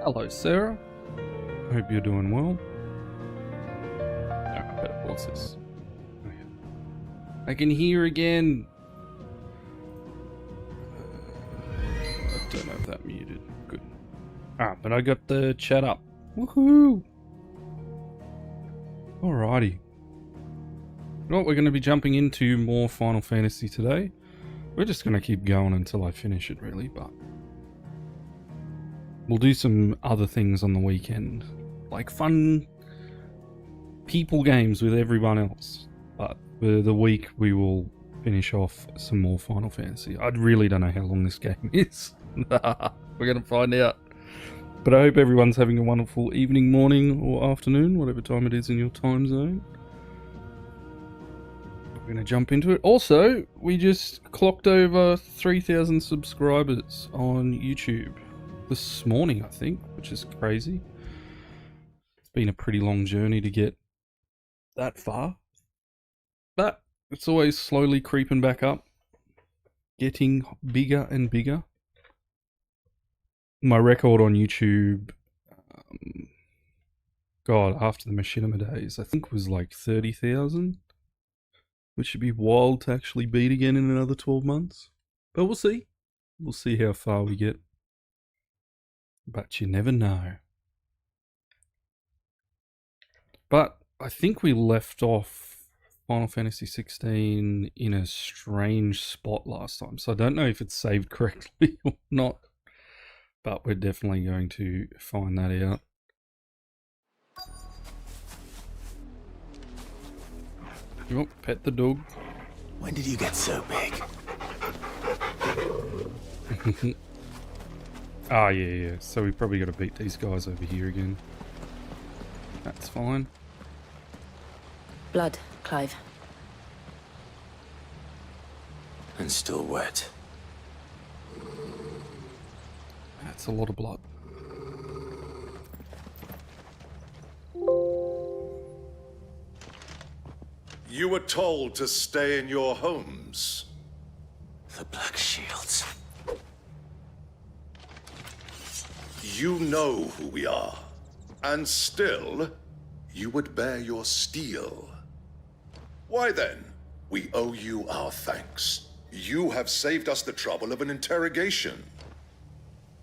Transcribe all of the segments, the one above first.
Hello, Sarah. Hope you're doing well. I better pause this. Okay. I can hear again. I don't know if that muted. Good. But I got the chat up. Woohoo! Alrighty. Well, we're going to be jumping into more Final Fantasy today. We're just going to keep going until I finish it, really, but we'll do some other things on the weekend, like fun people games with everyone else. But for the week, we will finish off some more Final Fantasy. I really don't know how long this game is. We're going to find out. But I hope everyone's having a wonderful evening, morning, or afternoon, whatever time it is in your time zone. We're going to jump into it. Also, we just clocked over 3,000 subscribers on YouTube this morning, I think, which is crazy. It's been a pretty long journey to get that far, but it's always slowly creeping back up, getting bigger and bigger. My record on YouTube, God, after the Machinima days, I think was like 30,000, which should be wild to actually beat again in another 12 months. But we'll see. We'll see how far we get. But you never know. But I think we left off Final Fantasy XVI in a strange spot last time. So I don't know if it's saved correctly or not. But we're definitely going to find that out. Oh, pet the dog. When did you get so big? Yeah. So we probably got to beat these guys over here again. That's fine. Blood, Clive. And still wet. That's a lot of blood. You were told to stay in your homes. The Black Shields. You know who we are. And still, you would bear your steel. Why then, we owe you our thanks. You have saved us the trouble of an interrogation.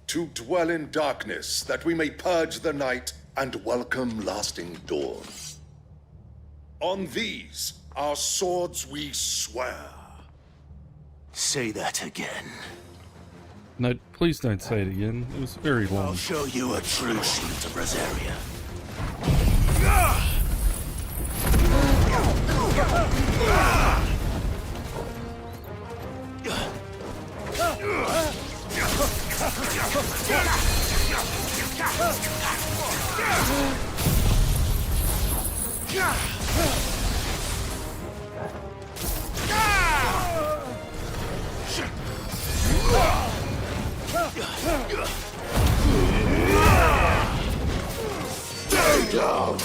To dwell in darkness, that we may purge the night and welcome lasting dawn. On these, our swords we swear. Say that again. No, please don't say it again. It was very long. I'll show you a true shield of Rosaria. Stay down.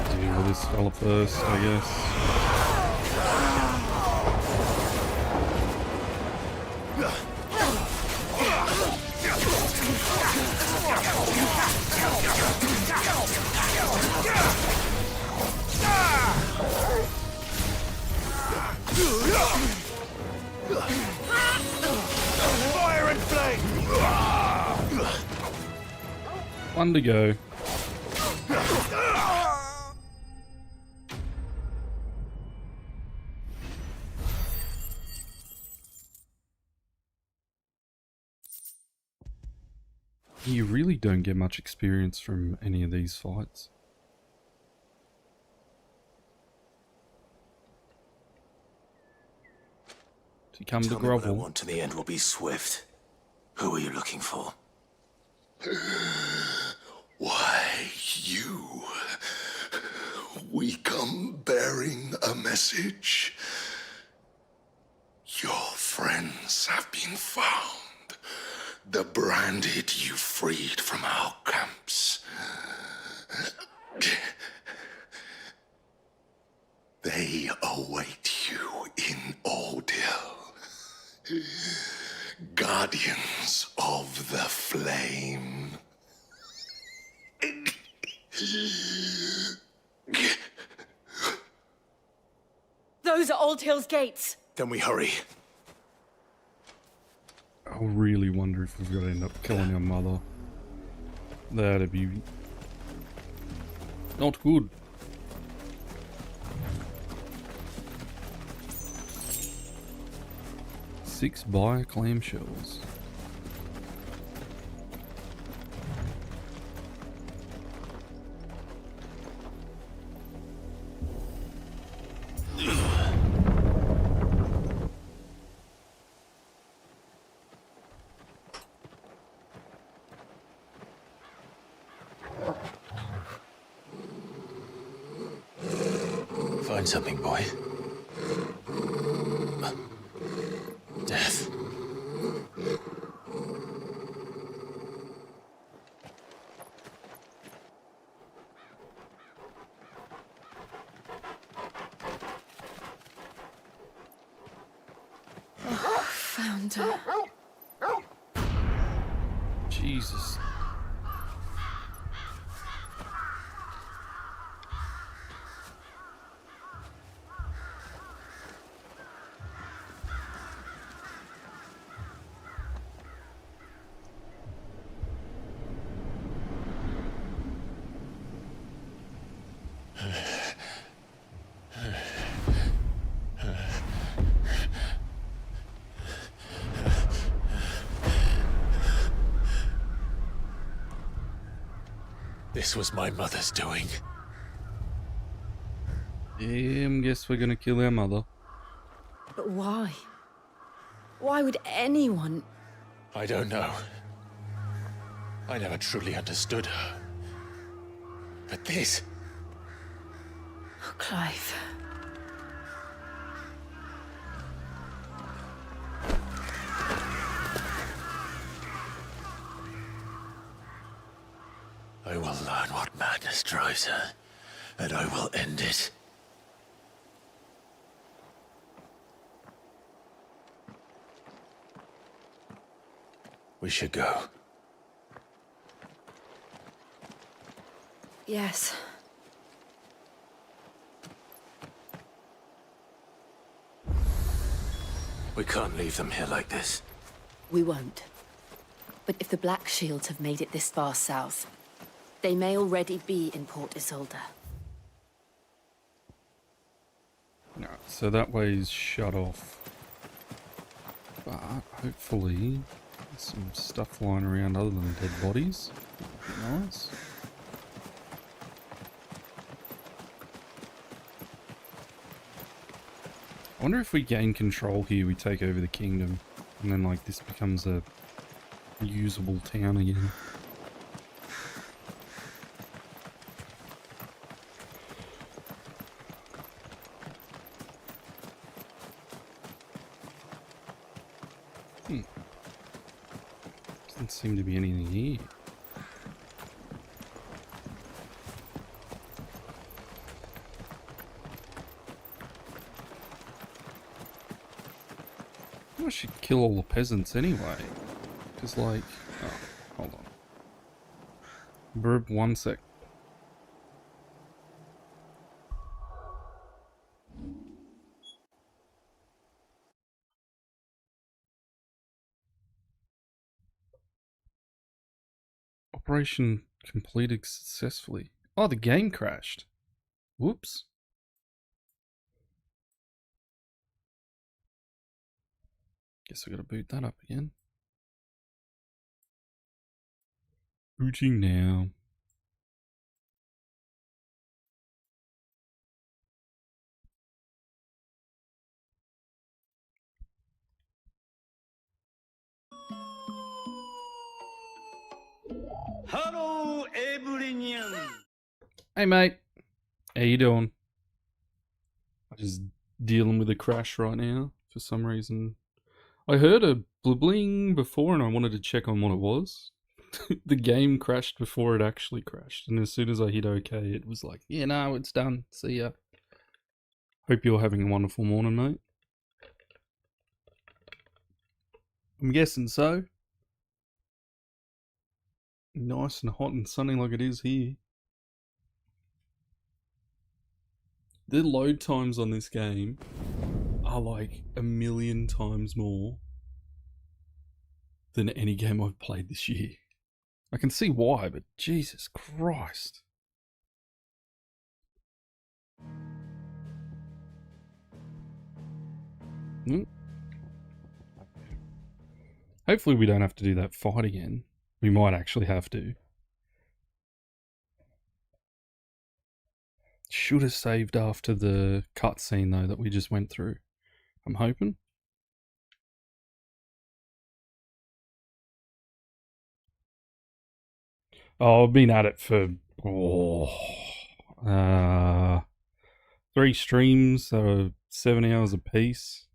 Deal with this fella first, I guess. Fire and flame! One to go. You really don't get much experience from any of these fights. To come to Tell me what I grovel. want, and the end will be swift. Who are you looking for? Why message. Your friends have been found. The branded you freed from our camps. They await you in Ordil. Guardians of the Flame. Those are Old Hill's gates. Then we hurry. I really wonder if we've got to end up killing our mother. That'd be not good. Six bio clamshells. Find something, boy. Death. Found her. Jesus. This was my mother's doing. Guess we're gonna kill our mother. But why? Why would anyone... I don't know. I never truly understood her. But this... Oh, Clive. I will learn what madness drives her, and I will end it. We should go. Yes. We can't leave them here like this. We won't. But if the Black Shields have made it this far south, they may already be in Port Isolde. No, so that way's shut off. But hopefully there's some stuff lying around other than dead bodies. That'd be nice. I wonder if we gain control here, we take over the kingdom, and then like this becomes a usable town again. Doesn't seem to be anything here. I should kill all the peasants anyway. Because like... Oh, hold on. Burb, 1 sec. Operation completed successfully. Oh, the game crashed. Whoops. Guess I gotta boot that up again. Booting now. Hello, everyone. Hey mate, how you doing? I'm just dealing with a crash right now for some reason. I heard a blibbling before and I wanted to check on what it was. The game crashed before it actually crashed, and as soon as I hit OK, it was like, yeah, no, it's done. See ya. Hope you're having a wonderful morning, mate. I'm guessing so. Nice and hot and sunny like it is here. The load times on this game are like 1,000,000 times more than any game I've played this year. I can see why, but Jesus Christ. Hopefully we don't have to do that fight again. We might actually have to. Should have saved after the cutscene though that we just went through. I'm hoping. Oh, I've been at it for 3 streams, so 7 hours a piece.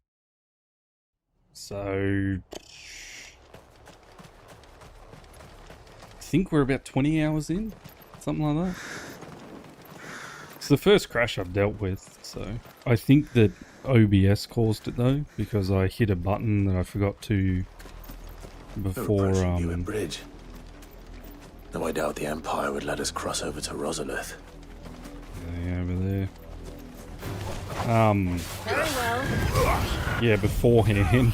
So I think we're about 20 hours in, something like that. It's the first crash I've dealt with, so I think that OBS caused it though, because I hit a button that I forgot to before. Bridge. Though I doubt the Empire would let us cross over to Rosalith. Yeah, over there. Very well. Yeah, beforehand.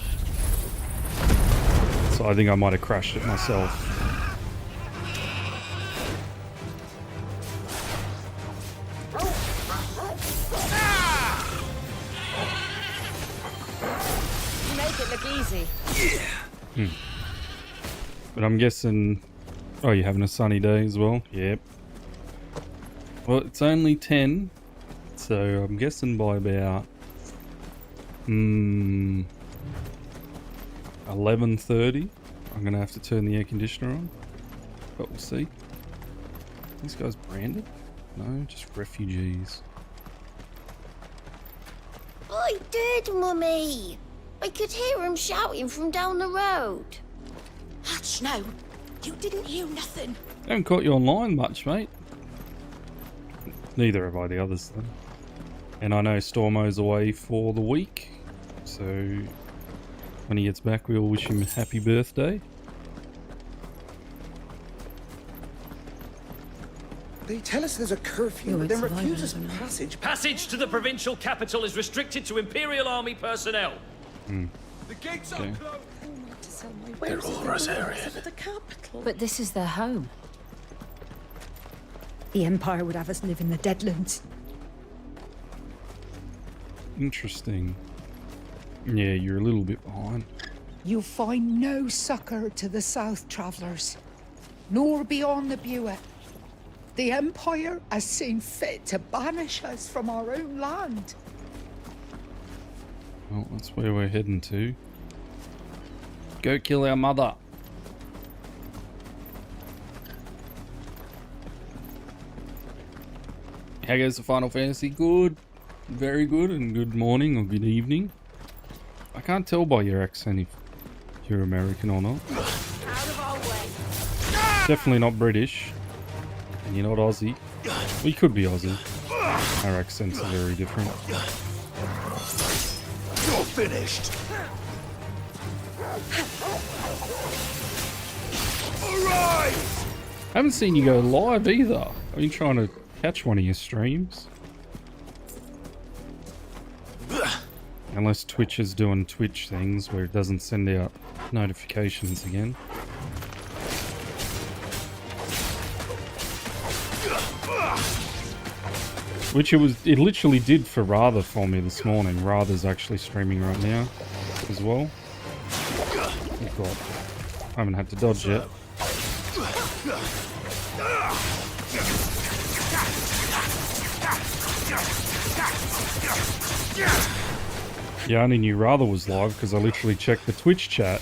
So I think I might have crashed it myself. You make it look easy. But I'm guessing... Oh, you're having a sunny day as well? Yep. Well, it's only 10. So I'm guessing by about... 11:30, I'm going to have to turn the air conditioner on. But we'll see. These guys branded? No, just refugees. I did, Mummy. I could hear him shouting from down the road. Hutch, no. You didn't hear nothing. Haven't caught you online much, mate. Neither have I the others, though. And I know Stormo's away for the week, so when he gets back, we'll wish him a happy birthday. They tell us there's a curfew, but then refuse us passage. Passage to the provincial capital is restricted to Imperial Army personnel. The gates Okay. are closed. They're all Rosarian. But this is their home. The Empire would have us live in the Deadlands. Interesting. Yeah, you're a little bit behind. You'll find no succor to the South Travellers, nor beyond the Buet. The Empire has seen fit to banish us from our own land. Well, that's where we're heading to. Go kill our mother. How goes the Final Fantasy? Good. Very good, and good morning or good evening. I can't tell by your accent if you're American or not. Out of our way. Definitely not British. And you're not Aussie. We could be Aussie. Our accents are very different. You're finished. Arise! I haven't seen you go live either. Are you trying to catch one of your streams? Unless Twitch is doing Twitch things where it doesn't send out notifications again. Which it literally did for Rather for me this morning. Rather's actually streaming right now as well. Oh God. I haven't had to dodge yet. Yeah, I only knew Rather was live because I literally checked the Twitch chat.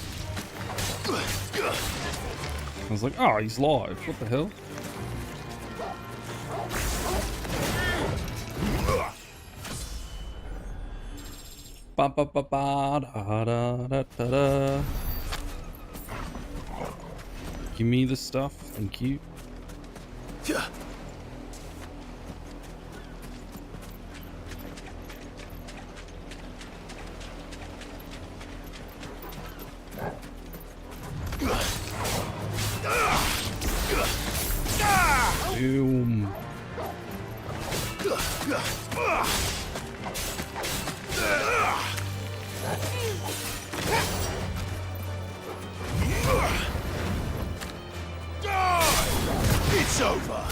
I was like, oh, he's live. What the hell? ba ba ba ba da da da da da. Give me the stuff, thank you. Boom. It's over.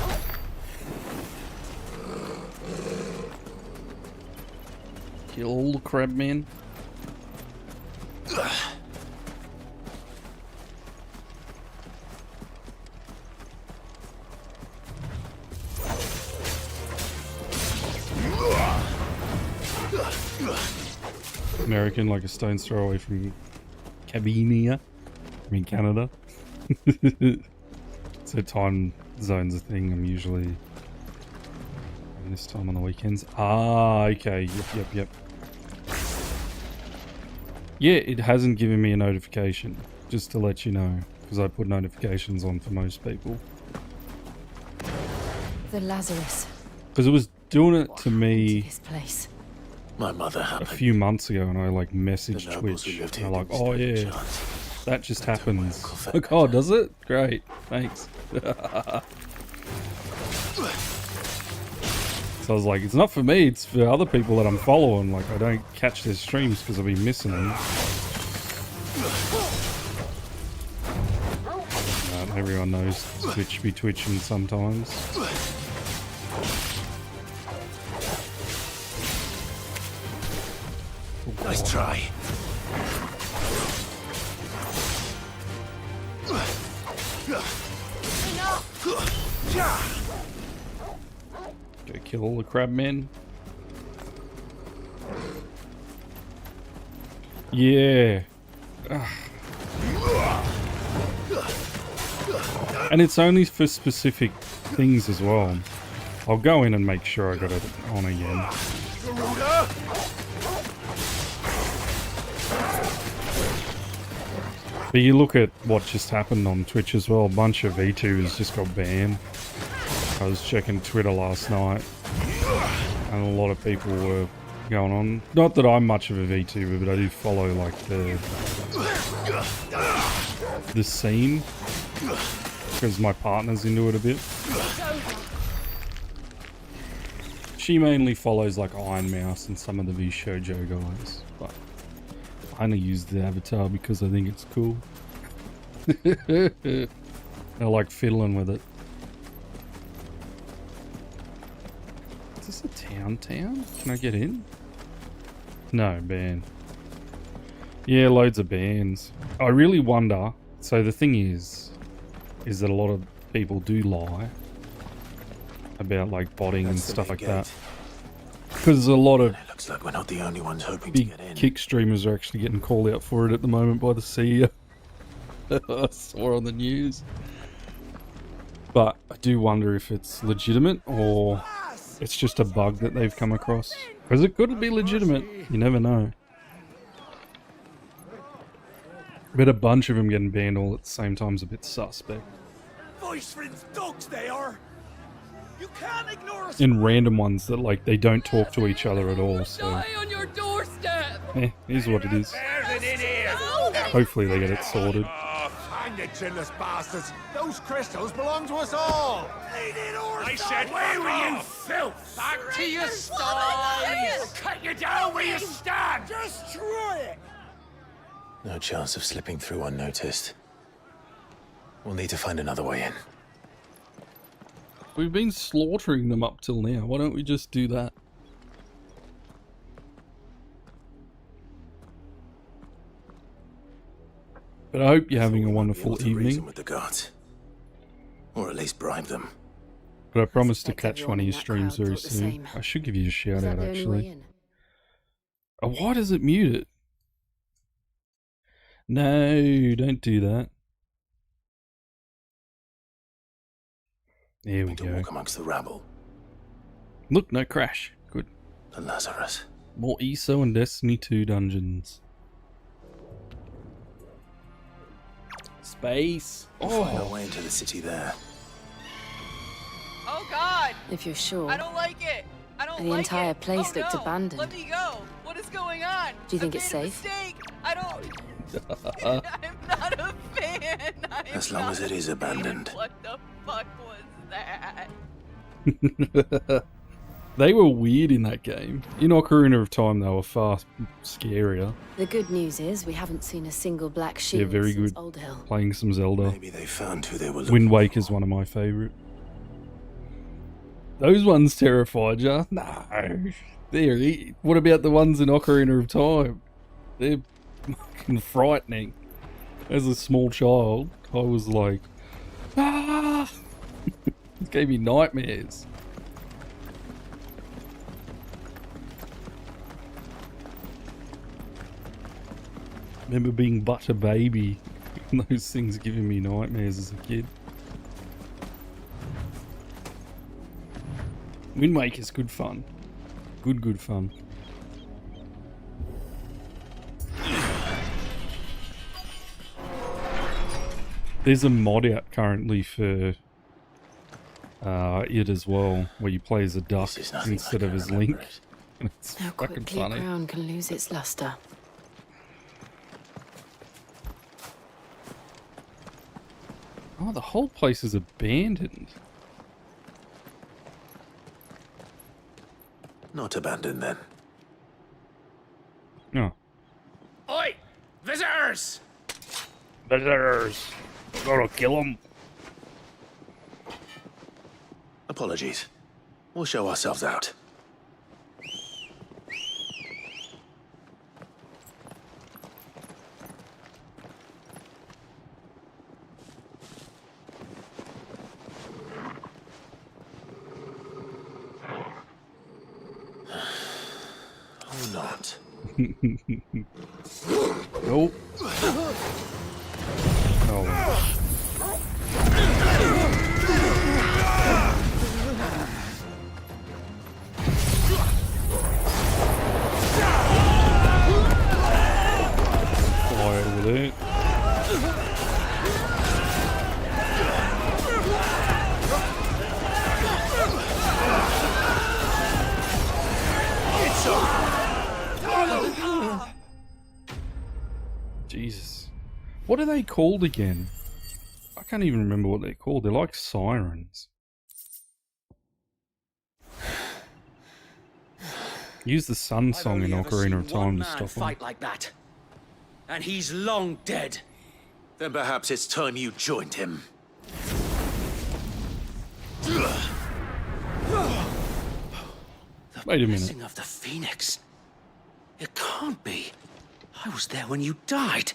Kill the crab man. American, like a stone's throw away from Cabinia. I mean Canada. So time zone's a thing. I'm usually this time on the weekends. Ah, okay. Yep. Yeah, it hasn't given me a notification, just to let you know, because I put notifications on for most people. The Lazarus. Because it was doing it to me This place. My mother a happened. few months ago, and I like The messaged nobles Twitch, who lived and here they're like, didn't "Oh stand a yeah, chance. that just Until my happens." uncle fell Like, oh, does it? Great, thanks. So I was like, it's not for me, it's for other people that I'm following. Like, I don't catch their streams because I'll be missing them. Everyone knows Twitch be twitching sometimes. Nice try. Go kill all the crab men. Yeah. Ugh. And it's only for specific things as well. I'll go in and make sure I got it on again. But you look at what just happened on Twitch as well. A bunch of V2s just got banned. I was checking Twitter last night, and a lot of people were going on. Not that I'm much of a VTuber, but I do follow like the scene because my partner's into it a bit. She mainly follows like Iron Mouse and some of the VShojo guys, but I only use the avatar because I think it's cool. I like fiddling with it. Is this a town? Can I get in? No, ban. Yeah, loads of bans. I really wonder. So the thing is that a lot of people do lie about like botting and stuff like that. Because a lot of It looks like we're not the only ones hoping big to get in. kick streamers are actually getting called out for it at the moment by the CEO. I saw on the news. But I do wonder if it's legitimate or it's just a bug that they've come across. Because it could be legitimate. You never know. But a bunch of them getting banned all at the same time is a bit suspect. Voice friends, dogs they are. You can't ignore us. And random ones that like they don't talk to each other at all. So on your doorstep. here's what it is. Hopefully they get it sorted. Hang the chinless bastards! Those crystals belong to us all! I said, where were you, filth? Back to your sties. Cut you down where you stand. Destroy it! No chance of slipping through unnoticed. We'll need to find another way in. We've been slaughtering them up till now. Why don't we just do that? But I hope you're having a wonderful Be able to reason evening. with the guards, or at least bribe them. But I promise to suspect catch one of your everyone in that streams very crowd thought the soon. same. I should give you a shout Is that out the only way actually. in? Oh, why does it mute it? No, don't do that. There we To go. walk amongst the rabble. Look, no crash. Good. The Lazarus. More ESO and Destiny 2 dungeons. Space. We'll find our way into the city there. Oh God! If you're sure. I don't like it. I don't The like entire it. place Oh, looked no. abandoned. Let me go. What is going on? Do you think I've it's made a safe? mistake. I don't. I'm not a fan. As long as it is abandoned. What the fuck was that? They were weird in that game. In Ocarina of Time, they were far scarier. The good news is we haven't seen a single black shield Yeah, very since good. Old Hill. Playing some Zelda. Maybe they found who they were looking Wind Waker's one of my favourite. Those ones terrified you? No. What about the ones in Ocarina of Time? They're fucking frightening. As a small child, I was like, ah! It gave me nightmares. Remember being but a baby and those things giving me nightmares as a kid. Wind Waker's good fun. Good fun. There's a mod out currently for it as well, where you play as a duck instead of as Link. And it's How fucking quickly funny. ground can lose its luster. Oh, the whole place is abandoned. Not abandoned then. Oh. Oi! Visitors! Visitors! Gotta kill them. Apologies. We'll show ourselves out. Or not. Nope. Oh. Fly over there. Jesus. What are they called again? I can't even remember what they're called. They're like sirens. Use the Sun song in Ocarina of Time to stop them. Fight like that, and he's long dead. Then perhaps it's time you joined him. Wait a minute. Blessing of the Phoenix. It can't be. I was there when you died.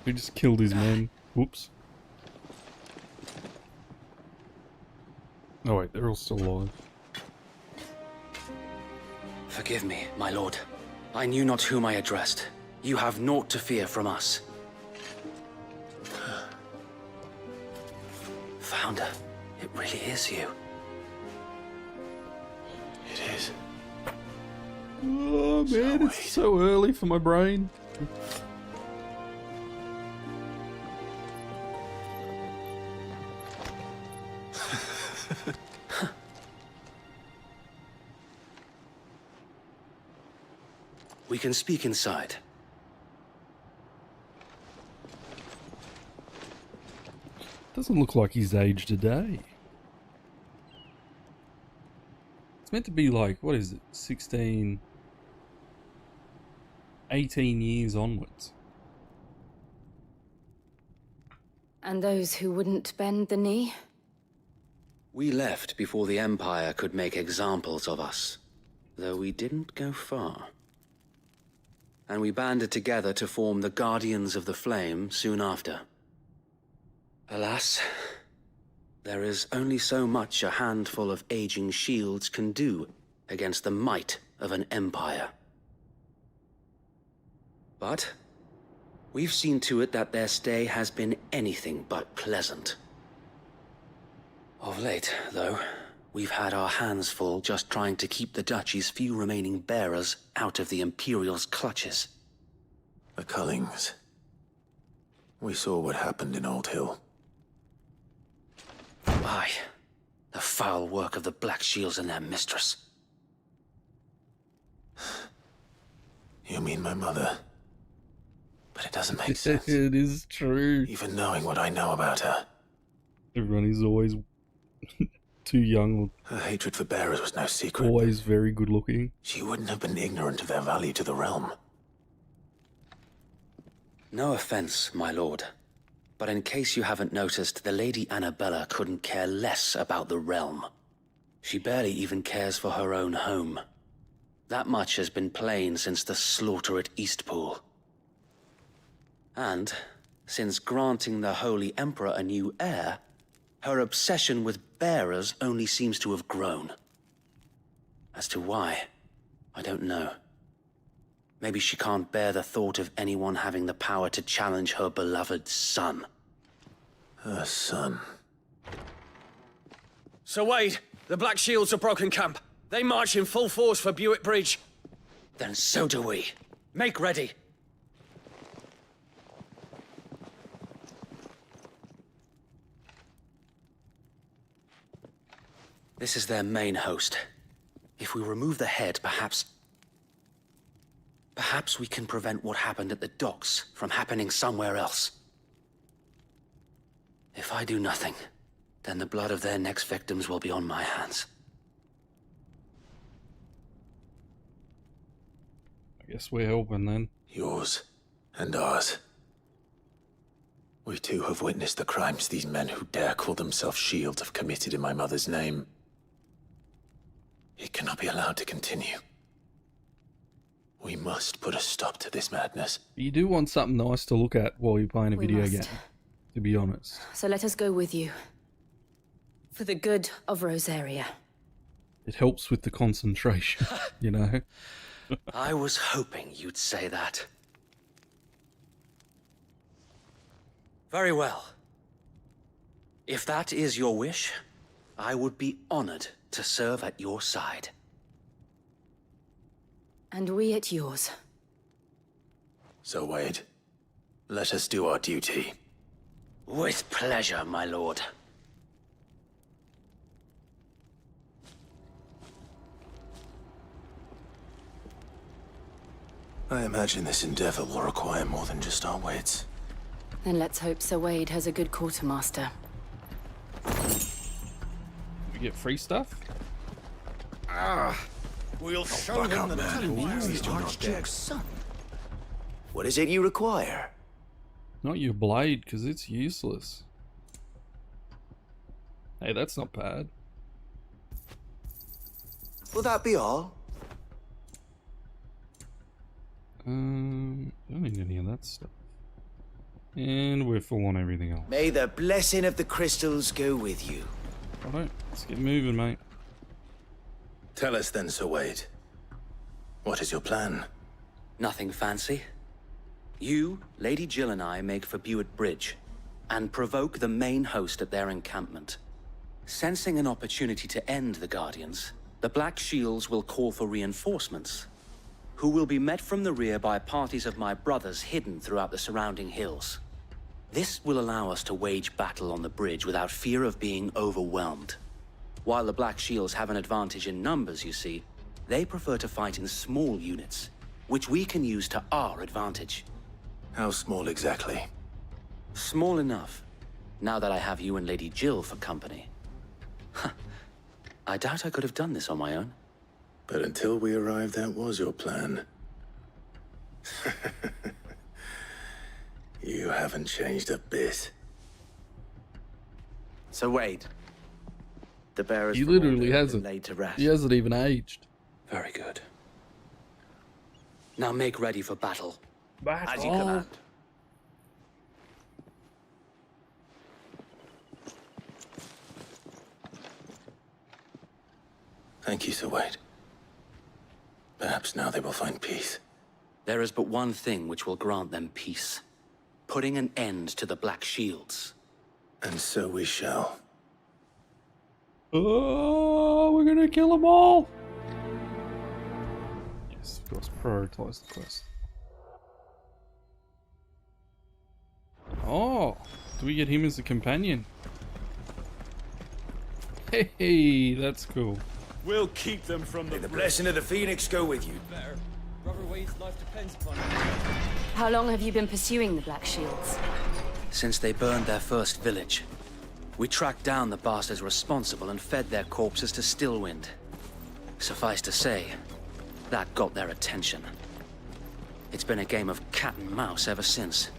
He just killed his men. Whoops. Oh wait, they're all still alive. Forgive me, my lord. I knew not whom I addressed. You have naught to fear from us. Founder, it really is you. It is. Oh man, it's so early for my brain. We can speak inside. Doesn't look like he's aged a day. It's meant to be like, what is it, 16, 18 years onwards. And those who wouldn't bend the knee? We left before the Empire could make examples of us, though we didn't go far. And we banded together to form the Guardians of the Flame soon after. Alas, there is only so much a handful of aging shields can do against the might of an empire. But we've seen to it that their stay has been anything but pleasant. Of late, though, We've had our hands full just trying to keep the Duchy's few remaining bearers out of the Imperial's clutches. The Cullings. We saw what happened in Old Hill. Aye. The foul work of the Black Shields and their mistress. You mean my mother? But it doesn't make sense. It is true. Even knowing what I know about her. Everyone is always too young, Her hatred for bearers was no secret. always very good looking. She wouldn't have been ignorant of their value to the realm. No offense, my lord. But in case you haven't noticed, the Lady Annabella couldn't care less about the realm. She barely even cares for her own home. That much has been plain since the slaughter at Eastpool. And, since granting the Holy Emperor a new heir, her obsession with bearers only seems to have grown. As to why, I don't know. Maybe she can't bear the thought of anyone having the power to challenge her beloved son. Her son. Sir Wade, the Black Shields have broken camp. They march in full force for Buick Bridge. Then so do we. Make ready. This is their main host. If we remove the head, perhaps we can prevent what happened at the docks from happening somewhere else. If I do nothing, then the blood of their next victims will be on my hands. I guess we're helping then. Yours and ours. We too have witnessed the crimes these men who dare call themselves shields have committed in my mother's name. It cannot be allowed to continue. We must put a stop to this madness. You do want something nice to look at while you're playing a We video must. game, to be honest. So let us go with you. For the good of Rosaria. It helps with the concentration, you know? I was hoping you'd say that. Very well. If that is your wish, I would be honored to serve at your side. And we at yours. So, Wade, let us do our duty. With pleasure, my lord. I imagine this endeavor will require more than just our wits. Then let's hope Sir Wade has a good quartermaster. We get free stuff? We'll show them the Archduke's son. What is it you require? Not your blade, because it's useless. Hey, that's not bad. Will that be all? Don't need any of that stuff. And we're full on everything else. May the blessing of the crystals go with you. Alright, let's get moving, mate. Tell us then, Sir Wade. What is your plan? Nothing fancy. You, Lady Jill and I make for Buick Bridge, and provoke the main host at their encampment. Sensing an opportunity to end the Guardians, the Black Shields will call for reinforcements, who will be met from the rear by parties of my brothers hidden throughout the surrounding hills. This will allow us to wage battle on the bridge without fear of being overwhelmed. While the Black Shields have an advantage in numbers, you see, they prefer to fight in small units, which we can use to our advantage. How small exactly? Small enough, now that I have you and Lady Jill for company. I doubt I could have done this on my own. But until we arrived, that was your plan. You haven't changed a bit. So Wade, the bearers He from Old literally Hill have hasn't. been laid to rest. He hasn't even aged. Very good. Now make ready for battle. As you command. Thank you, Sir Wade. Perhaps now they will find peace. There is but one thing which will grant them peace. Putting an end to the Black Shields. And so we shall. Oh, we're gonna kill them all. Yes, of course, prioritize the quest. Oh, do we get him as a companion? Hey, that's cool. We'll keep them from May the blessing of the Phoenix go with you. Better. Brother Wade's life depends upon it. How long have you been pursuing the Black Shields? Since they burned their first village, we tracked down the bastards responsible and fed their corpses to Stillwind. Suffice to say, that got their attention. It's been a game of cat and mouse ever since.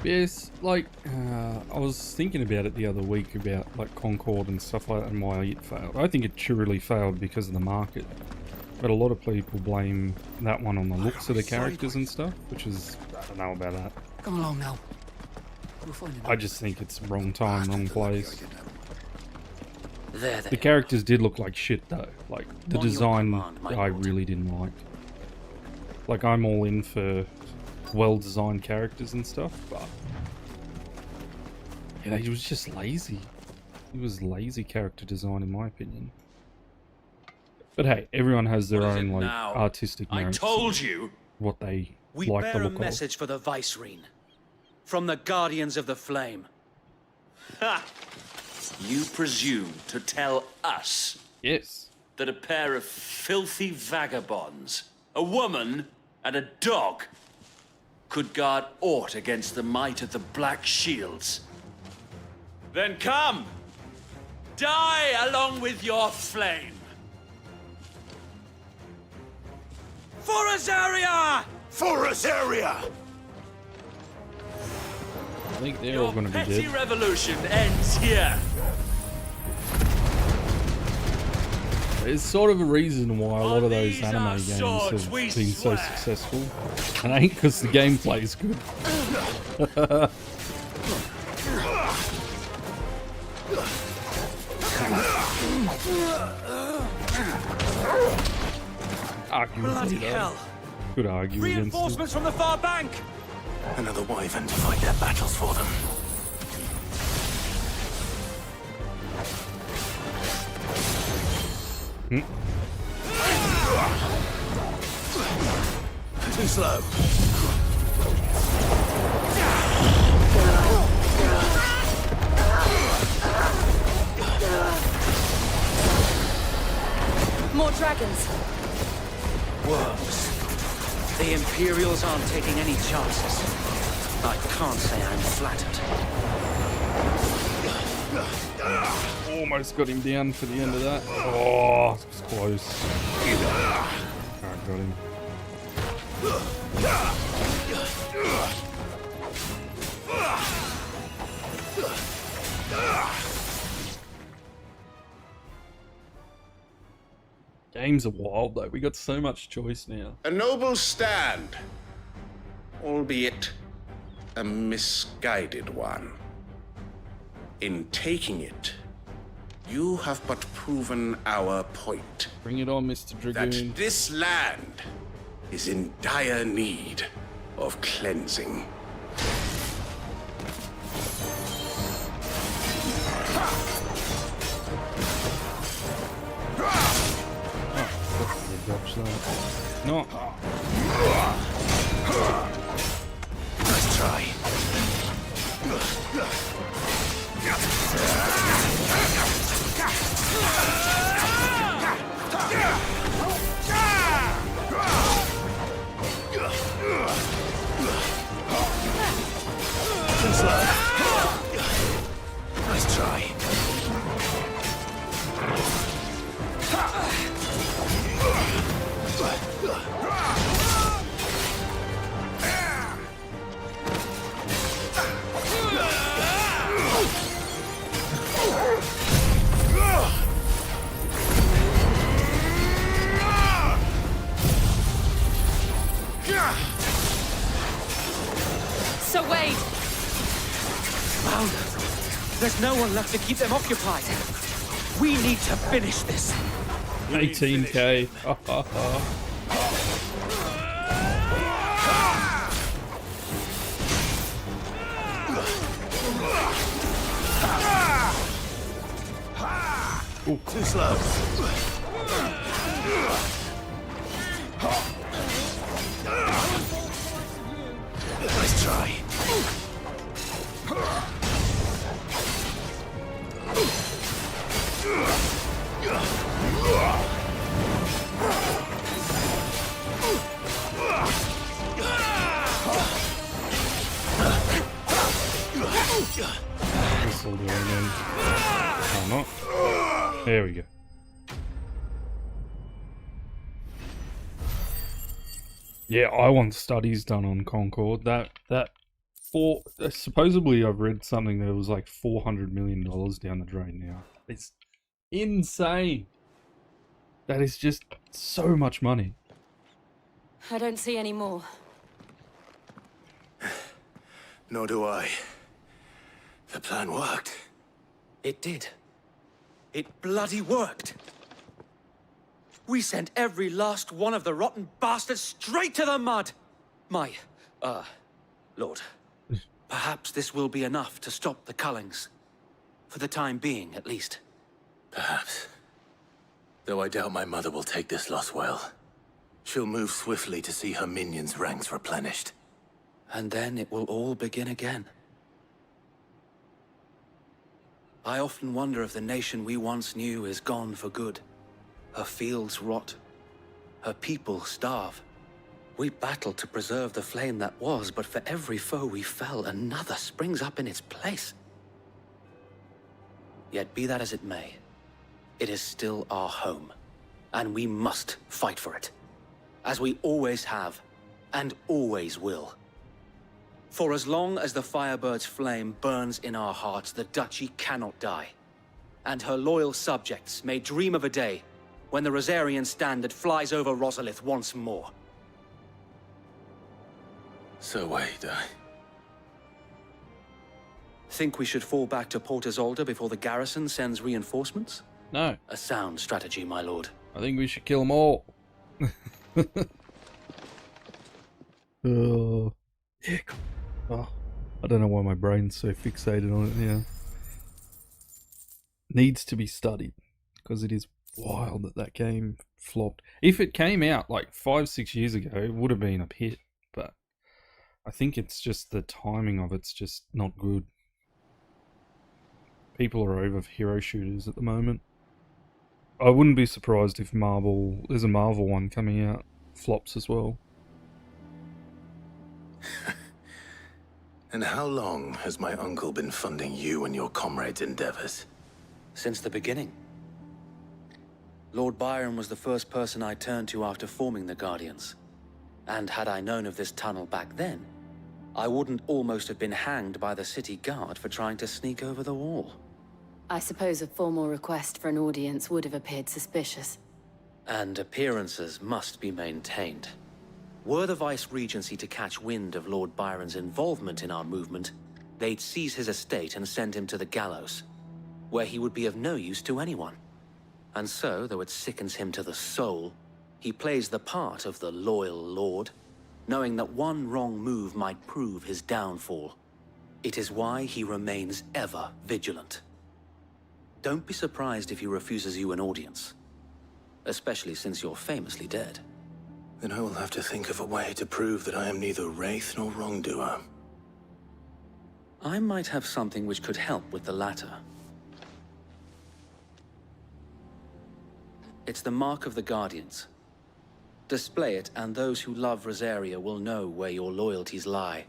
Yes, like, I was thinking about it the other week about, like, Concord and stuff like that and why it failed. I think it truly failed because of the market. But a lot of people blame that one on the looks of the characters and stuff, which is, I don't know about that. Come along now. We'll find it. I just think it's wrong time, wrong place. There The they characters did look like shit though. Like, the On your design command, my I lord. really didn't like. Like, I'm all in for well-designed characters and stuff, but yeah, he was just lazy. He was lazy character design in my opinion. But hey, everyone has their What is own it like now? artistic I merits told and you. what they We like the bear a look of. message for the Vicereine. From the Guardians of the Flame. Ha! You presume to tell us Yes. that a pair of filthy vagabonds, a woman and a dog, could guard aught against the might of the Black Shields? Then come! Die along with your flame! For Azaria! For Azaria! I think they're all Your going to be petty dead. revolution ends here! There's sort of a reason why a lot of those These anime are games swords have we been so swear. successful. And ain't because the gameplay is good. Bloody Arguably, though. hell! Could argue against it. Reinforcements from the far bank! Another wyvern to fight their battles for them. Too slow. More dragons. Worms. The Imperials aren't taking any chances. I can't say I'm flattered. Almost got him down for the end of that. Oh, it was close. Alright, got him. Games are wild though. We got so much choice now. A noble stand, albeit a misguided one. In taking it, you have but proven our point. Bring it on, Mr. That Dragoon. this land is in dire need of cleansing. Dodge that. No. Nice try. Too slow. Nice try. Sir Wade! Found her. There's no one left to keep them occupied. We need to finish this. 18k. Too slow. Nice try. This will do it again. Oh, not. There we go. Yeah, I want studies done on Concord. Supposedly I've read something that was like $400 million down the drain now. It's insane. That is just so much money. I don't see any more. Nor do I. The plan worked. It did. It bloody worked. We sent every last one of the rotten bastards straight to the mud! My, Lord, perhaps this will be enough to stop the Cullings. For the time being, at least. Perhaps. Though I doubt my mother will take this loss well. She'll move swiftly to see her minions' ranks replenished. And then it will all begin again. I often wonder if the nation we once knew is gone for good. Her fields rot. Her people starve. We battled to preserve the flame that was, but for every foe we fell, another springs up in its place. Yet be that as it may, it is still our home, and we must fight for it. As we always have, and always will. For as long as the Firebird's flame burns in our hearts, the Duchy cannot die. And her loyal subjects may dream of a day when the Rosarian standard flies over Rosalith once more. So wait, Think we should fall back to Port Isolde before the garrison sends reinforcements? No. A sound strategy, my lord. I think we should kill them all. Yeah. Oh, I don't know why my brain's so fixated on it now. Needs to be studied, because it is wild that game flopped. If it came out like 5-6 years ago, it would have been a hit, but I think it's just the timing of it's just not good. People are over hero shooters at the moment. I wouldn't be surprised if there's a Marvel one coming out, flops as well. And how long has my uncle been funding you and your comrades' endeavors? Since the beginning. Lord Byron was the first person I turned to after forming the Guardians. And had I known of this tunnel back then, I wouldn't almost have been hanged by the city guard for trying to sneak over the wall. I suppose a formal request for an audience would have appeared suspicious. And appearances must be maintained. Were the Vice-Regency to catch wind of Lord Byron's involvement in our movement, they'd seize his estate and send him to the gallows, where he would be of no use to anyone. And so, though it sickens him to the soul, he plays the part of the loyal lord, knowing that one wrong move might prove his downfall. It is why he remains ever vigilant. Don't be surprised if he refuses you an audience, especially since you're famously dead. Then I will have to think of a way to prove that I am neither wraith nor wrongdoer. I might have something which could help with the latter. It's the mark of the Guardians. Display it, and those who love Rosaria will know where your loyalties lie.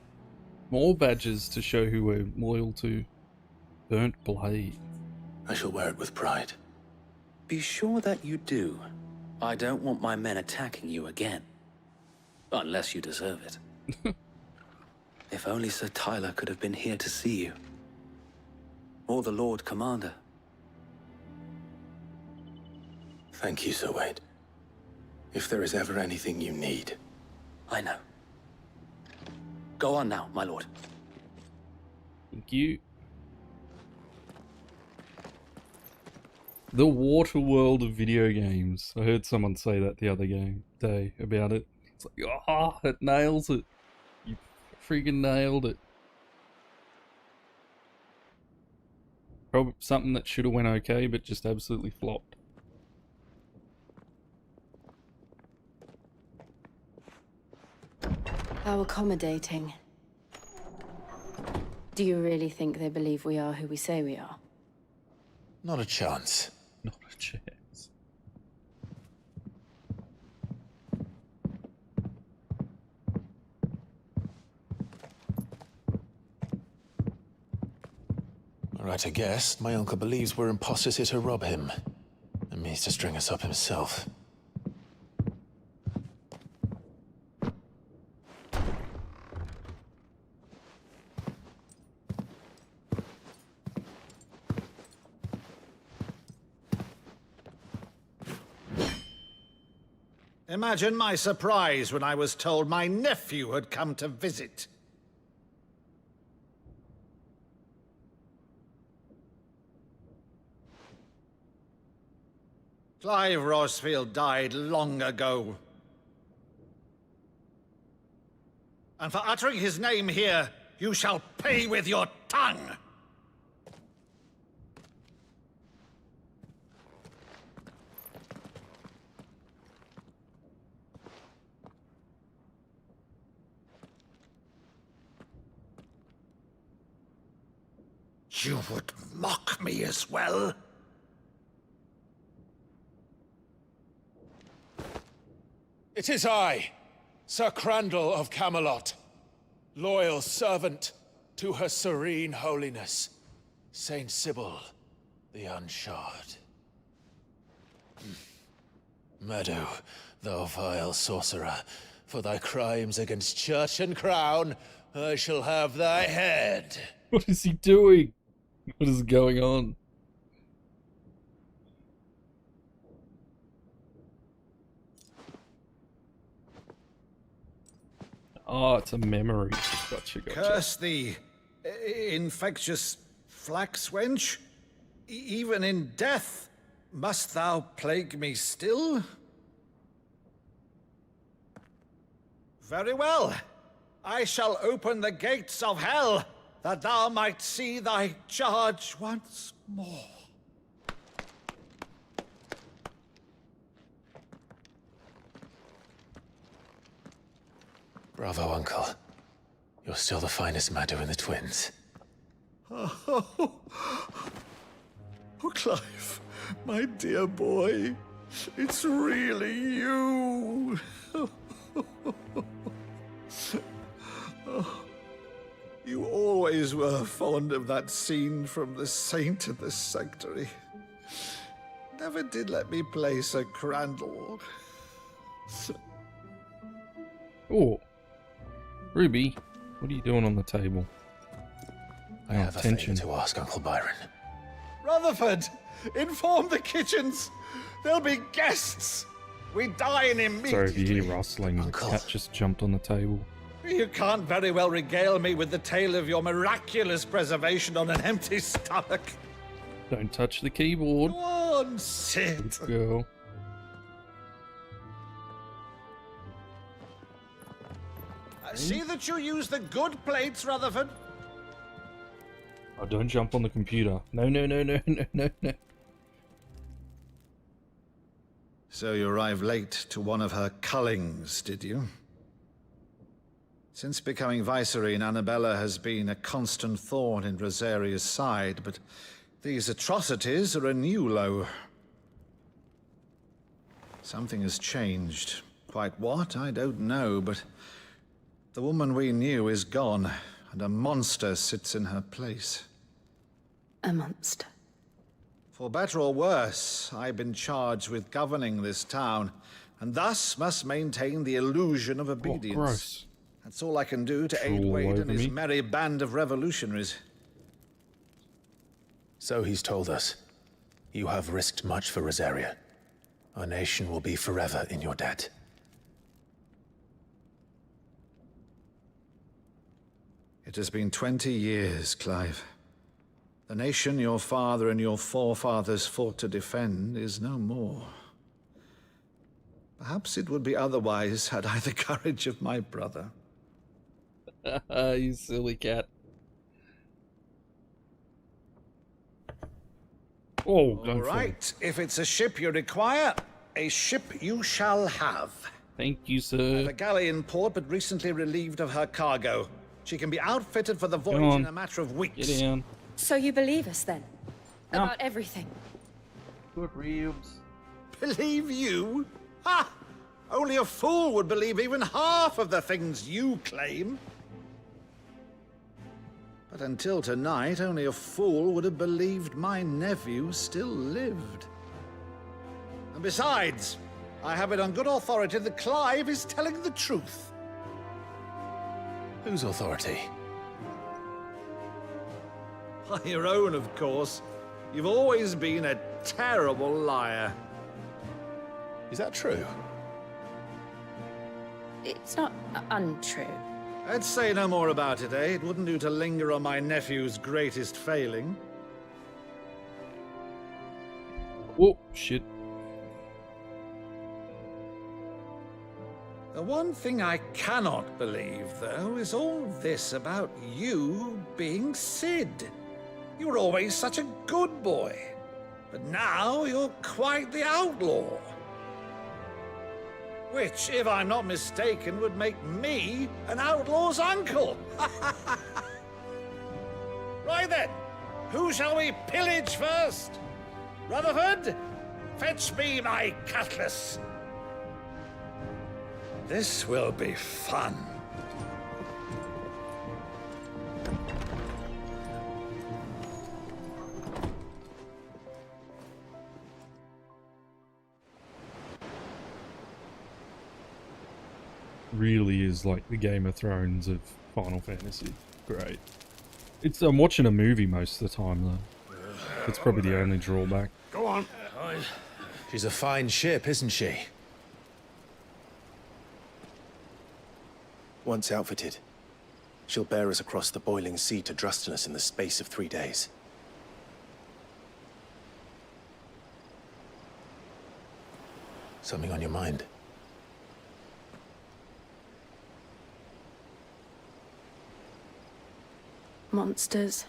More badges to show who we're loyal to. Burnt blade. I shall wear it with pride. Be sure that you do. I don't want my men attacking you again. Unless you deserve it. If only Sir Tyler could have been here to see you. Or the Lord Commander. Thank you, Sir Wade. If there is ever anything you need. I know. Go on now, my lord. Thank you. The water world of video games. I heard someone say that the other day about it. It's like, oh, it nails it. You freaking nailed it. probably something that should have went okay, but just absolutely flopped. How accommodating. Do you really think they believe we are who we say we are? Not a chance. Not a chance. Right, I guess. My uncle believes we're imposters here to rob him. And means to string us up himself. Imagine my surprise when I was told my nephew had come to visit. Clive Rosfield died long ago. And for uttering his name here, you shall pay with your tongue! You would mock me as well? It is I, Sir Crandall of Camelot, loyal servant to Her Serene Holiness, Saint Sybil the Unshod. Meadow, thou vile sorcerer, for thy crimes against church and crown, I shall have thy head. What is he doing? What is going on? Oh, it's a memory. Gotcha. Curse thee, infectious flax wench. Even in death, must thou plague me still? Very well. I shall open the gates of hell, that thou might see thy charge once more. Bravo, Uncle. You're still the finest Meadow in the twins. Oh, Clive, my dear boy, it's really you. You always were fond of that scene from The Saint and the Sanctuary. Never did let me play Sir Crandall. Oh, Ruby, what are you doing on the table? I have a favor to ask, Uncle Byron. Rutherford, inform the kitchens. There'll be guests. We dine immediately. Sorry if you hear rustling. The cat just jumped on the table. You can't very well regale me with the tale of your miraculous preservation on an empty stomach. Don't touch the keyboard. Go on, sit. Good girl. See that you use the good plates, Rutherford. Oh, don't jump on the computer. No. So you arrived late to one of her cullings, did you? Since becoming Vicereine, Annabella has been a constant thorn in Rosaria's side, but these atrocities are a new low. Something has changed. Quite what, I don't know, but the woman we knew is gone, and a monster sits in her place. A monster. For better or worse, I've been charged with governing this town, and thus must maintain the illusion of obedience. Oh, gross. That's all I can do to aid Drool Wade over and his me. merry band of revolutionaries. So he's told us. You have risked much for Rosaria. Our nation will be forever in your debt. It has been 20 years, Clive. The nation your father and your forefathers fought to defend is no more. Perhaps it would be otherwise had I the courage of my brother. You silly cat. Oh, go All for it. right, if it's a ship you require, a ship you shall have. Thank you, The sir. galley in port, but recently relieved of her cargo. She can be outfitted for the Come voyage on. in a matter of weeks. Get down. So you believe us then? No. About everything? Good ribs. Believe you? Ha! Only a fool would believe even half of the things you claim. But until tonight, only a fool would have believed my nephew still lived. And besides, I have it on good authority that Clive is telling the truth. Whose authority? By your own, of course. You've always been a terrible liar. Is that true? It's not untrue. Let's say no more about it, eh? It wouldn't do to linger on my nephew's greatest failing. Oh, shit. The one thing I cannot believe, though, is all this about you being Sid. You were always such a good boy, but now you're quite the outlaw. Which, if I'm not mistaken, would make me an outlaw's uncle. Right then, who shall we pillage first? Rutherford, fetch me my cutlass. This will be fun. Really is like the Game of Thrones of Final Fantasy. Great. I'm watching a movie most of the time though. That's probably the only drawback. Go on. She's a fine ship, isn't she? Once outfitted, she'll bear us across the boiling sea to Drustinus in the space of 3 days. Something on your mind? Monsters.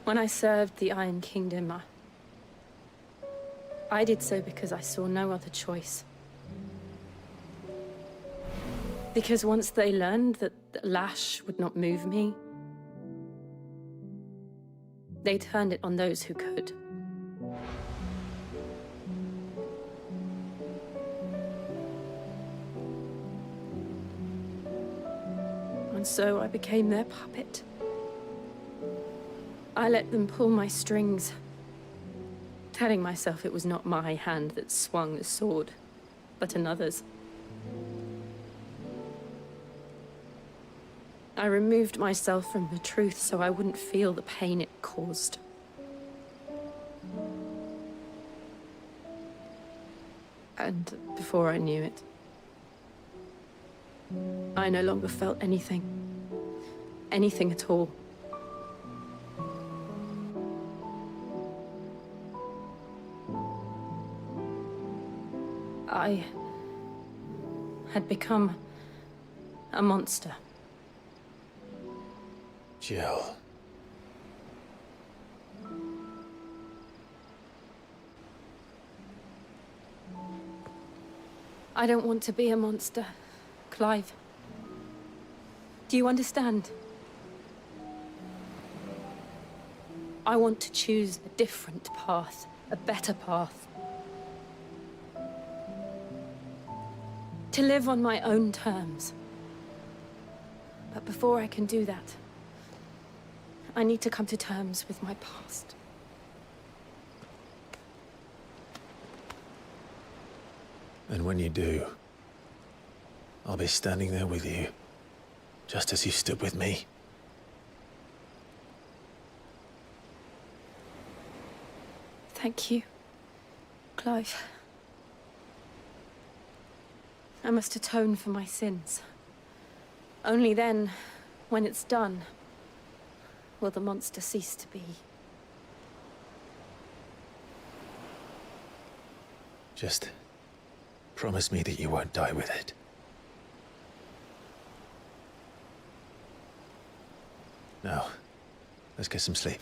When I served the Iron Kingdom, I did so because I saw no other choice. Because once they learned that the lash would not move me, they turned it on those who could. And so I became their puppet. I let them pull my strings, telling myself it was not my hand that swung the sword, but another's. I removed myself from the truth so I wouldn't feel the pain it caused. And before I knew it, I no longer felt anything. Anything at all. I had become a monster. Jill. I don't want to be a monster, Clive. Do you understand? I want to choose a different path, a better path. To live on my own terms. But before I can do that, I need to come to terms with my past. And when you do, I'll be standing there with you, just as you stood with me. Thank you, Clive. I must atone for my sins. Only then, when it's done, will the monster cease to be. Just promise me that you won't die with it. Now, let's get some sleep.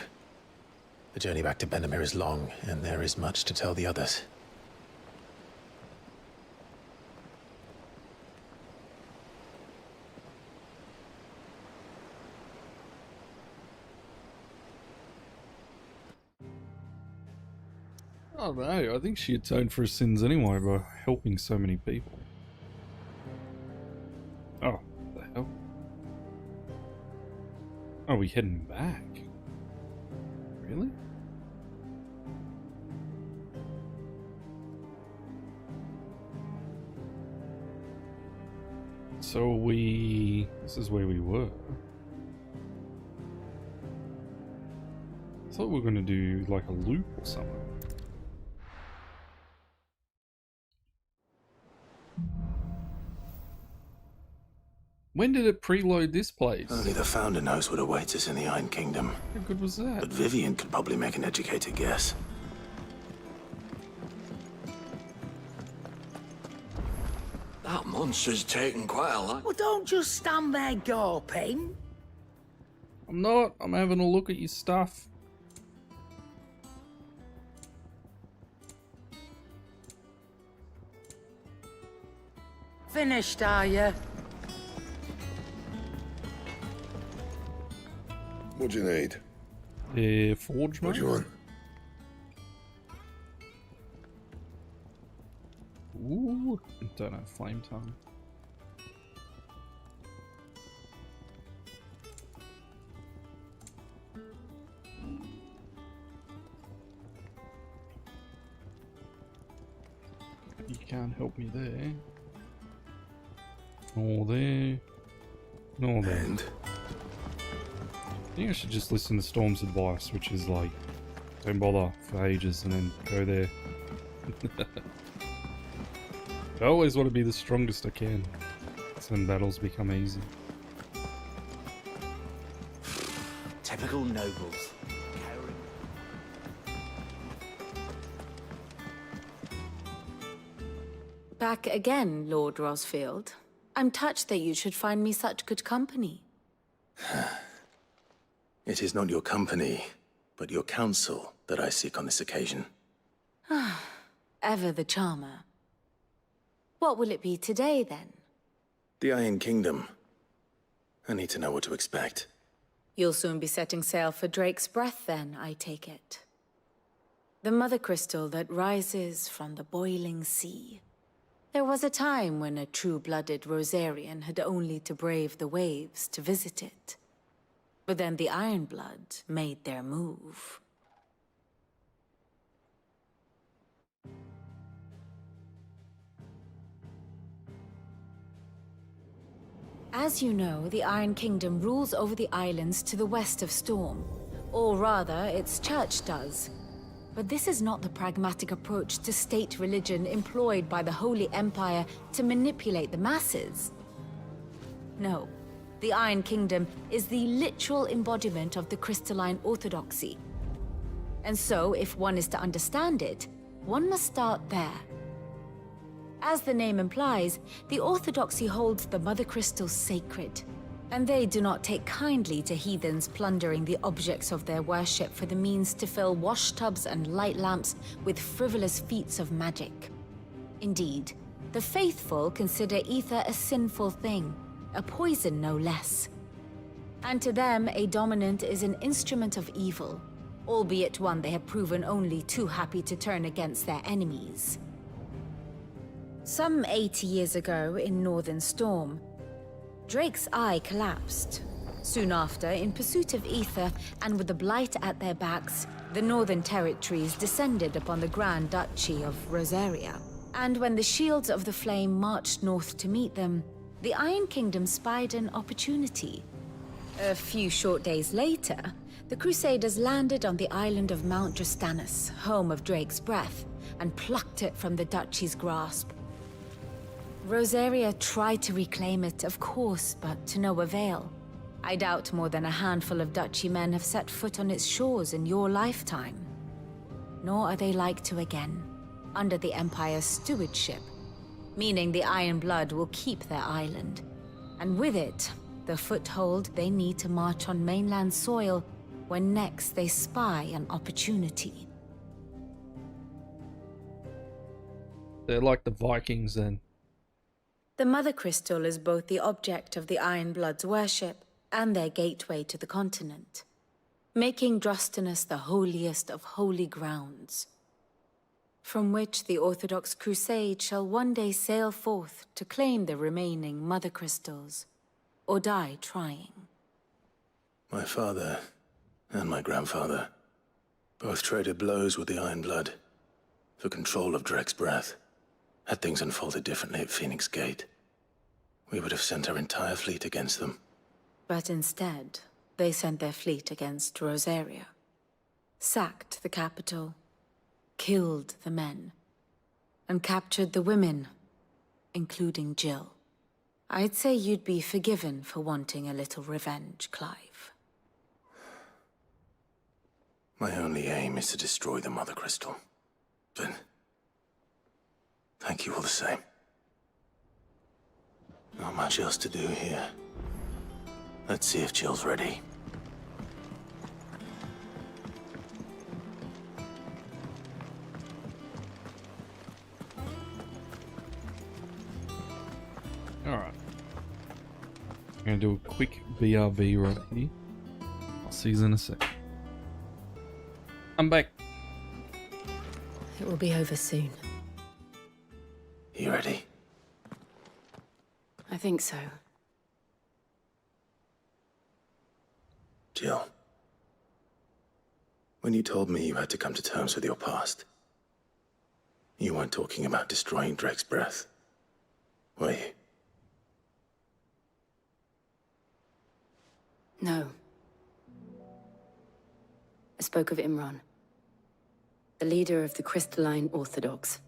The journey back to Benamir is long, and there is much to tell the others. I don't know, I think she atoned for her sins anyway by helping so many people. Oh, what the hell? Are we heading back? Really? So this is where we were. I thought we were going to do like a loop or something. When did it preload this place? Only the Founder knows what awaits us in the Iron Kingdom. How good was that? But Vivian could probably make an educated guess. That monster's taken quite a lot. Well, don't just stand there gawping. I'm not. I'm having a look at your stuff. Finished, are you? What do you need? Forge What do you want? Ooh, don't know, flame tongue. You can't help me there. Nor there. Nor there. And? I think I should just listen to Storm's advice, which is like, don't bother for ages and then go there. I always want to be the strongest I can. So when battles become easy. Typical nobles. Back again, Lord Rosfield. I'm touched that you should find me such good company. It is not your company, but your counsel that I seek on this occasion. Ever the charmer. What will it be today, then? The Iron Kingdom. I need to know what to expect. You'll soon be setting sail for Drake's Breath, then, I take it. The mother crystal that rises from the boiling sea. There was a time when a true-blooded Rosarian had only to brave the waves to visit it. But then the Ironblood made their move. As you know, the Iron Kingdom rules over the islands to the west of Storm. Or rather, its church does. But this is not the pragmatic approach to state religion employed by the Holy Empire to manipulate the masses. No, the Iron Kingdom is the literal embodiment of the crystalline orthodoxy. And so, if one is to understand it, one must start there. As the name implies, the orthodoxy holds the Mother Crystals sacred, and they do not take kindly to heathens plundering the objects of their worship for the means to fill washtubs and light lamps with frivolous feats of magic. Indeed, the faithful consider ether a sinful thing, a poison no less. And to them, a dominant is an instrument of evil, albeit one they have proven only too happy to turn against their enemies. Some 80 years ago, in Northern Storm, Drake's eye collapsed. Soon after, in pursuit of ether, and with the Blight at their backs, the Northern Territories descended upon the Grand Duchy of Rosaria. And when the Shields of the Flame marched north to meet them, the Iron Kingdom spied an opportunity. A few short days later, the Crusaders landed on the island of Mount Drastanus, home of Drake's Breath, and plucked it from the Duchy's grasp. Rosaria tried to reclaim it, of course, but to no avail. I doubt more than a handful of Duchy men have set foot on its shores in your lifetime. Nor are they like to again, under the Empire's stewardship, meaning the Iron Blood will keep their island, and with it, the foothold they need to march on mainland soil when next they spy an opportunity. They're like the Vikings then. The Mother Crystal is both the object of the Ironbloods' worship and their gateway to the continent, making Drostanus the holiest of holy grounds, from which the Orthodox Crusade shall one day sail forth to claim the remaining Mother Crystals, or die trying. My father and my grandfather both traded blows with the Ironblood for control of Drek's breath. Had things unfolded differently at Phoenix Gate, we would have sent our entire fleet against them. But instead, they sent their fleet against Rosaria, sacked the capital, killed the men, and captured the women, including Jill. I'd say you'd be forgiven for wanting a little revenge, Clive. My only aim is to destroy the Mother Crystal. But thank you all the same. Not much else to do here. Let's see if Jill's ready. Alright. I'm gonna do a quick BRB right here. I'll see you in a sec. I'm back. It will be over soon. You ready? I think so. Jill. When you told me you had to come to terms with your past, you weren't talking about destroying Drek's breath, were you? No. I spoke of Imran, the leader of the Crystalline Orthodox.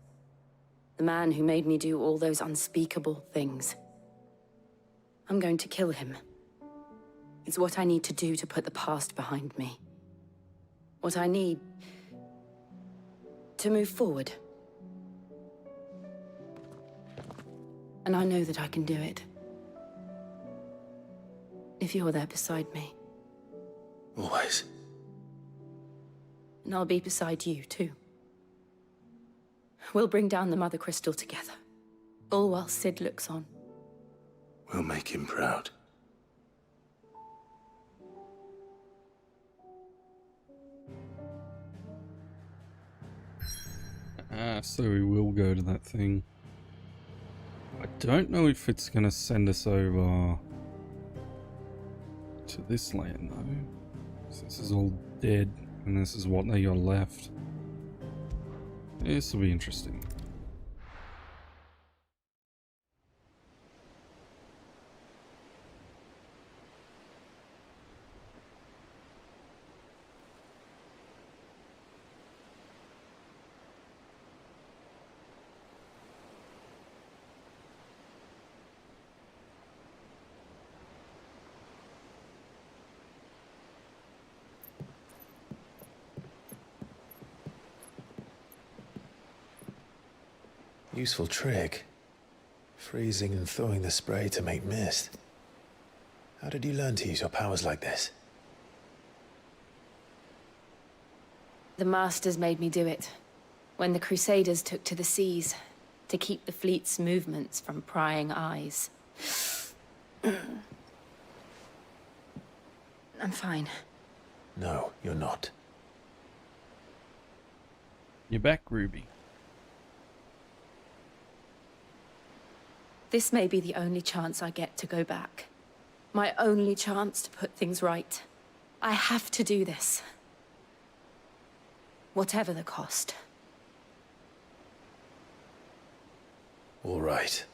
The man who made me do all those unspeakable things. I'm going to kill him. It's what I need to do to put the past behind me. What I need to move forward. And I know that I can do it. If you're there beside me. Always. And I'll be beside you, too. We'll bring down the Mother Crystal together. All while Sid looks on. We'll make him proud. So we will go to that thing. I don't know if it's gonna send us over to this land though. So this is all dead, and this is what they got left. This will be interesting. Useful trick. Freezing and thawing the spray to make mist. How did you learn to use your powers like this? The Masters made me do it. When the Crusaders took to the seas, to keep the fleet's movements from prying eyes. I'm fine. No, you're not. You're back, Ruby. This may be the only chance I get to go back. My only chance to put things right. I have to do this. Whatever the cost. All right.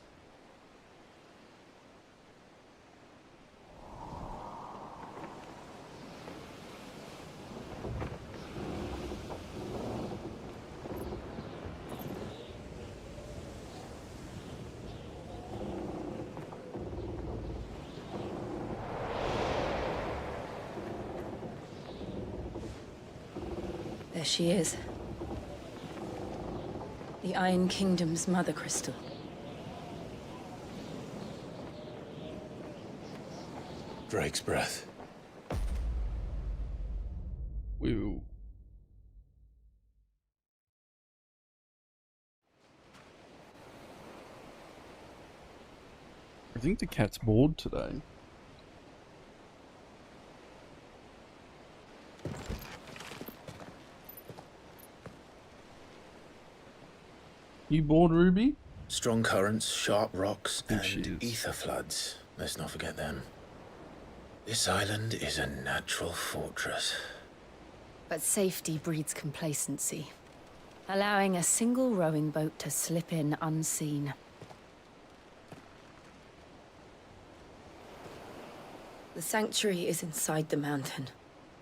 There she is. The Iron Kingdom's Mother Crystal. Drake's breath. go. I think the cat's bored today. You bored, Ruby? Strong currents, sharp rocks, think she and is. ether floods. Let's not forget them. This island is a natural fortress. But safety breeds complacency, allowing a single rowing boat to slip in unseen. The sanctuary is inside the mountain.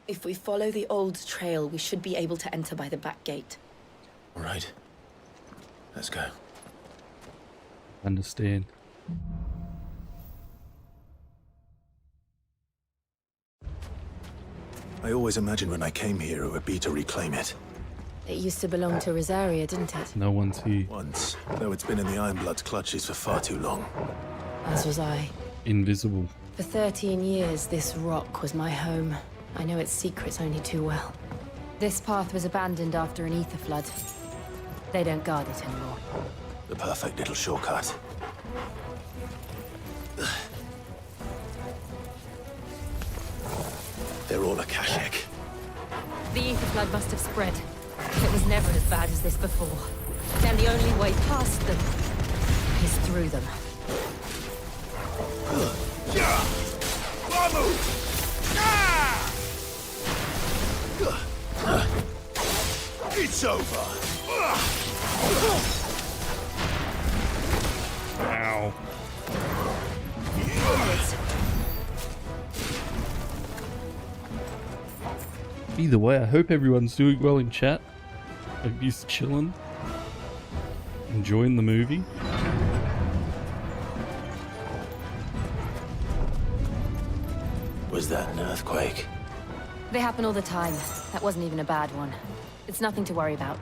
If we follow the old trail, we should be able to enter by the back gate. All right. Let's go. Understand. I always imagined when I came here it would be to reclaim it. It used to belong to Rosaria, didn't it? No one's here. Once, though it's been in the Ironblood's clutches for far too long. As was I. Invisible. For 13 years, this rock was my home. I know its secrets only too well. This path was abandoned after an ether flood. They don't guard it anymore. The perfect little shortcut. They're all Akashic. The ether flood must have spread. It was never as bad as this before. And the only way past them is through them. It's over. Ow. Either way, I hope everyone's doing well in chat. Hope you're chilling. Enjoying the movie. Was that an earthquake? They happen all the time. That wasn't even a bad one. It's nothing to worry about.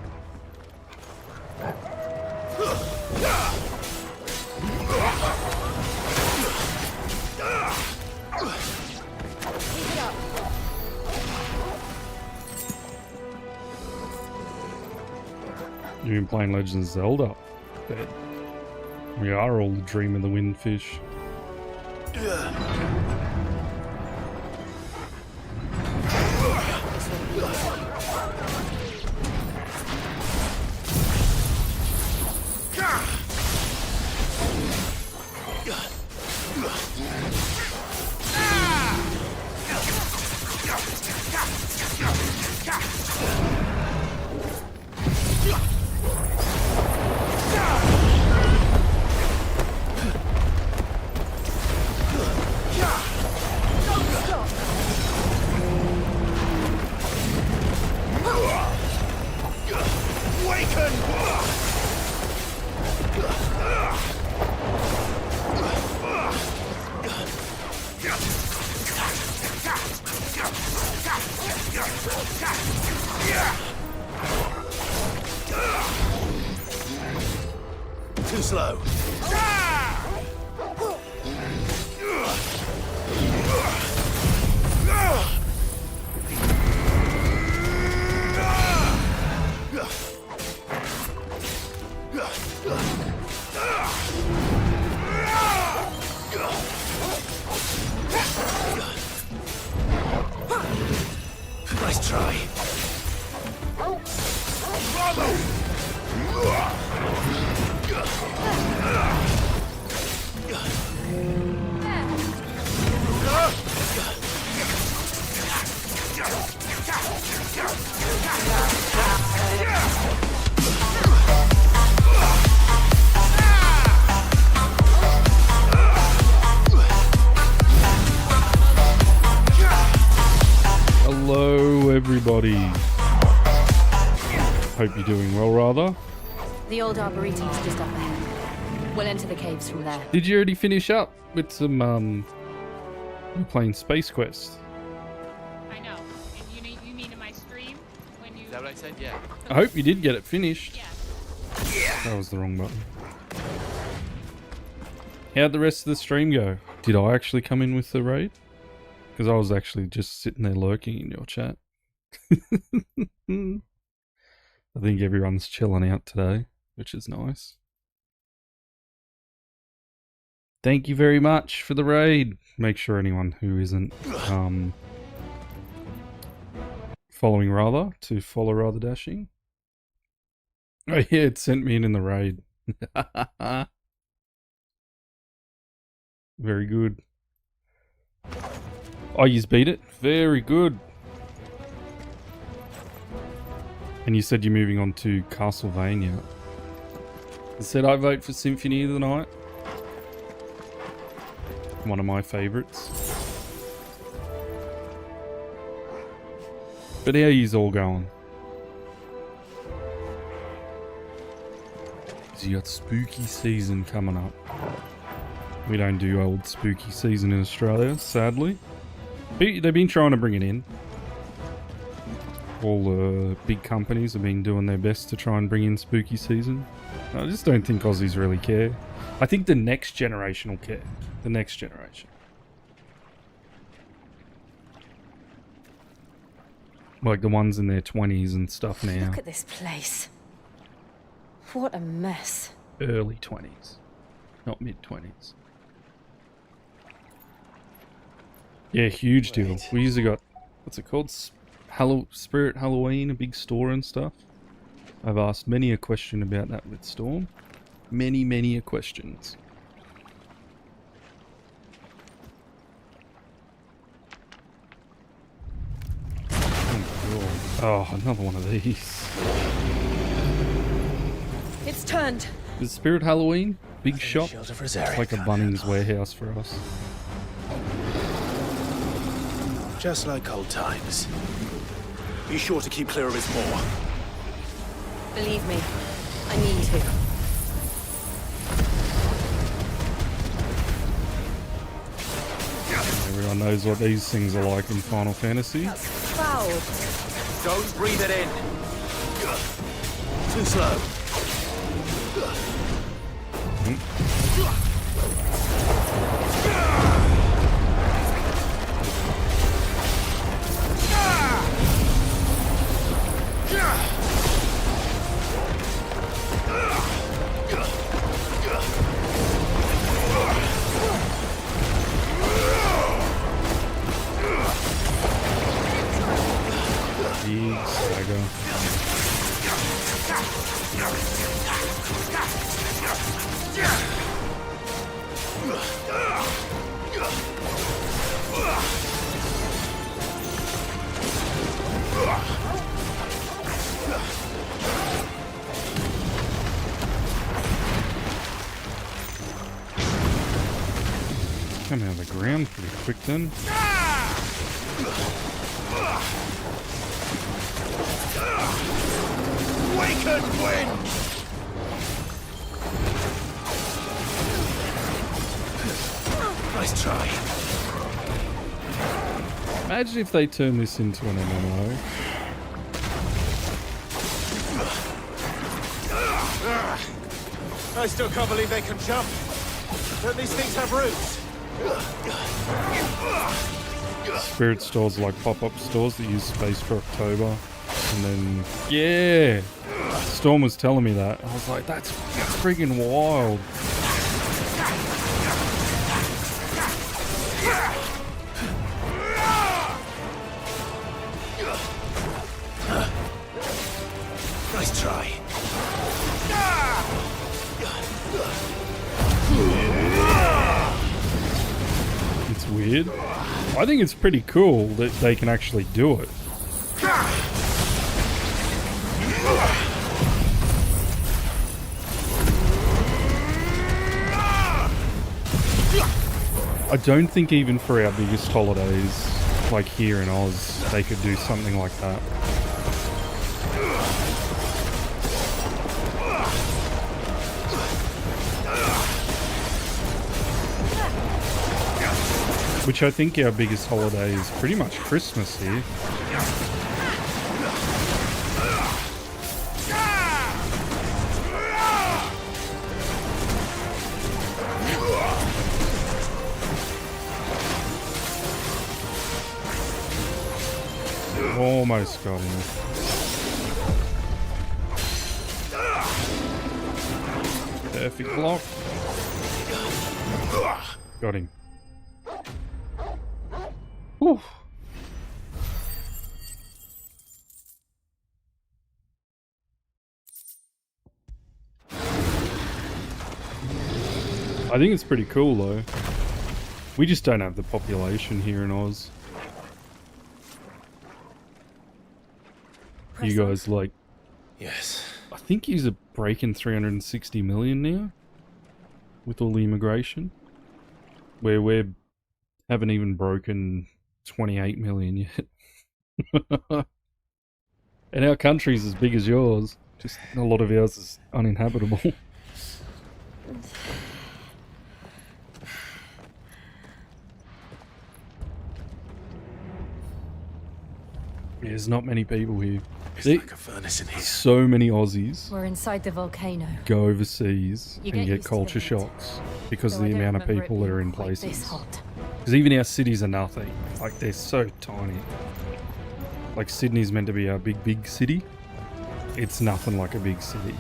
You've been playing Legend of Zelda. Bet. We are all the dream of the windfish. Too slow. Nice try. Hello, everybody. Hope you're doing well, rather. The old arboretum is just up ahead. We'll enter the caves from there. Did you already finish up with some, you're playing Space Quest? I know. And you mean in my stream? When you... Is that what I said? Yeah. I hope you did get it finished. Yeah. That was the wrong button. How'd the rest of the stream go? Did I actually come in with the raid? Because I was actually just sitting there lurking in your chat. I think everyone's chilling out today, which is nice. Thank you very much for the raid. Make sure anyone who isn't following Rather to follow Rather Dashing. Oh yeah, it sent me in the raid. Very good. Oh, you beat it? Very good. And you said you're moving on to Castlevania. I said I vote for Symphony of the Night. One of my favourites. But how yous all going? You got spooky season coming up. We don't do old spooky season in Australia, sadly. They've been trying to bring it in. All the big companies have been doing their best to try and bring in spooky season. I just don't think Aussies really care. I think the next generation will care. The next generation. Like the ones in their 20s and stuff now. Look at this place. What a mess. Early 20s. Not mid-20s. Yeah, huge deal. We usually got, what's it called? Spirit Halloween, a big store and stuff. I've asked many a question about that with Storm. Many a questions. Oh, another one of these. It's turned. Is Spirit Halloween? Big shop? It's like a Bunnings warehouse for us. Just like old times. Be sure to keep clear of his maw. Believe me, I need to. Everyone knows what these things are like in Final Fantasy. That's foul. Don't breathe it in. Too slow. Big stagger. Coming out of the ground pretty quick then. Waken wind! Nice try. Imagine if they turn this into an MMO. I still can't believe they can jump. Don't these things have roots? Spirit stores are like pop-up stores that use space for October. And then, yeah! Storm was telling me that. I was like, that's freaking wild. Nice try. It's weird. I think it's pretty cool that they can actually do it. I don't think even for our biggest holidays, like here in Oz, they could do something like that. Which I think our biggest holiday is pretty much Christmas here. Almost got him. Perfect block. Got him. Whew. I think it's pretty cool though. We just don't have the population here in Oz. You guys like... Yes. I think he's breaking 360 million now. With all the immigration. Where we haven't even broken 28 million yet. And our country's as big as yours. Just a lot of ours is uninhabitable. There's not many people here. It's like a furnace in here. So many Aussies We're inside the volcano. go overseas You and get get used to culture the heat. shocks because of Though the I don't amount of remember it people that are being in quite this places. hot. Because even our cities are nothing. Like, they're so tiny. Like, Sydney's meant to be our big city. It's nothing like a big city.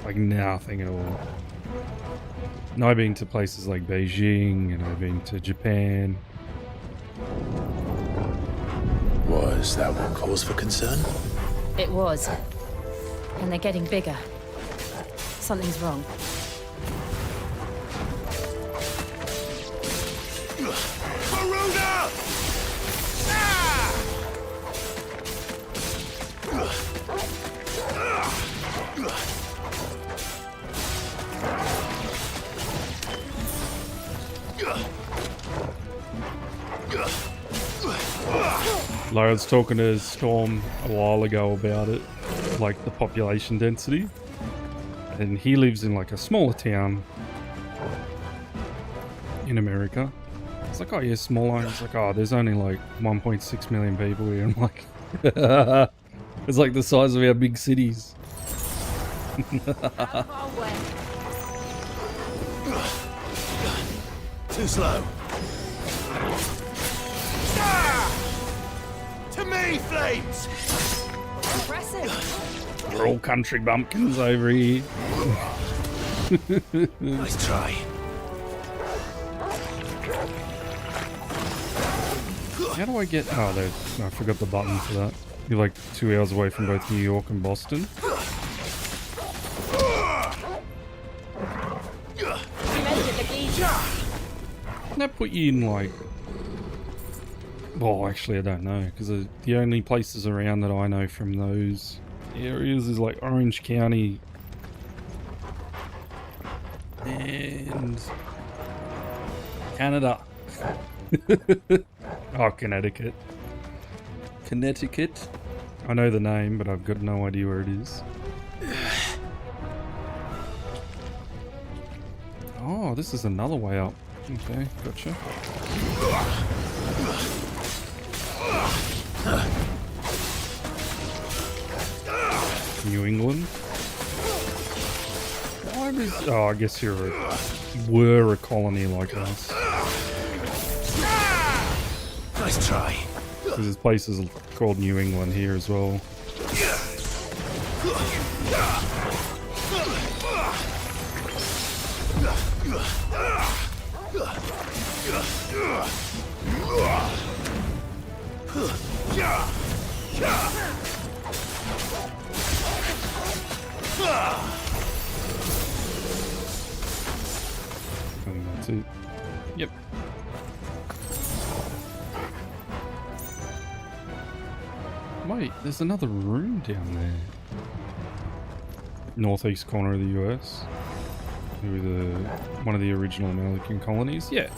Like, nothing at all. And I've been to places like Beijing, and I've been to Japan. Was that one cause for concern? It was. And they're getting bigger. Something's wrong. Corona! Like, I was talking to Storm a while ago about it, like the population density. And he lives in like a smaller town in America. It's like, oh yeah, smaller. It's like, oh, there's only like 1.6 million people here. I'm like, it's like the size of our big cities. Too slow. To me, flames! Impressive. We're all country bumpkins over here. Nice try. How do I get... Oh, there. I forgot the button for that. You're like 2 hours away from both New York and Boston. Can that put you in like... Well, actually I don't know, because the only places around that I know from those areas is like Orange County and Canada. Oh, Connecticut. Connecticut. I know the name, but I've got no idea where it is. Oh, this is another way up. Okay, gotcha. New England. Why is... Oh, I guess you were a colony like us. Nice try. Because there's places called New England here as well. And that's it. Yep. Wait, there's another room down there. Northeast corner of the US. With one of the original American colonies. Yeah.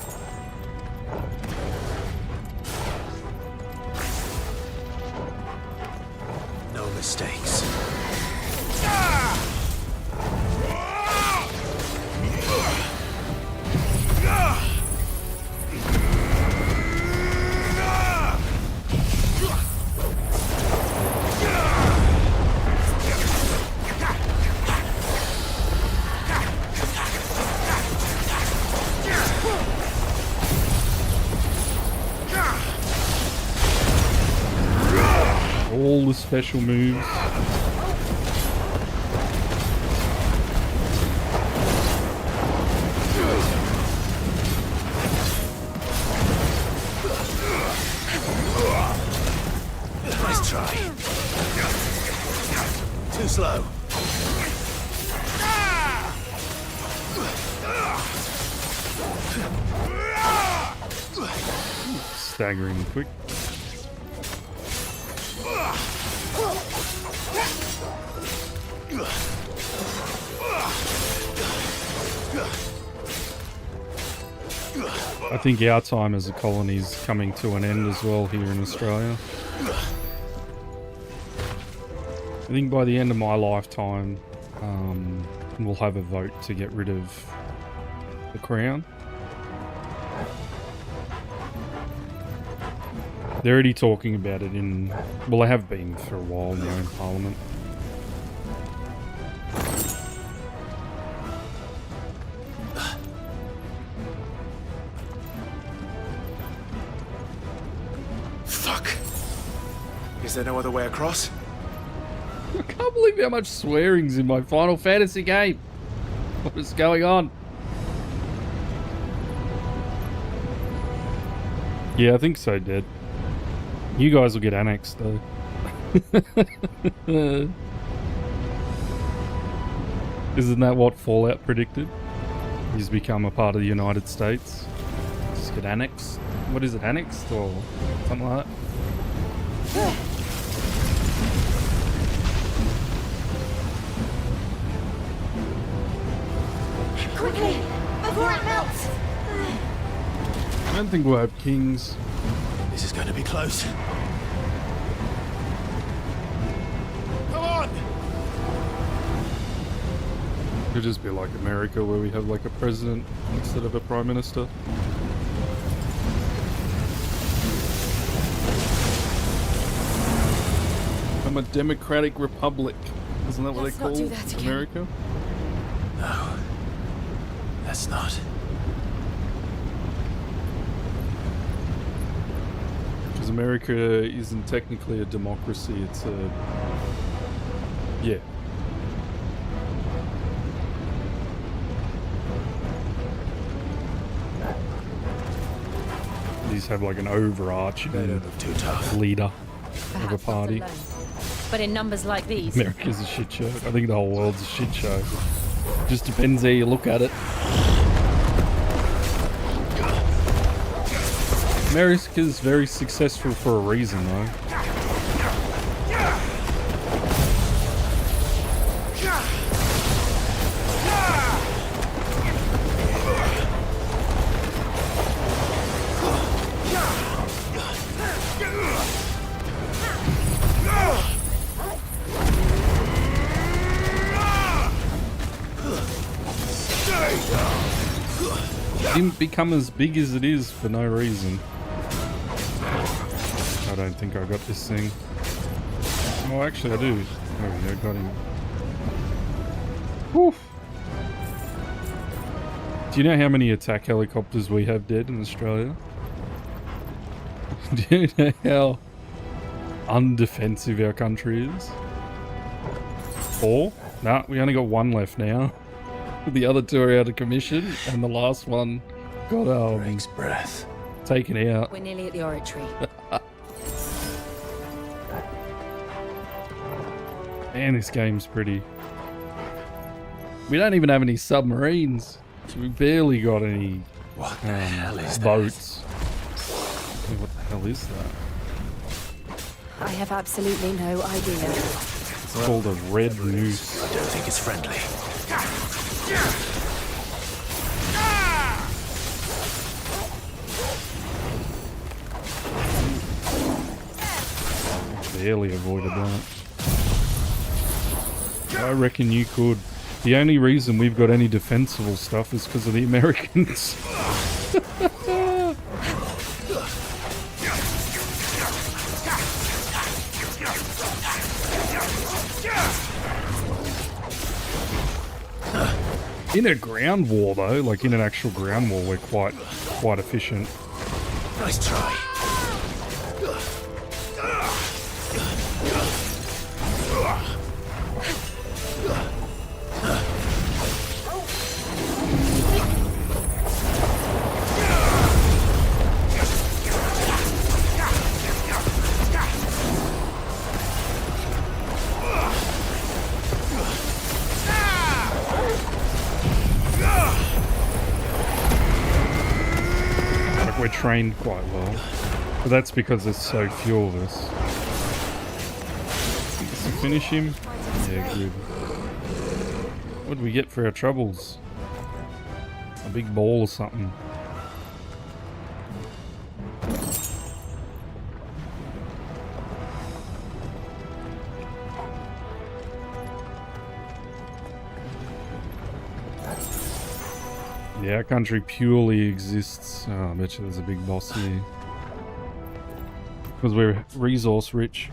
No mistakes. all the special moves. Nice try. Too slow. Staggering quick. I think our time as a colony is coming to an end as well here in Australia. I think by the end of my lifetime, we'll have a vote to get rid of the crown. They're already talking about it in... Well, they have been for a while now in Parliament. Fuck. Is there no other way across? I can't believe how much swearing's in my Final Fantasy game. What is going on? Yeah, I think so, Dad. You guys will get annexed, though. Isn't that what Fallout predicted? He's become a part of the United States. Just get annexed. What is it, annexed or something like that? Quickly, before it melts! I don't think we'll have kings. This is going to be close. Come on! Could just be like America, where we have like a president instead of a prime minister. I'm a democratic republic. Isn't that what Let's they call not do that again. America? No. That's not. Because America isn't technically a democracy, it's a... Yeah. These have like an overarching leader of a party. But in numbers like these... America's a shit show. I think the whole world's a shit show. Just depends how you look at it. America's very successful for a reason, though. It didn't become as big as it is for no reason. I don't think I got this thing. Oh, actually I do. There we go, got him. Whew. Do you know how many attack helicopters we have dead in Australia? Do you know how undefensive our country is? 4? Nah, we only got 1 left now. The other 2 are out of commission, and the last one got breath. taken out. We're nearly at the oratory. Man, this game's pretty. We don't even have any submarines. We barely got any What the hell is boats. What the hell is that? I have absolutely no idea. It's called a red noose. I don't think it's friendly. Barely avoided that. I reckon you could. The only reason we've got any defensible stuff is because of the Americans. In a ground war, though, like in an actual ground war, we're quite efficient. Nice try. We're trained quite well, but that's because there's so few of us. Does he finish him? Yeah, good. What did we get for our troubles? A big ball or something. Yeah, our country purely exists. Oh, I bet you there's a big boss here. Because we're resource rich.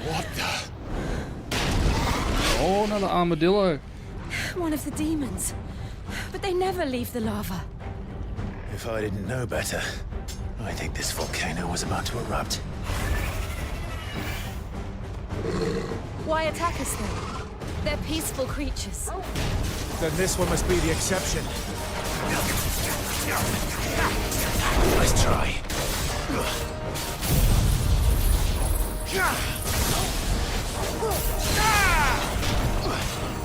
What the? Oh, another armadillo. One of the demons. But they never leave the lava. If I didn't know better, I think this volcano was about to erupt. Why attack us then? They're peaceful creatures. Then this one must be the exception. Nice try.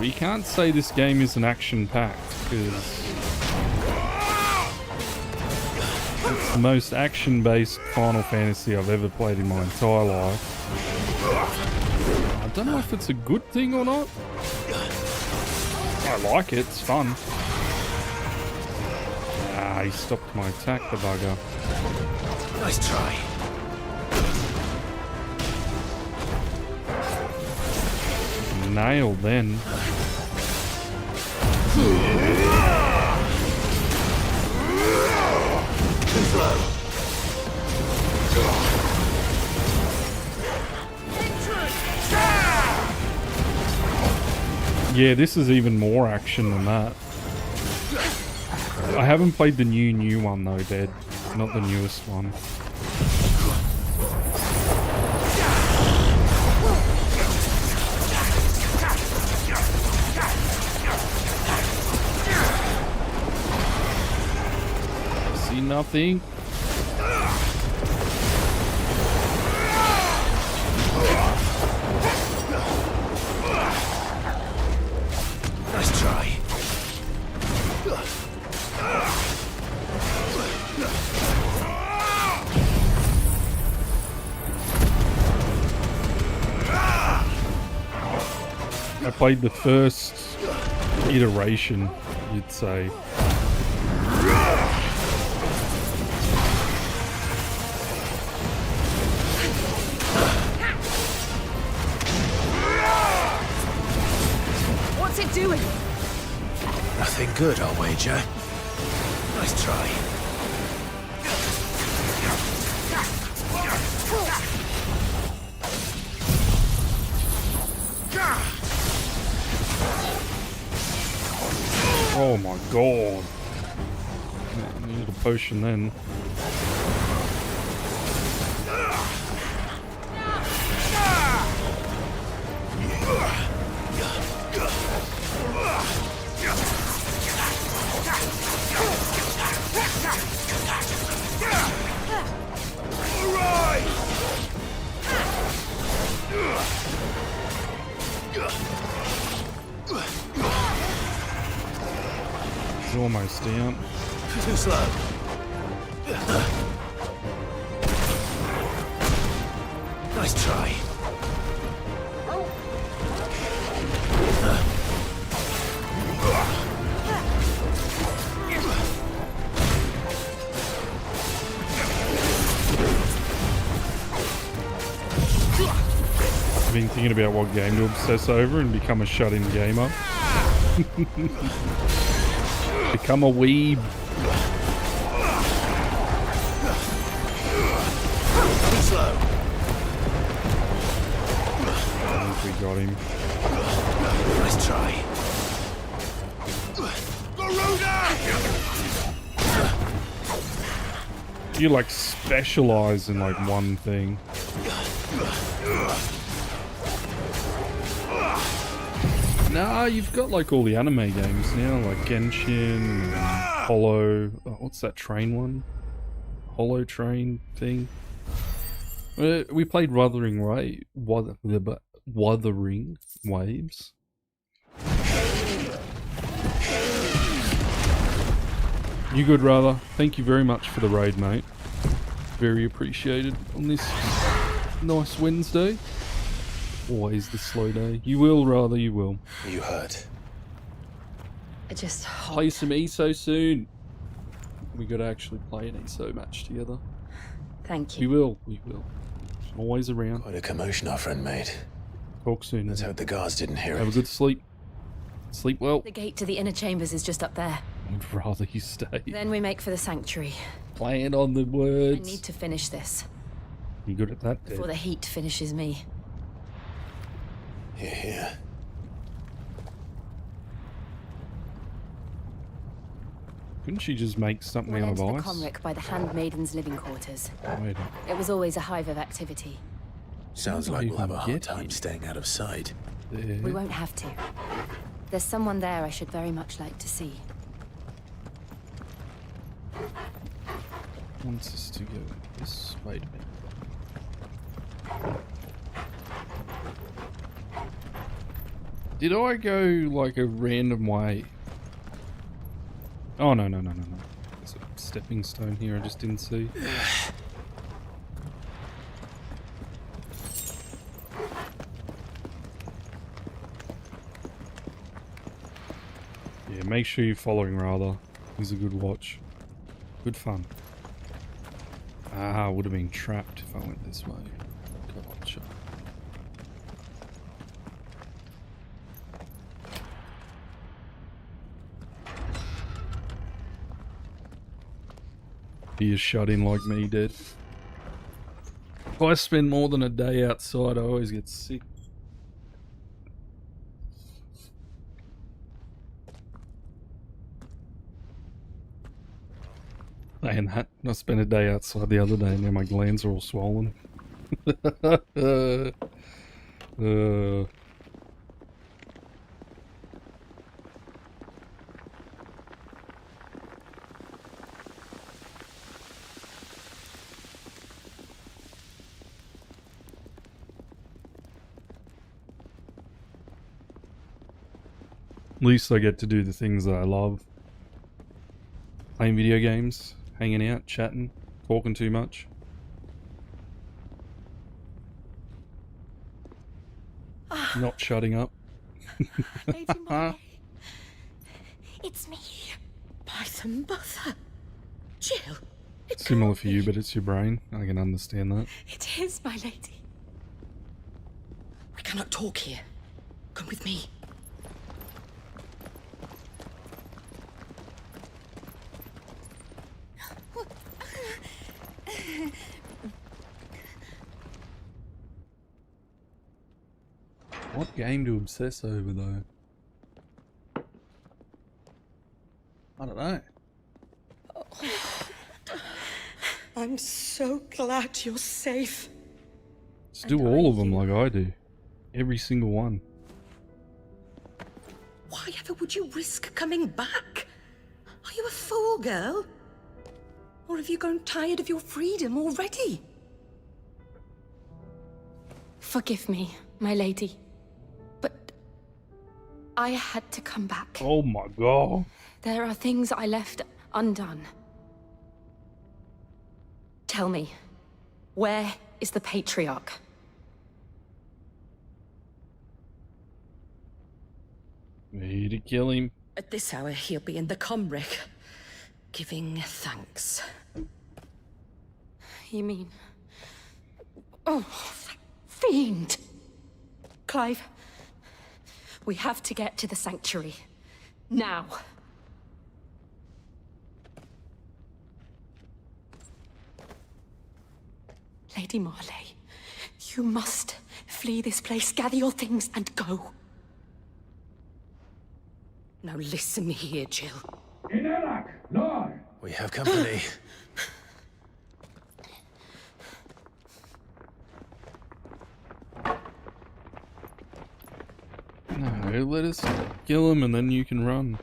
We can't say this game is an action-packed, because it's the most action-based Final Fantasy I've ever played in my entire life. I don't know if it's a good thing or not. I like it, it's fun. Ah, he stopped my attack, the bugger. Nice try. Nailed then. Yeah, this is even more action than that. I haven't played the new one though, Dead. Not the newest one. See nothing. Nice try. I played the first iteration, you'd say. What's it doing? Nothing good, I'll wager. Nice try. Oh my god. I need a potion then. He's almost down. Too slow. Nice try. I've been thinking about what game to obsess over and become a shut-in gamer. Become a weeb. Too slow. I think we got him. Nice try. You like specialize in like one thing. Nah, you've got like all the anime games now, like Genshin, and Hollow. Oh, what's that train one? Hollow train thing. We played Wuthering Waves. You good, rather? Thank you very much for the raid, mate. Very appreciated on this nice Wednesday. Always the slow day. You will, rather, you will. You hurt? I just hope. Play some ESO soon. We gotta actually play an ESO match together. Thank We you. will, we will. Always around. Quite a commotion our friend made. Talk soon. Let's hope the guards didn't hear it. Have a good sleep. Sleep well. The gate to the inner chambers is just up there. I'd rather you stay. Then we make for the sanctuary. Playing on the I words. need to finish this You good at that, before Dad? the heat finishes me. Here, here. Couldn't she just make something Went out into of the ice? Comric by the Handmaiden's living quarters. Wait It was always a hive of activity. Sounds How like do we'll have you a hard get time here? staying out of sight. there. We won't have to. There's someone there I should very much like to see. Wants us to go this way. Wait a minute. Did I go like a random way? Oh, no. There's a stepping stone here I just didn't see. Yeah, make sure you're following rather. He's a good watch. Good fun. Ah, I would have been trapped if I went this way. Gotcha. He is shut in like me did. If I spend more than a day outside, I always get sick. Saying that, I spent a day outside the other day and now my glands are all swollen. At least I get to do the things that I love. Playing video games, hanging out, chatting, talking too much. Not shutting up. Lady Molly. It's me. By some mother. Jill. It Similar can't for you, be. but it's your brain. I can understand that. It is, my lady. We cannot talk here. Come with me. What game to obsess over, though? I don't know. I'm so glad you're safe. Just do all of them like I do. Every single one. Why ever would you risk coming back? Are you a fool, girl? Or have you grown tired of your freedom already? Forgive me, my lady. But I had to come back. Oh my god. There are things I left undone. Tell me, where is the Patriarch? Need to kill him. At this hour, he'll be in the Comric, giving thanks. You mean... Oh, that fiend! Clive, we have to get to the sanctuary. Now. Lady Marley, you must flee this place, gather your things, and go. Now listen here, Jill. We have company. Okay, let us kill him and then you can run.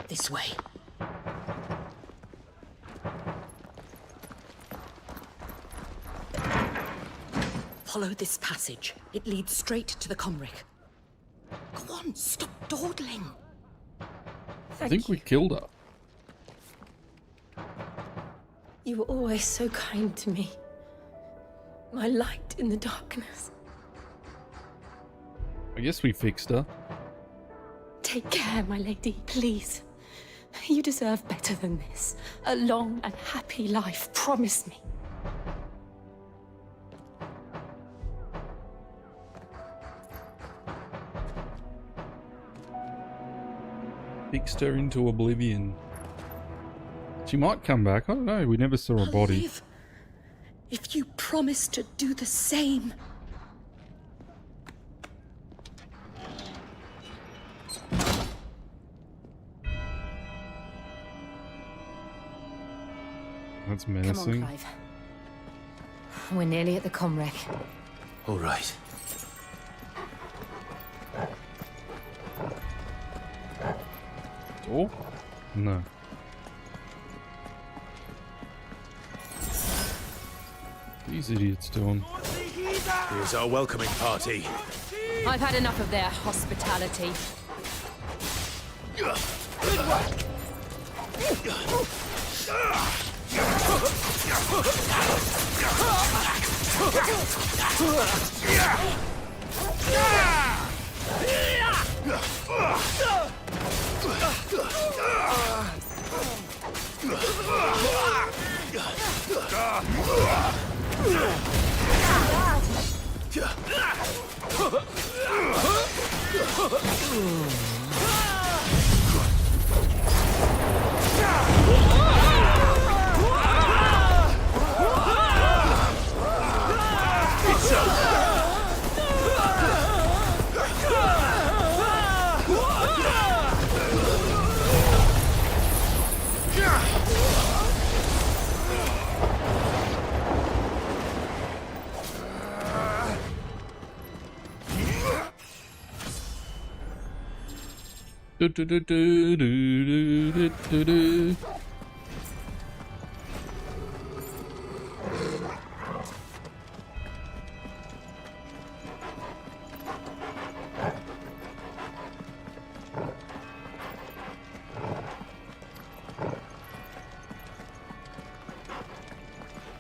This way. Follow this passage. It leads straight to the Comric. Go on, stop dawdling. I think we killed her. You were always so kind to me. My light in the darkness. I guess we fixed her. Take care, my lady, please. You deserve better than this. A long and happy life, promise me. Fixed her into oblivion. She might come back. I don't know. We never saw her body. Live. If you promise to do the same. That's Come menacing. on, Clive. We're nearly at the Comrec. All right. Door? No. These idiots doing. Here's our welcoming party. I've had enough of their hospitality. Do, do, do, do, do, do, do, do.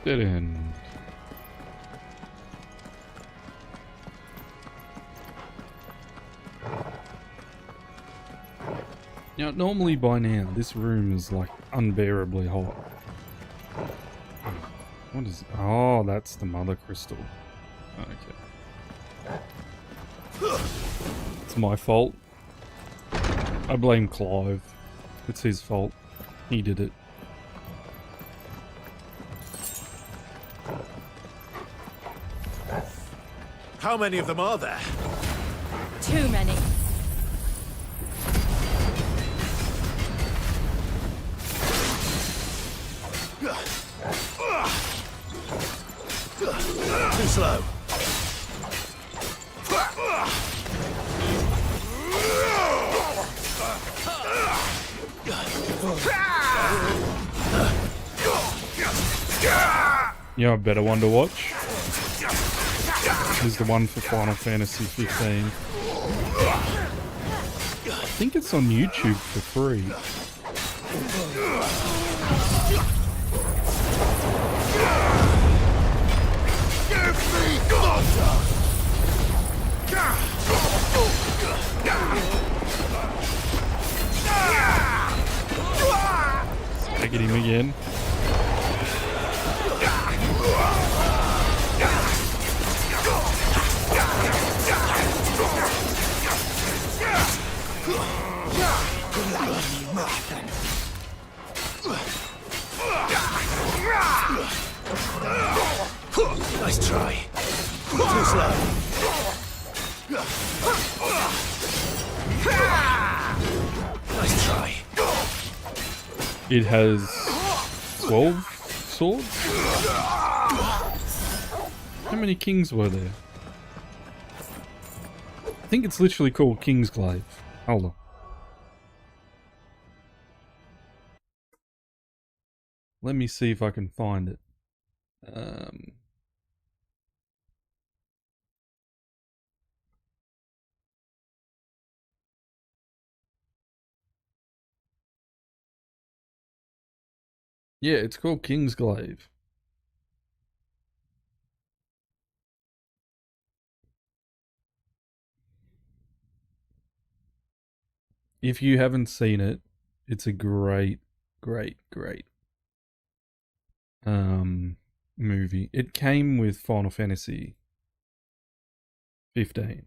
Dead end. Now, normally by now, this room is like unbearably hot. What is... Oh, that's the mother crystal. Okay. It's my fault. I blame Clive. It's his fault. He did it. How many of them are there? Too many. Too slow. Yeah, a better one to watch. Is the one for Final Fantasy XV. I think it's on YouTube for free. I get him again. Nice try. Too slow. Nice try. It has 12 swords? How many kings were there? think it's literally called Kingsglaive. Hold on. Let me see if I can find it. Yeah, it's called Kingsglaive. If you haven't seen it, it's a great movie. It came with Final Fantasy 15.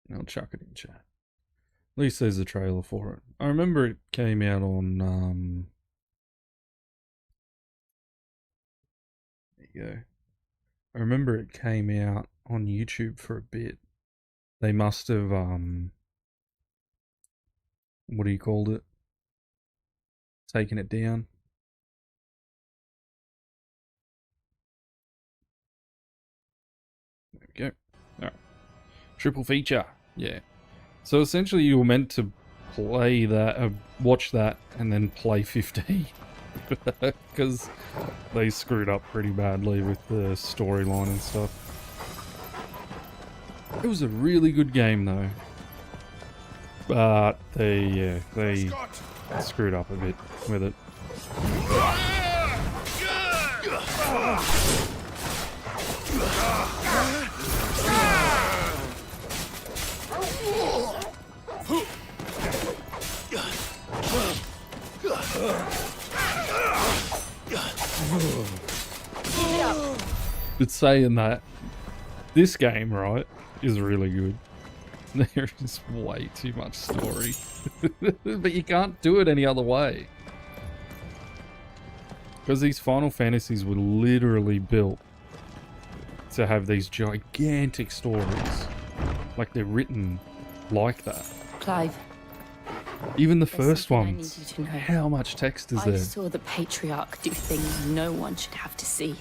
I'll chuck it in chat. At least there's a trailer for it. I remember it came out on there you go. I remember it came out on YouTube for a bit. They must have what do you call it? Taken it down. There we go. Alright. Triple feature. Yeah. So essentially you were meant to play that, watch that, and then play 15. Because they screwed up pretty badly with the storyline and stuff. It was a really good game though. But they screwed up a bit with it. But saying that, this game, right, is really good. There is way too much story. But you can't do it any other way. Because these Final Fantasies were literally built to have these gigantic stories. Like they're written like that. Clive. Even the first ones. How much text is there? I saw the Patriarch do things no one should have to see.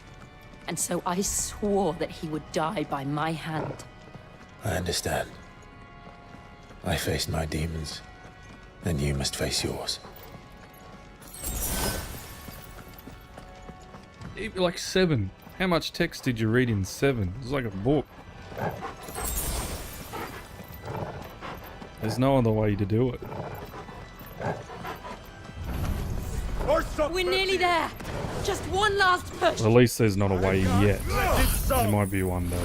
And so I swore that he would die by my hand. I understand. I faced my demons, and you must face yours. Like 7. How much text did you read in 7? It's like a book. There's no other way to do it. We're nearly there. Just one last push. Well, at least there's not a way yet. There might be one though.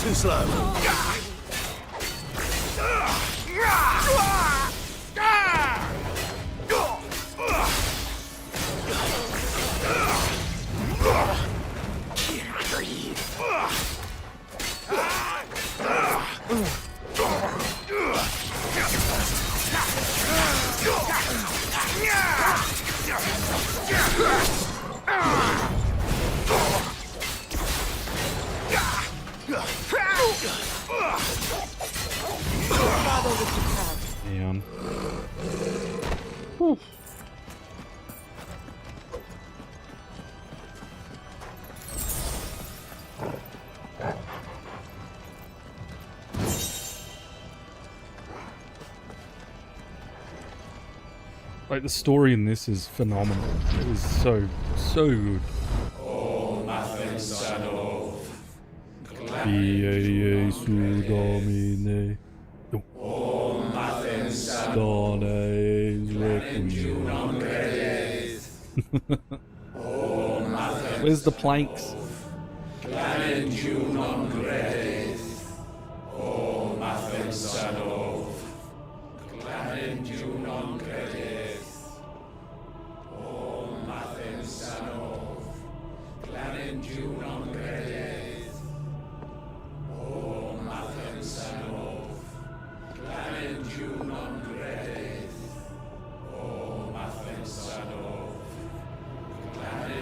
Too slow. Man. Whew. Like, the story in this is phenomenal. It is so good. Iesu Domine. Dones Requiem. Where's the planks?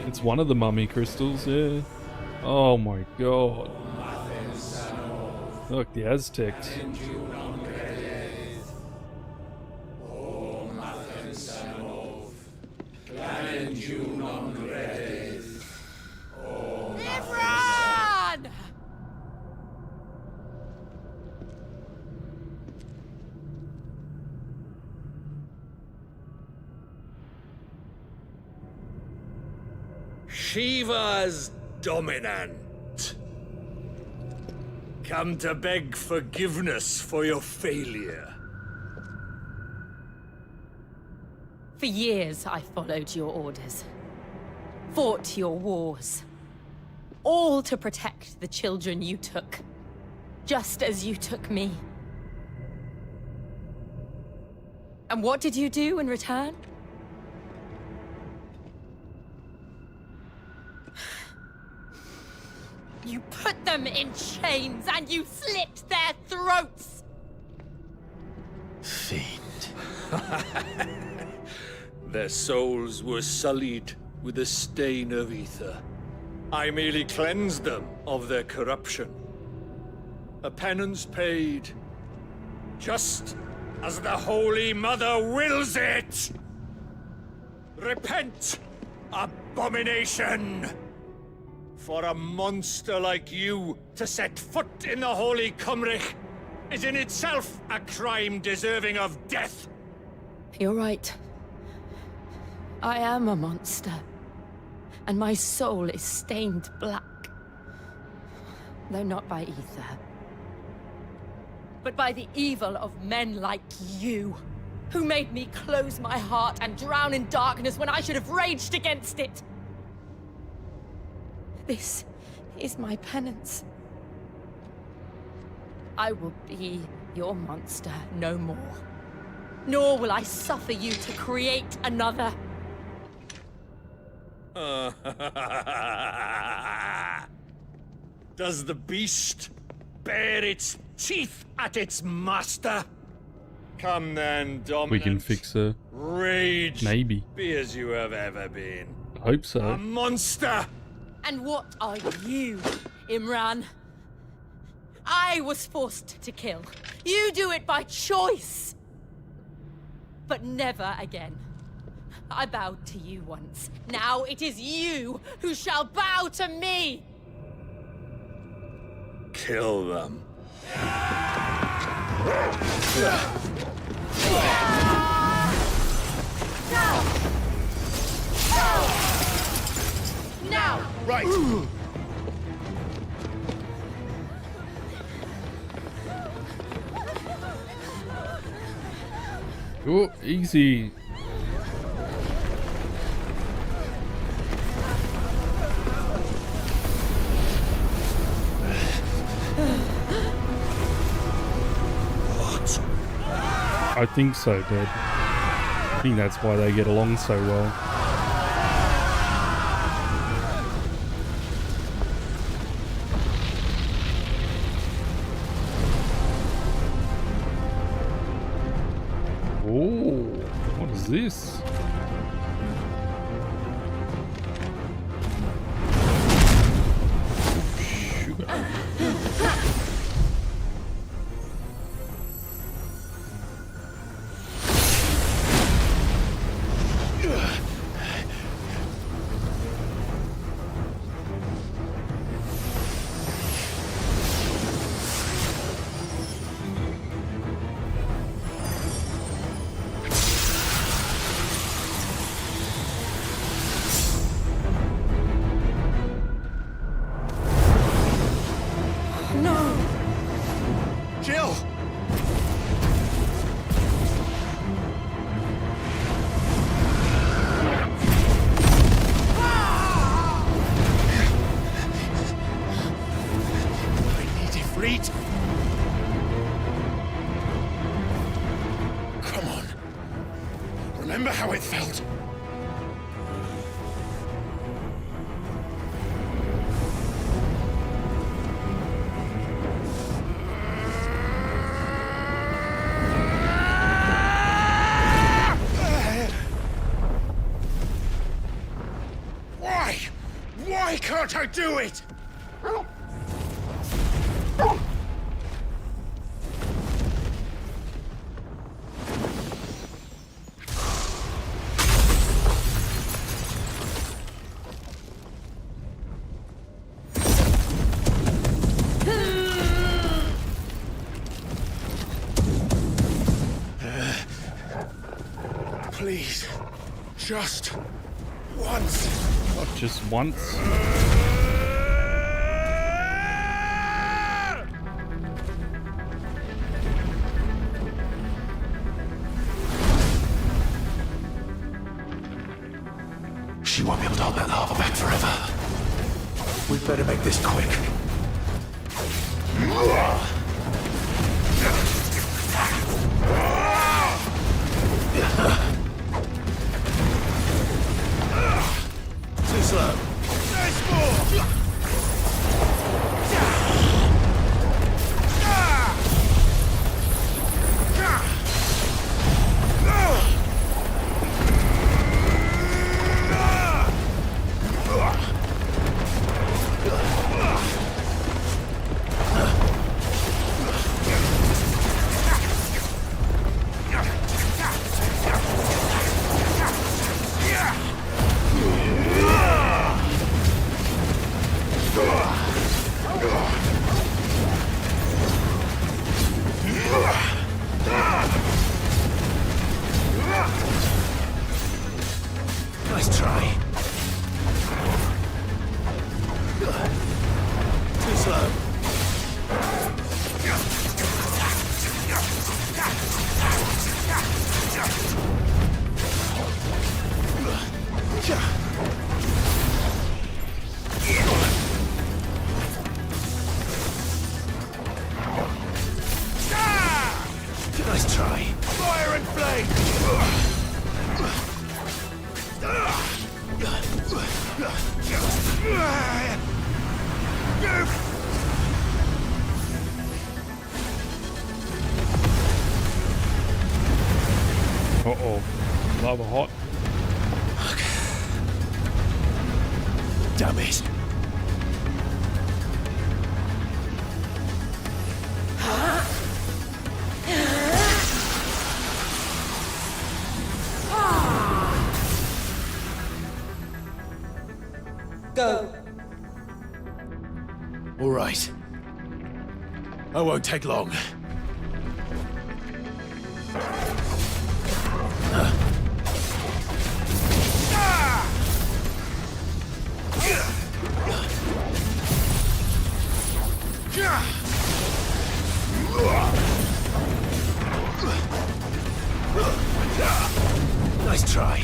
It's one of the mummy crystals, yeah. Oh my god. Look, the Aztecs. Imran! Shiva's dominant. Come to beg forgiveness for your failure. For years, I followed your orders. Fought your wars. All to protect the children you took. Just as you took me. And what did you do in return? You put them in chains and you slit their throats! Fiend. Their souls were sullied with a stain of ether. I merely cleansed them of their corruption. A penance paid, just as the Holy Mother wills it! Repent, abomination! For a monster like you to set foot in the Holy Cymric is in itself a crime deserving of death. You're right. I am a monster. And my soul is stained black. Though not by ether. But by the evil of men like you, who made me close my heart and drown in darkness when I should have raged against it. This is my penance. I will be your monster no more. Nor will I suffer you to create another. Does the beast bare its teeth at its master? Come then, dominant. We can fix her. Rage. Maybe. Be as you have ever been. I hope so. A monster! And what are you, Imran? I was forced to kill. You do it by choice. But never again. I bowed to you once. Now it is you who shall bow to me! Kill them. Now! Right! Oh, easy. What? I think so, Dad. I think that's why they get along so well. Oh, what is this? Sugar. retreat? Come on. Remember how it felt? Why can't I do it? Please, just once. Not just once. She won't be able to hold that lava back forever. We'd better make this quick. Too slow. There's more! Nice try. Too slow. Nice try. Fire and flame! Uh-oh. Lava hot. Damn it. Go. All right. I won't take long. Nice try.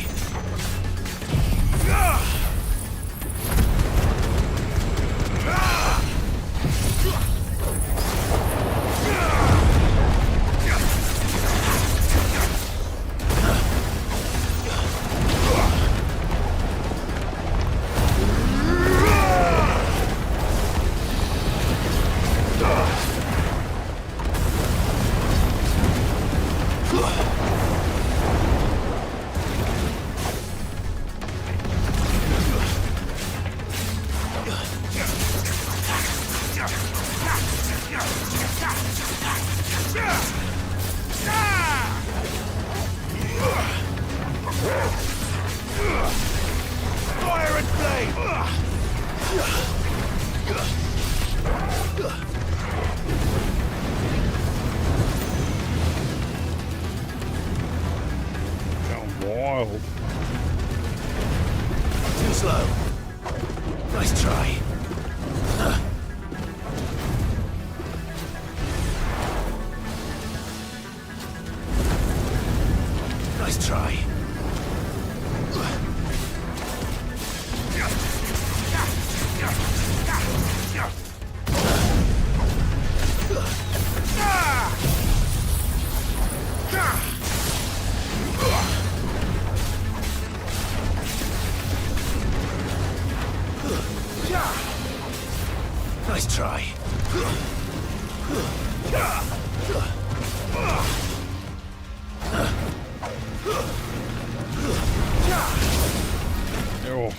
Fire and flame! Wild. Too slow. Nice try. Nice try. Oh.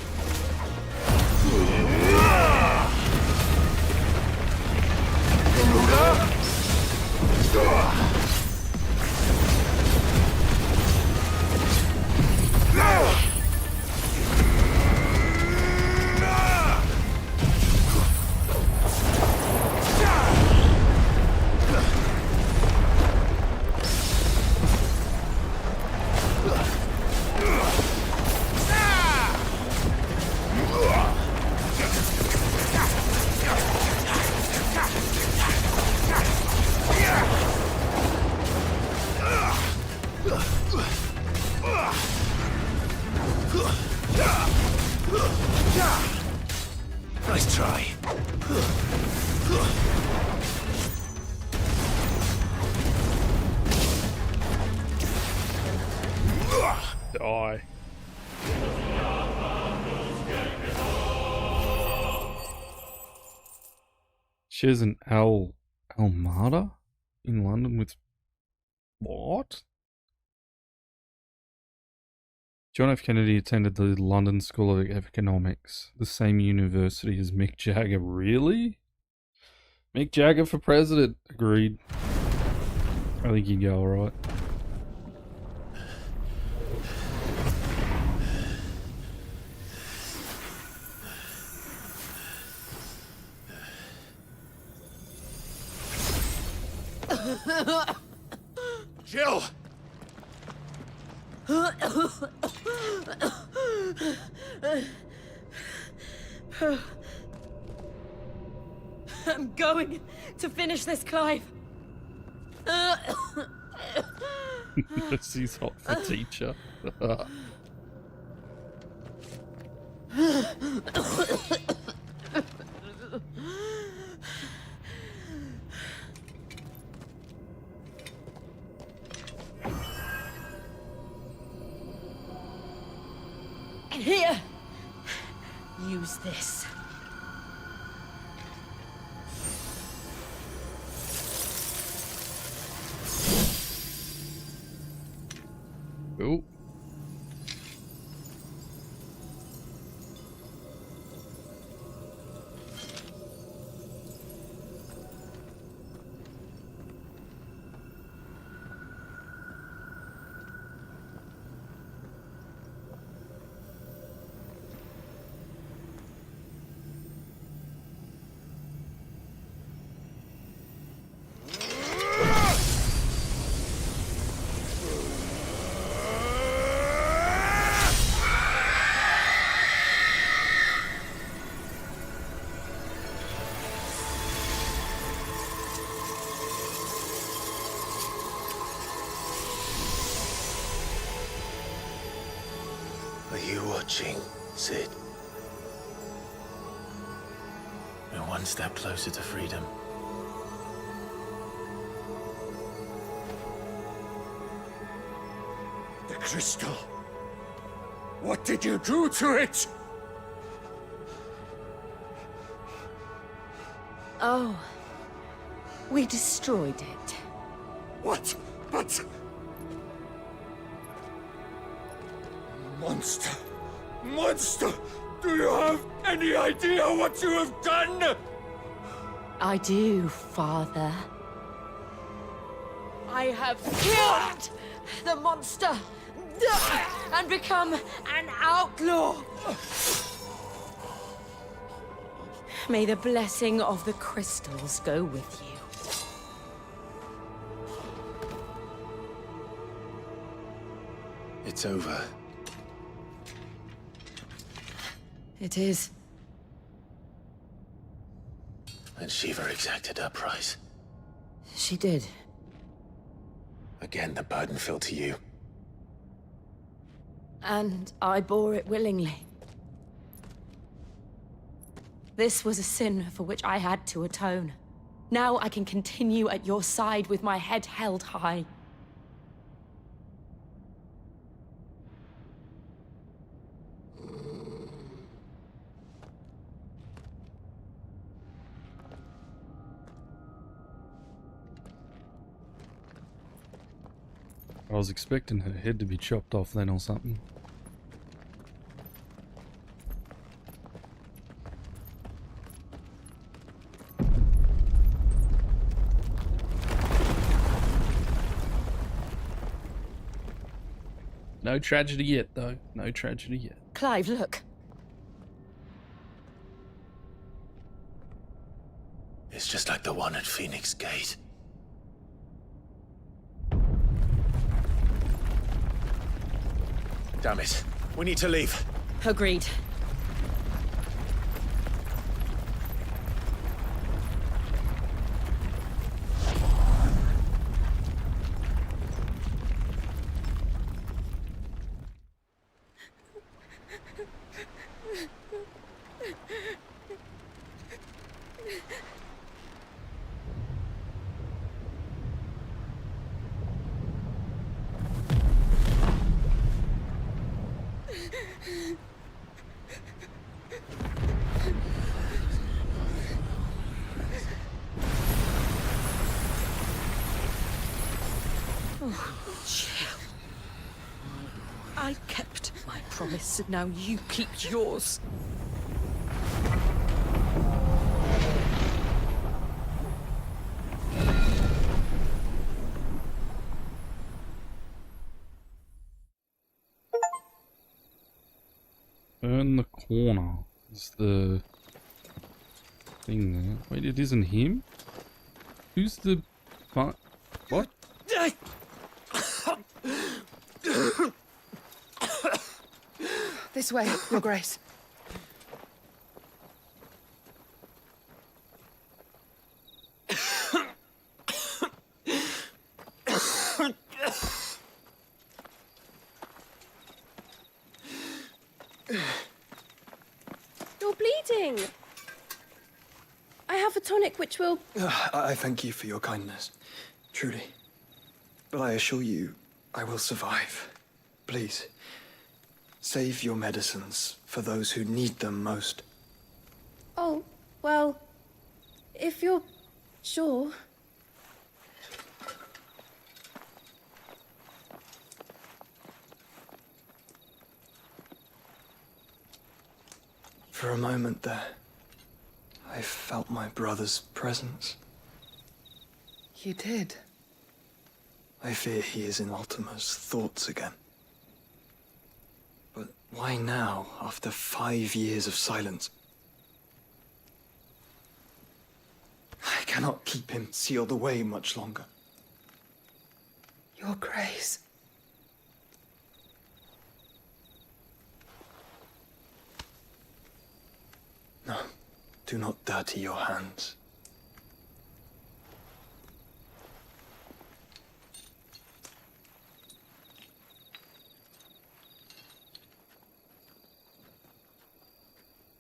Nice try. Die. Shares an Almada in London with what? John F. Kennedy attended the London School of Economics, the same university as Mick Jagger. Really? Mick Jagger for president. Agreed. I think he'd go alright. Jill! I'm going to finish this, Clive. She's hot for teacher. Here! Use this. Oh. Are you watching, Sid? We're one step closer to freedom. The crystal. What did you do to it? Oh. We destroyed it. What? But... Monster! Monster! Do you have any idea what you have done? I do, Father. I have killed the monster and become an outlaw. May the blessing of the crystals go with you. It's over. It is. And Shiva exacted her price. She did. Again, the burden fell to you. And I bore it willingly. This was a sin for which I had to atone. Now I can continue at your side with my head held high. I was expecting her head to be chopped off then or something. No tragedy yet, though. No tragedy yet. Clive, look. It's just like the one at Phoenix Gate. Damn it. We need to leave. Agreed. I kept my promise, and now you keep yours. Turn the corner. Is the thing there? Wait, it isn't him? Who's the... What? This way, Your Grace. You're bleeding. I have a tonic which will... I thank you for your kindness, truly. But I assure you, I will survive. Please, save your medicines for those who need them most. Oh, well, if you're sure. For a moment there, I felt my brother's presence. You did? I fear he is in Ultima's thoughts again. But why now, after 5 years of silence? I cannot keep him sealed away much longer. Your Grace. No, do not dirty your hands.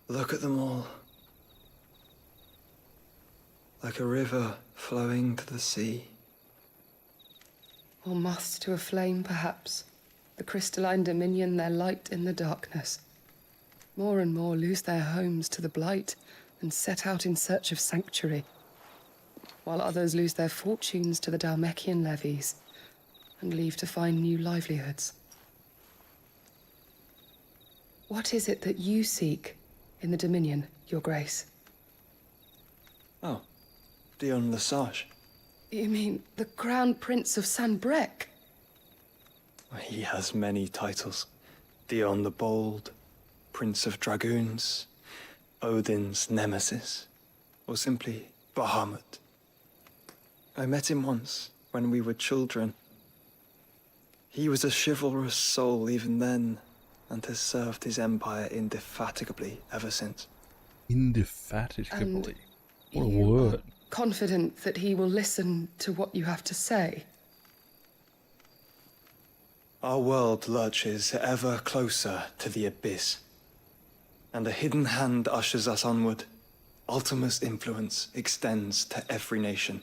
Look at them all. Like a river flowing to the sea. Or moths to a flame, perhaps. The crystalline dominion their light in the darkness. More and more lose their homes to the blight and set out in search of sanctuary, while others lose their fortunes to the Dalmekian levies and leave to find new livelihoods. What is it that you seek in the Dominion, Your Grace? Oh, Dion Lesage. You mean the Crown Prince of Sanbrec? He has many titles. Dion the Bold, Prince of Dragoons, Odin's Nemesis, or simply Bahamut. I met him once, when we were children. He was a chivalrous soul even then, and has served his empire indefatigably ever since. Indefatigably? What a You word. are confident that he will listen to what you have to say? Our world lurches ever closer to the abyss, and a hidden hand ushers us onward. Ultima's influence extends to every nation,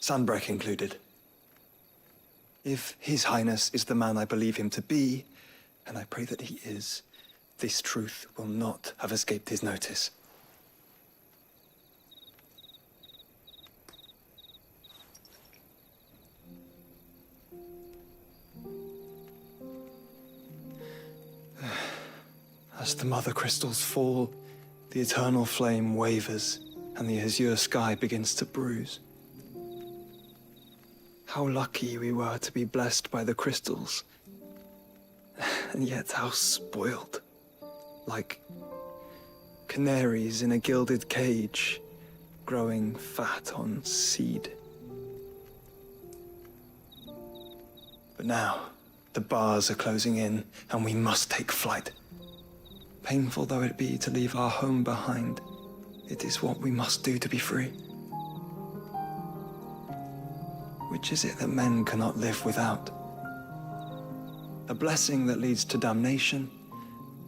Sanbrec included. If His Highness is the man I believe him to be, and I pray that he is, this truth will not have escaped his notice. As the mother crystals fall, the eternal flame wavers, and the azure sky begins to bruise. How lucky we were to be blessed by the crystals, and yet how spoiled. Like canaries in a gilded cage, growing fat on seed. But now, the bars are closing in, and we must take flight. Painful though it be to leave our home behind, it is what we must do to be free. Which is it that men cannot live without? A blessing that leads to damnation,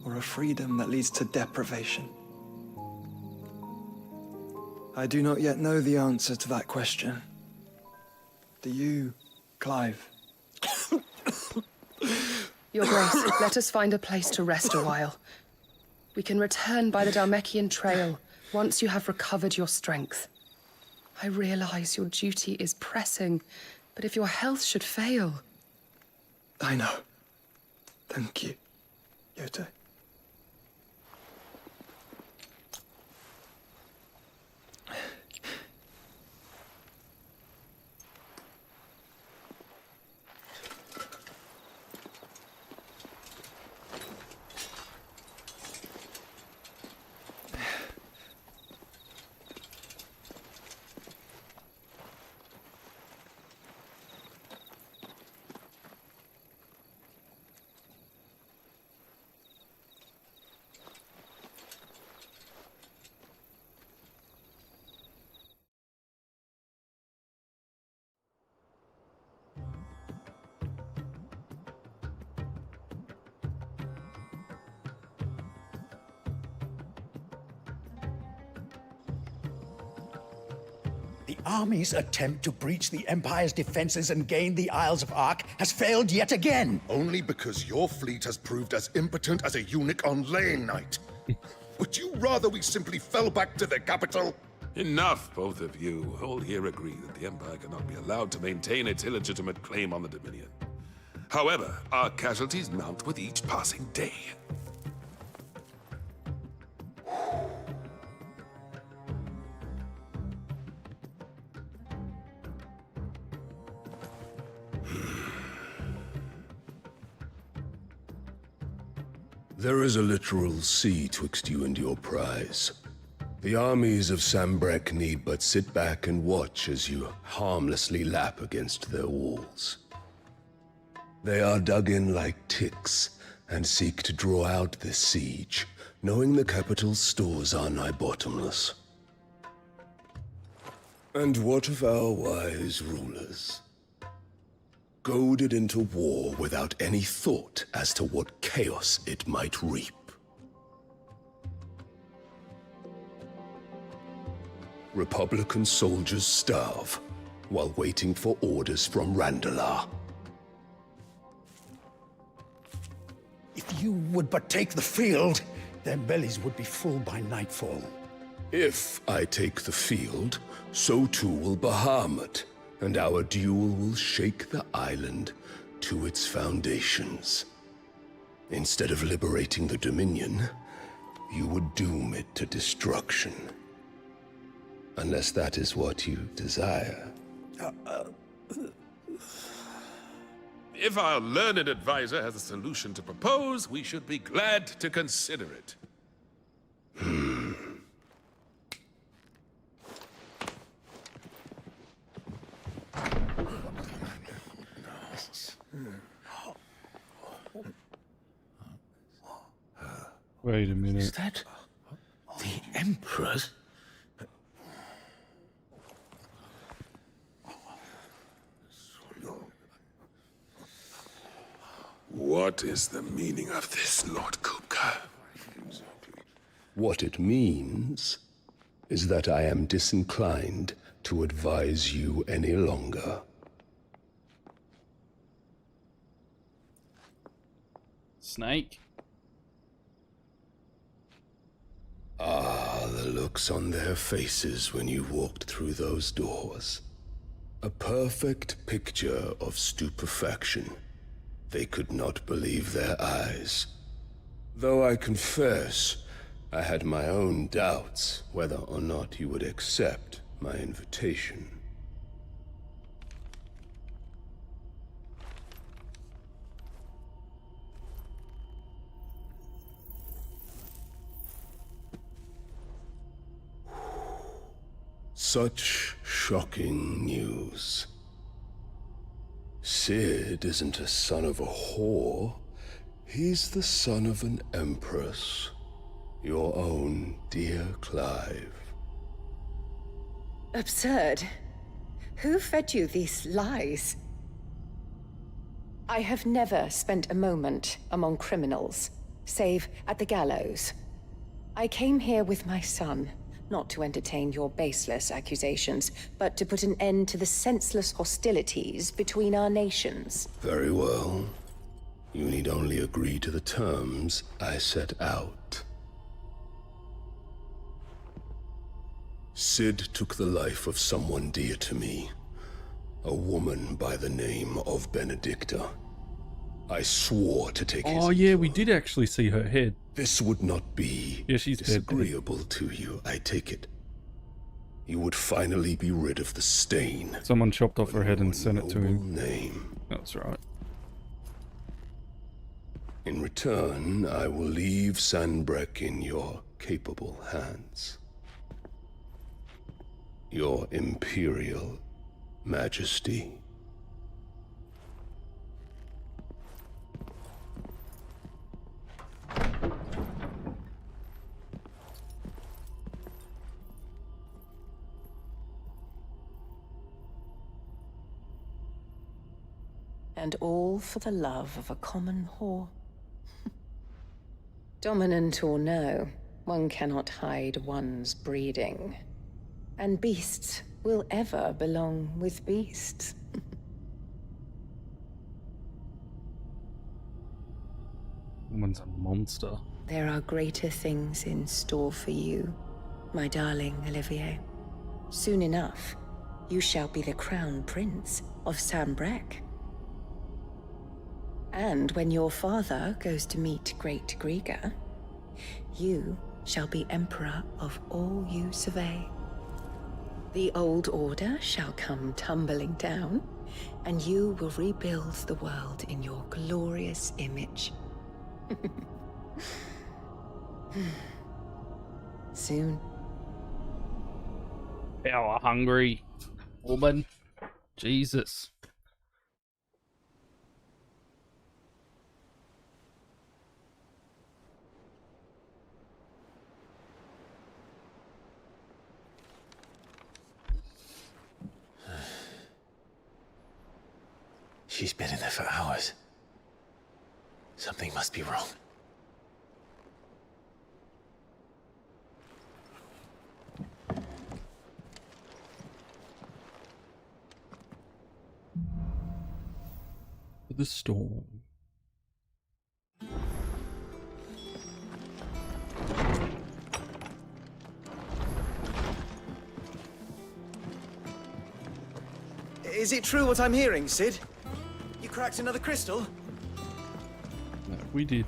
or a freedom that leads to deprivation? I do not yet know the answer to that question. Do you, Clive? Your Grace, let us find a place to rest a while. We can return by the Dhalmekian trail once you have recovered your strength. I realize your duty is pressing, but if your health should fail... I know. Thank you, Yote. The army's attempt to breach the Empire's defenses and gain the Isles of Ark has failed yet again. Only because your fleet has proved as impotent as a eunuch on laying night. Would you rather we simply fell back to the capital? Enough, both of you. All here agree that the Empire cannot be allowed to maintain its illegitimate claim on the Dominion. However, our casualties mount with each passing day. There is a literal sea twixt you and your prize. The armies of Sambrek need but sit back and watch as you harmlessly lap against their walls. They are dug in like ticks and seek to draw out this siege, knowing the capital's stores are nigh bottomless. And what of our wise rulers? Goaded into war without any thought as to what chaos it might reap. Republican soldiers starve while waiting for orders from Randalar. If you would but take the field, their bellies would be full by nightfall. If I take the field, so too will Bahamut, and our duel will shake the island to its foundations. Instead of liberating the Dominion, you would doom it to destruction. Unless that is what you desire. If our learned advisor has a solution to propose, we should be glad to consider it. Wait a minute. Is that the Emperor's? What is the meaning of this, Lord Kupka? What it means is that I am disinclined to advise you any longer. Snake? Ah, the looks on their faces when you walked through those doors. A perfect picture of stupefaction. They could not believe their eyes. Though I confess, I had my own doubts whether or not you would accept my invitation. Such shocking news. Sid isn't a son of a whore. He's the son of an empress. Your own dear Clive. Absurd. Who fed you these lies? I have never spent a moment among criminals, save at the gallows. I came here with my son, not to entertain your baseless accusations, but to put an end to the senseless hostilities between our nations. Very well. You need only agree to the terms I set out. Sid took the life of someone dear to me, a woman by the name of Benedicta. I swore to take his... Oh yeah, we did actually see her head. This would not be disagreeable to you, I take it. You would finally be rid of the stain. Someone chopped off her head and sent it to him. Name. That's right. In return, I will leave Sanbreque in your capable hands. Your Imperial Majesty. And all for the love of a common whore. Dominant or no, one cannot hide one's breeding. And beasts will ever belong with beasts. Woman's a monster. There are greater things in store for you, my darling Olivier. Soon enough, you shall be the crown prince of Sanbreque. And when your father goes to meet Great Griga, you shall be emperor of all you survey. The old order shall come tumbling down, and you will rebuild the world in your glorious image. Soon. Power hungry woman. Jesus. She's been in there for hours. Something must be wrong. The storm. Is it true what I'm hearing, Sid? You cracked another crystal? No, we did.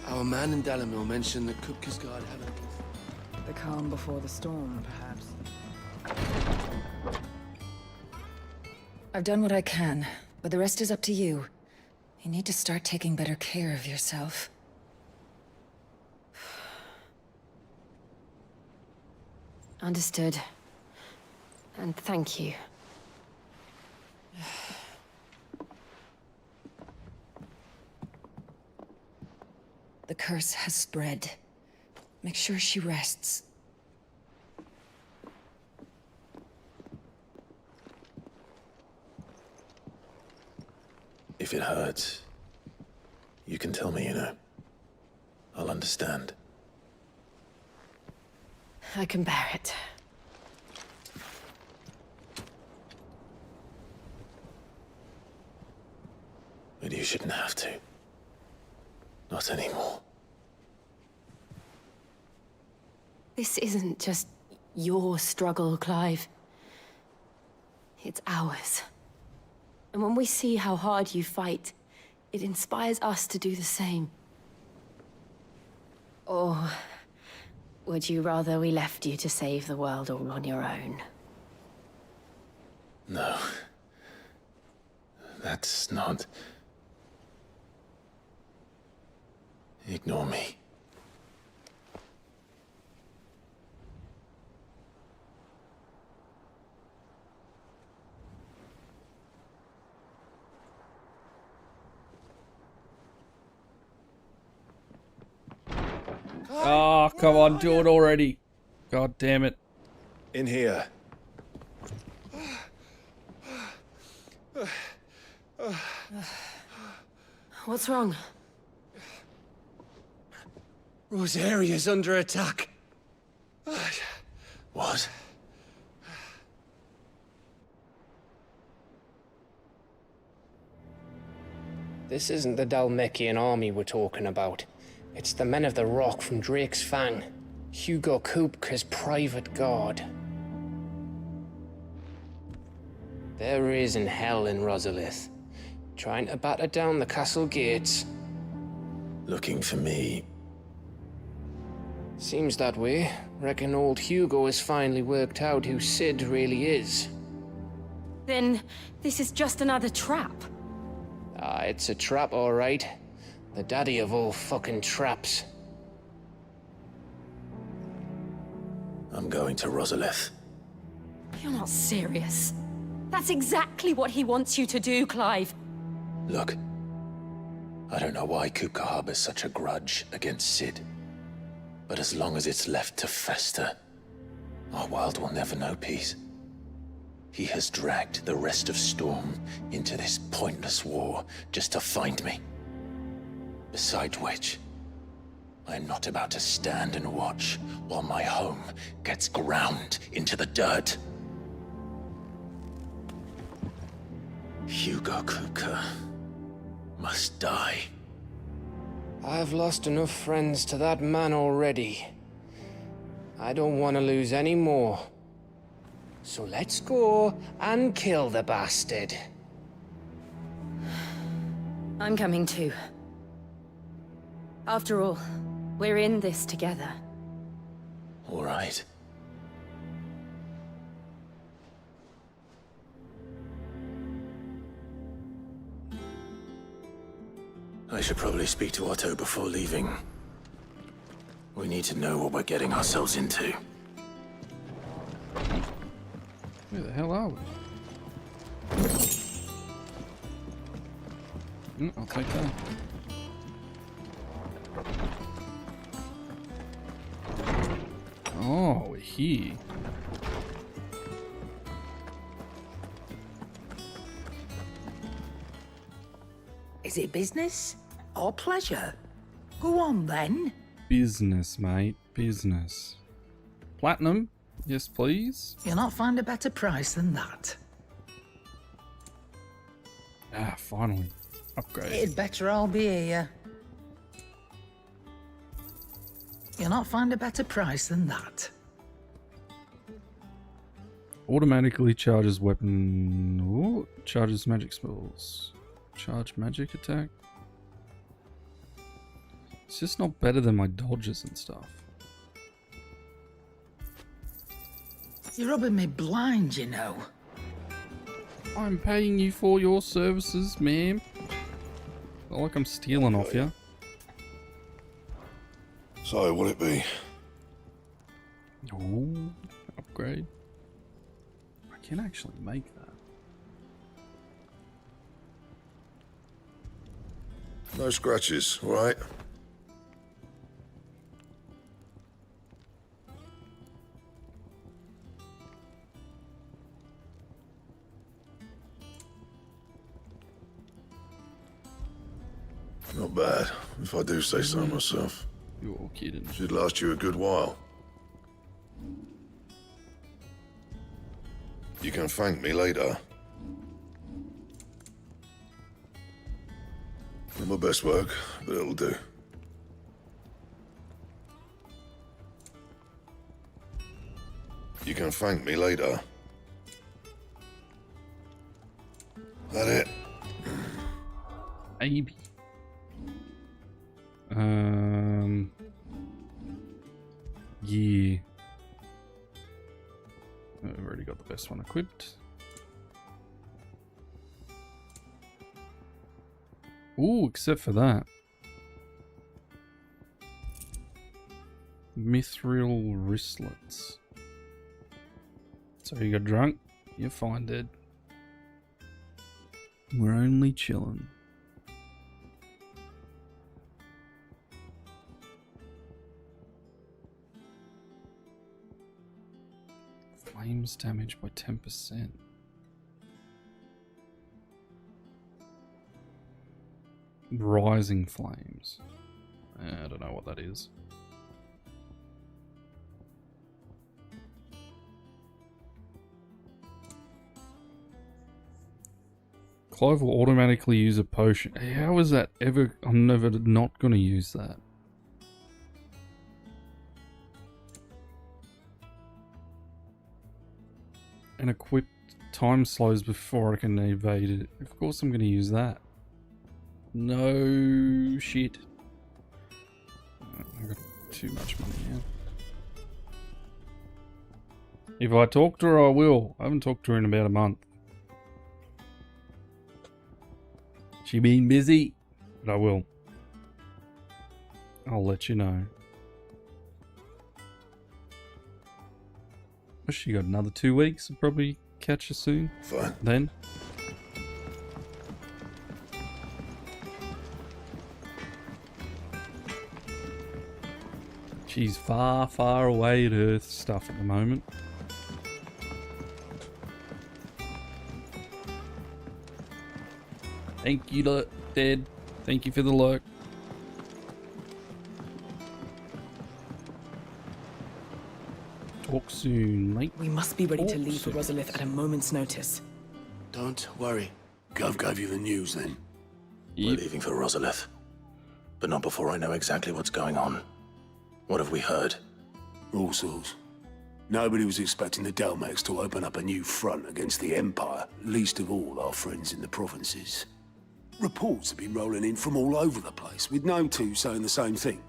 Our man in Dalamil mentioned that Kupkisgard had a... The calm before the storm, perhaps. I've done what I can, but the rest is up to you. You need to start taking better care of yourself. Understood. And thank you. The curse has spread. Make sure she rests. If it hurts, you can tell me, you know. I'll understand. I can bear it. But you shouldn't have to. Not anymore. This isn't just your struggle, Clive. It's ours. And when we see how hard you fight, it inspires us to do the same. Or would you rather we left you to save the world all on your own? No. That's not... Ignore me. Oh, come on, do it already. God damn it. In here. What's wrong? Rosaria's under attack. What? This isn't the Dalmekian army we're talking about. It's the men of the Rock from Drake's Fang. Hugo Kupka's private guard. There is in hell in Rosalith, trying to batter down the castle gates. Looking for me. Seems that way. Reckon old Hugo has finally worked out who Sid really is. Then this is just another trap. Ah, it's a trap, all right. The daddy of all fucking traps. I'm going to Rosalith. You're not serious. That's exactly what he wants you to do, Clive. Look, I don't know why Kupka harbors such a grudge against Sid. But as long as it's left to fester, our world will never know peace. He has dragged the rest of Storm into this pointless war just to find me. Besides which, I'm not about to stand and watch while my home gets ground into the dirt. Hugo Kupka must die. I've lost enough friends to that man already. I don't want to lose any more. So let's go and kill the bastard. I'm coming too. After all, we're in this together. All right. I should probably speak to Otto before leaving. We need to know what we're getting ourselves into. Where the hell are we? I'll take that. Oh, we're here. Is it business or pleasure? Go on then. Business, mate. Business. Platinum? Yes, please. You'll not find a better price than that. Ah, finally. Upgrade. It'd better all be here. You'll not find a better price than that. Automatically charges weapon. Ooh, charges magic spells. Charge magic attack. It's just not better than my dodges and stuff. You're rubbing me blind, you know. I'm paying you for your services, ma'am. Not like I'm stealing off you. So, will it be? Ooh, upgrade. I can actually make that. No scratches, all right? Not bad, if I do say so myself. You're kidding. Should last you a good while. You can thank me later. Not my best work, but it'll do. you can thank me later. That it? Maybe. Yeah. I've already got the best one equipped. Ooh, except for that. Mithril wristlets. So you got drunk, you're fine, dead. We're only chilling. Flames damaged by 10%. Rising flames. I don't know what that is. Clive will automatically use a potion. How is that ever? I'm never not going to use that. And equip time slows before I can evade it. Of course I'm going to use that. No shit. I've got too much money now. If I talk to her, I will. I haven't talked to her in about a month. She been busy, but I will. I'll let you know. Well, she got another 2 weeks. I'll probably catch her soon. Fine. Then. She's far, far away at her stuff at the moment. Thank you, Dad. Thank you for the lurk. Talk soon, mate. We must be ready to leave for Rosalith at a moment's notice. Don't worry. Gov gave you the news then. We're leaving for Rosalith. But not before I know exactly what's going on. What have we heard? All sorts. Nobody was expecting the Dalmex to open up a new front against the Empire, least of all our friends in the provinces. Reports have been rolling in from all over the place, with no two saying the same thing.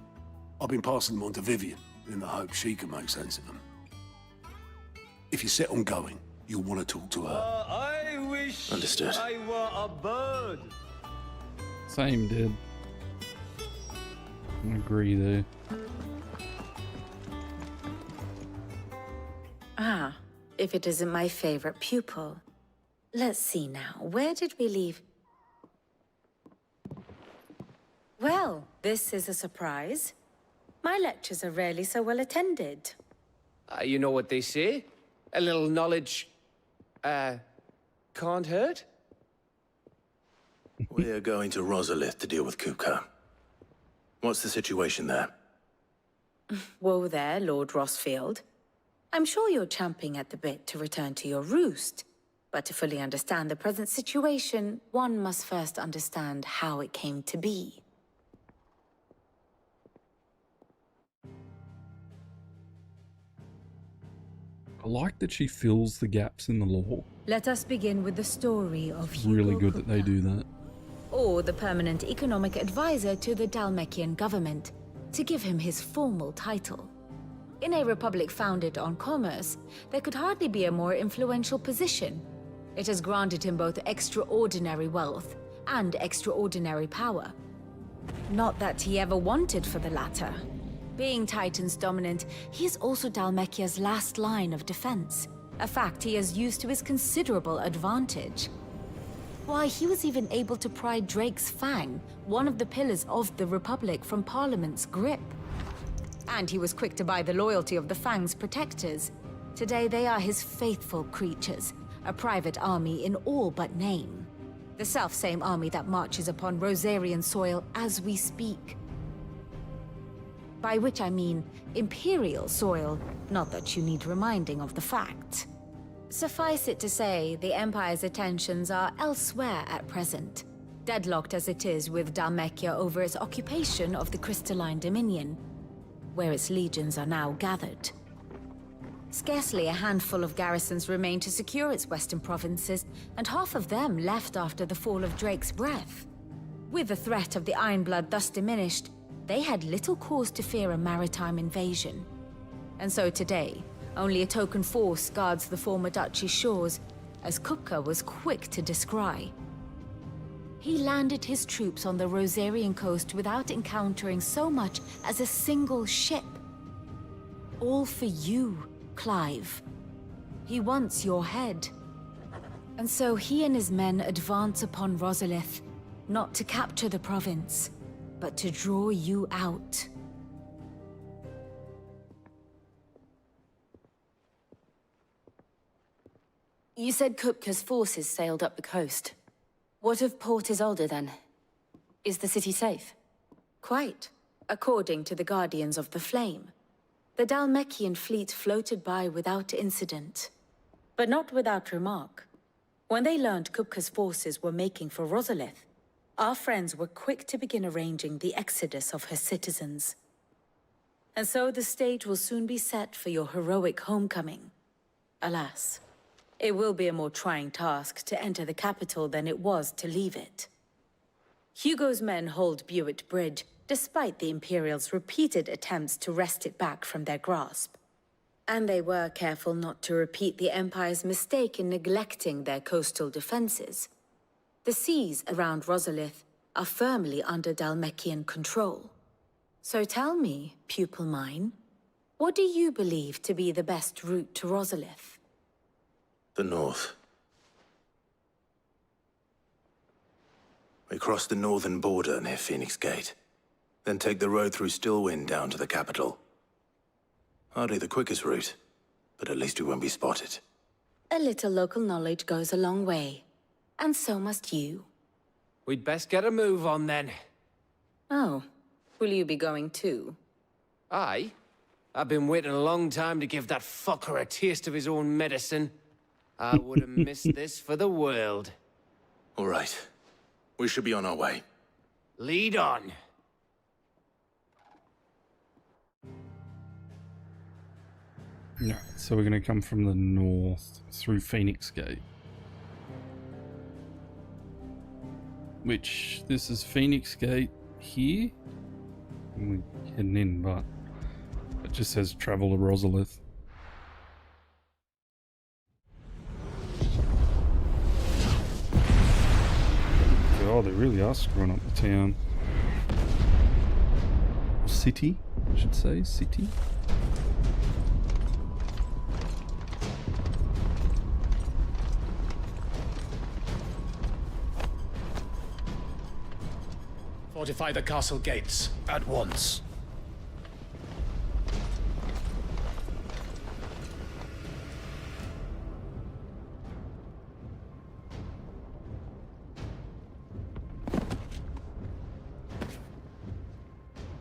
I've been passing them on to Vivian, in the hope she can make sense of them. If you're set on going, you'll want to talk to her. I wish Understood. I were a bird. Same, dude. I agree there. Ah, if it isn't my favorite pupil. Let's see now, where did we leave? Well, this is a surprise. My lectures are rarely so well attended. You know what they say? A little knowledge, can't hurt? We are going to Rosalith to deal with Kuka. What's the situation there? Whoa there, Lord Rossfield. I'm sure you're champing at the bit to return to your roost. But to fully understand the present situation, one must first understand how it came to be. I like that she fills the gaps in the law. Let us begin with the story of It's really Hugo good that they do that. or the permanent economic advisor to the Dalmekian government, to give him his formal title. In a republic founded on commerce, there could hardly be a more influential position. It has granted him both extraordinary wealth and extraordinary power. Not that he ever wanted for the latter. Being Titan's dominant, he is also Dalmekia's last line of defense, a fact he has used to his considerable advantage. Why, he was even able to pry Drake's Fang, one of the pillars of the Republic, from Parliament's grip. And he was quick to buy the loyalty of the Fang's protectors. Today they are his faithful creatures, a private army in all but name. The self-same army that marches upon Rosarian soil as we speak. By which I mean Imperial soil, not that you need reminding of the fact. Suffice it to say, the Empire's attentions are elsewhere at present, deadlocked as it is with Dalmekia over its occupation of the Crystalline Dominion, where its legions are now gathered. Scarcely a handful of garrisons remained to secure its western provinces, and half of them left after the fall of Drake's breath. With the threat of the Ironblood thus diminished, they had little cause to fear a maritime invasion. And so today, only a token force guards the former duchy's shores, as Kupka was quick to descry. He landed his troops on the Rosarian coast without encountering so much as a single ship. All for you, Clive. He wants your head. And so he and his men advance upon Rosalith, not to capture the province, but to draw you out. You said Kupka's forces sailed up the coast. What of Port Isolde, then? Is the city safe? Quite, according to the Guardians of the Flame. The Dhalmekian fleet floated by without incident. But not without remark. When they learned Kupka's forces were making for Rosalith, our friends were quick to begin arranging the exodus of her citizens. And so the stage will soon be set for your heroic homecoming. Alas, it will be a more trying task to enter the capital than it was to leave it. Hugo's men hold Buett Bridge, despite the Imperials' repeated attempts to wrest it back from their grasp. And they were careful not to repeat the Empire's mistake in neglecting their coastal defenses. The seas around Rosalith are firmly under Dhalmekian control. So tell me, pupil mine, what do you believe to be the best route to Rosalith? The north. We cross the northern border near Phoenix Gate, then take the road through Stillwind down to the capital. Hardly the quickest route, but at least we won't be spotted. A little local knowledge goes a long way, and so must you. We'd best get a move on then. Oh, will you be going too? Aye. I've been waiting a long time to give that fucker a taste of his own medicine. I would have missed this for the world. All right. We should be on our way. Lead on. Yeah, so we're going to come from the north through Phoenix Gate. Which, this is Phoenix Gate here. We're heading in, but it just says travel to Rosalith. Oh, they really are screwing up the town. City, I should say, city. Fortify the castle gates at once.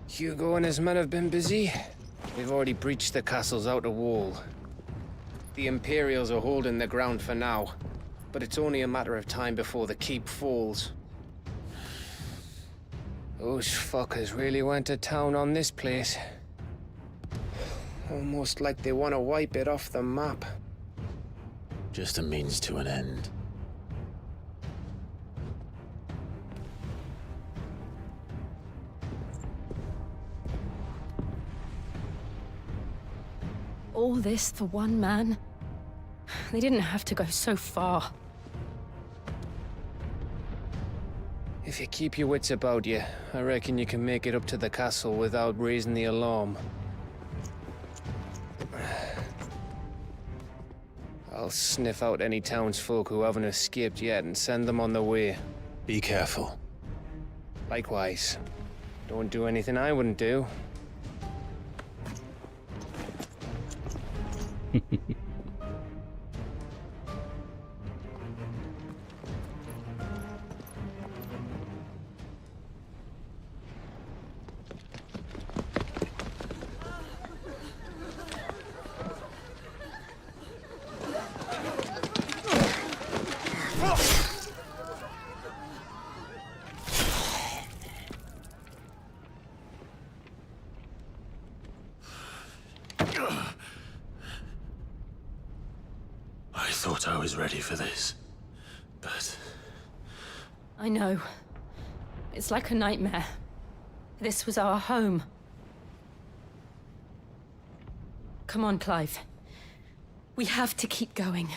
Hugo and his men have been busy. We've already breached the castle's outer wall. The Imperials are holding the ground for now, but it's only a matter of time before the keep falls. Those fuckers really went to town on this place. Almost like they want to wipe it off the map. Just a means to an end. All this for one man? They didn't have to go so far. If you keep your wits about you, I reckon you can make it up to the castle without raising the alarm. I'll sniff out any townsfolk who haven't escaped yet and send them on their way. Be careful. Likewise. Don't do anything I wouldn't do. was ready for this. But I know. It's like a nightmare. This was our home. Come on, Clive. We have to keep going.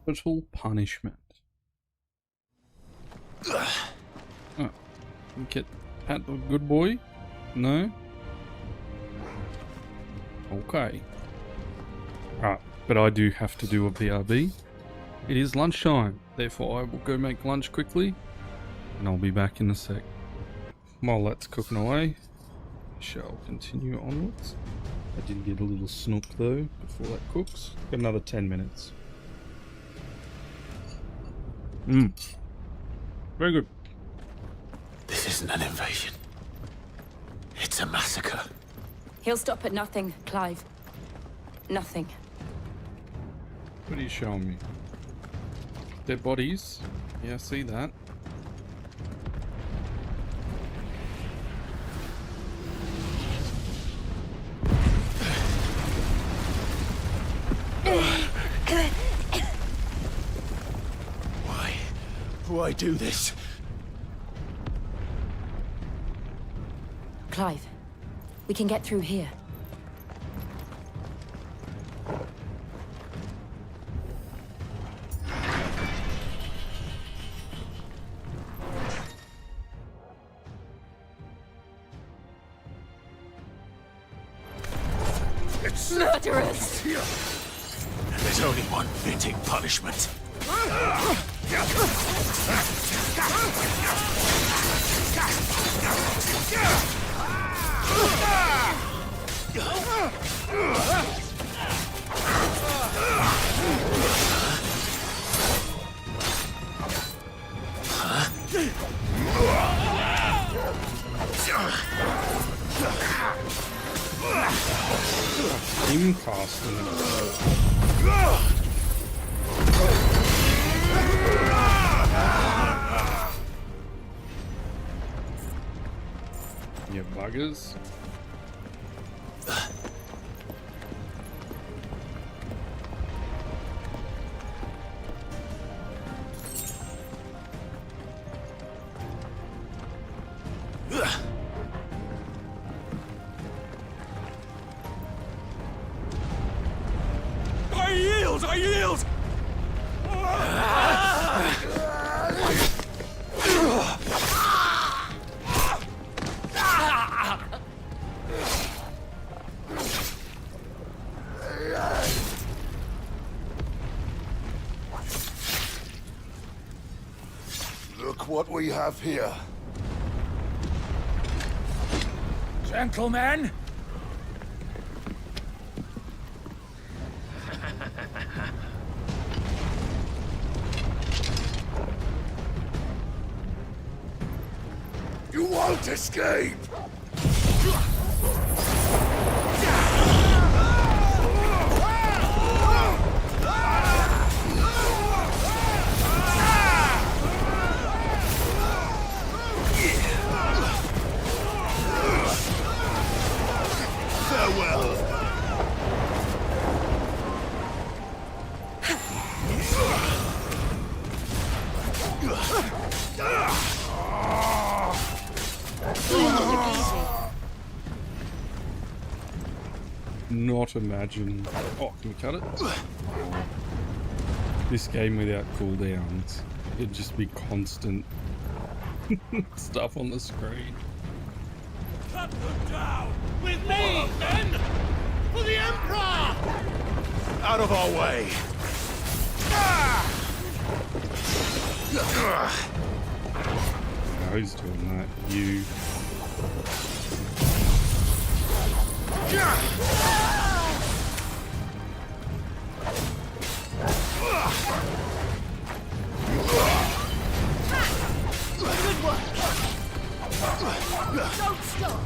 Total punishment. Oh, get Pat the good boy? No? Okay. Right, but I do have to do a BRB. It is lunchtime, therefore I will go make lunch quickly, and I'll be back in a sec. While that's cooking away, I shall continue onwards. I did get a little snook though before that cooks. Got another 10 minutes. Very good. this isn't an invasion. It's a massacre. He'll stop at nothing, Clive. Nothing. What are you showing me? Dead bodies? Yeah, I see that. Why do this? Clive, we can get through here. It's murderous! And there's only one fitting punishment. Team casting. You buggers. I yield! I yield! Look what we have here. Gentlemen! You won't escape! Farewell! Not imagine. Oh, can we cut it? This game without cooldowns, it'd just be constant stuff on the screen. Cut them down! With me, men! For the Emperor! Out of our way! No, who's doing that? You. Good work! Don't stop!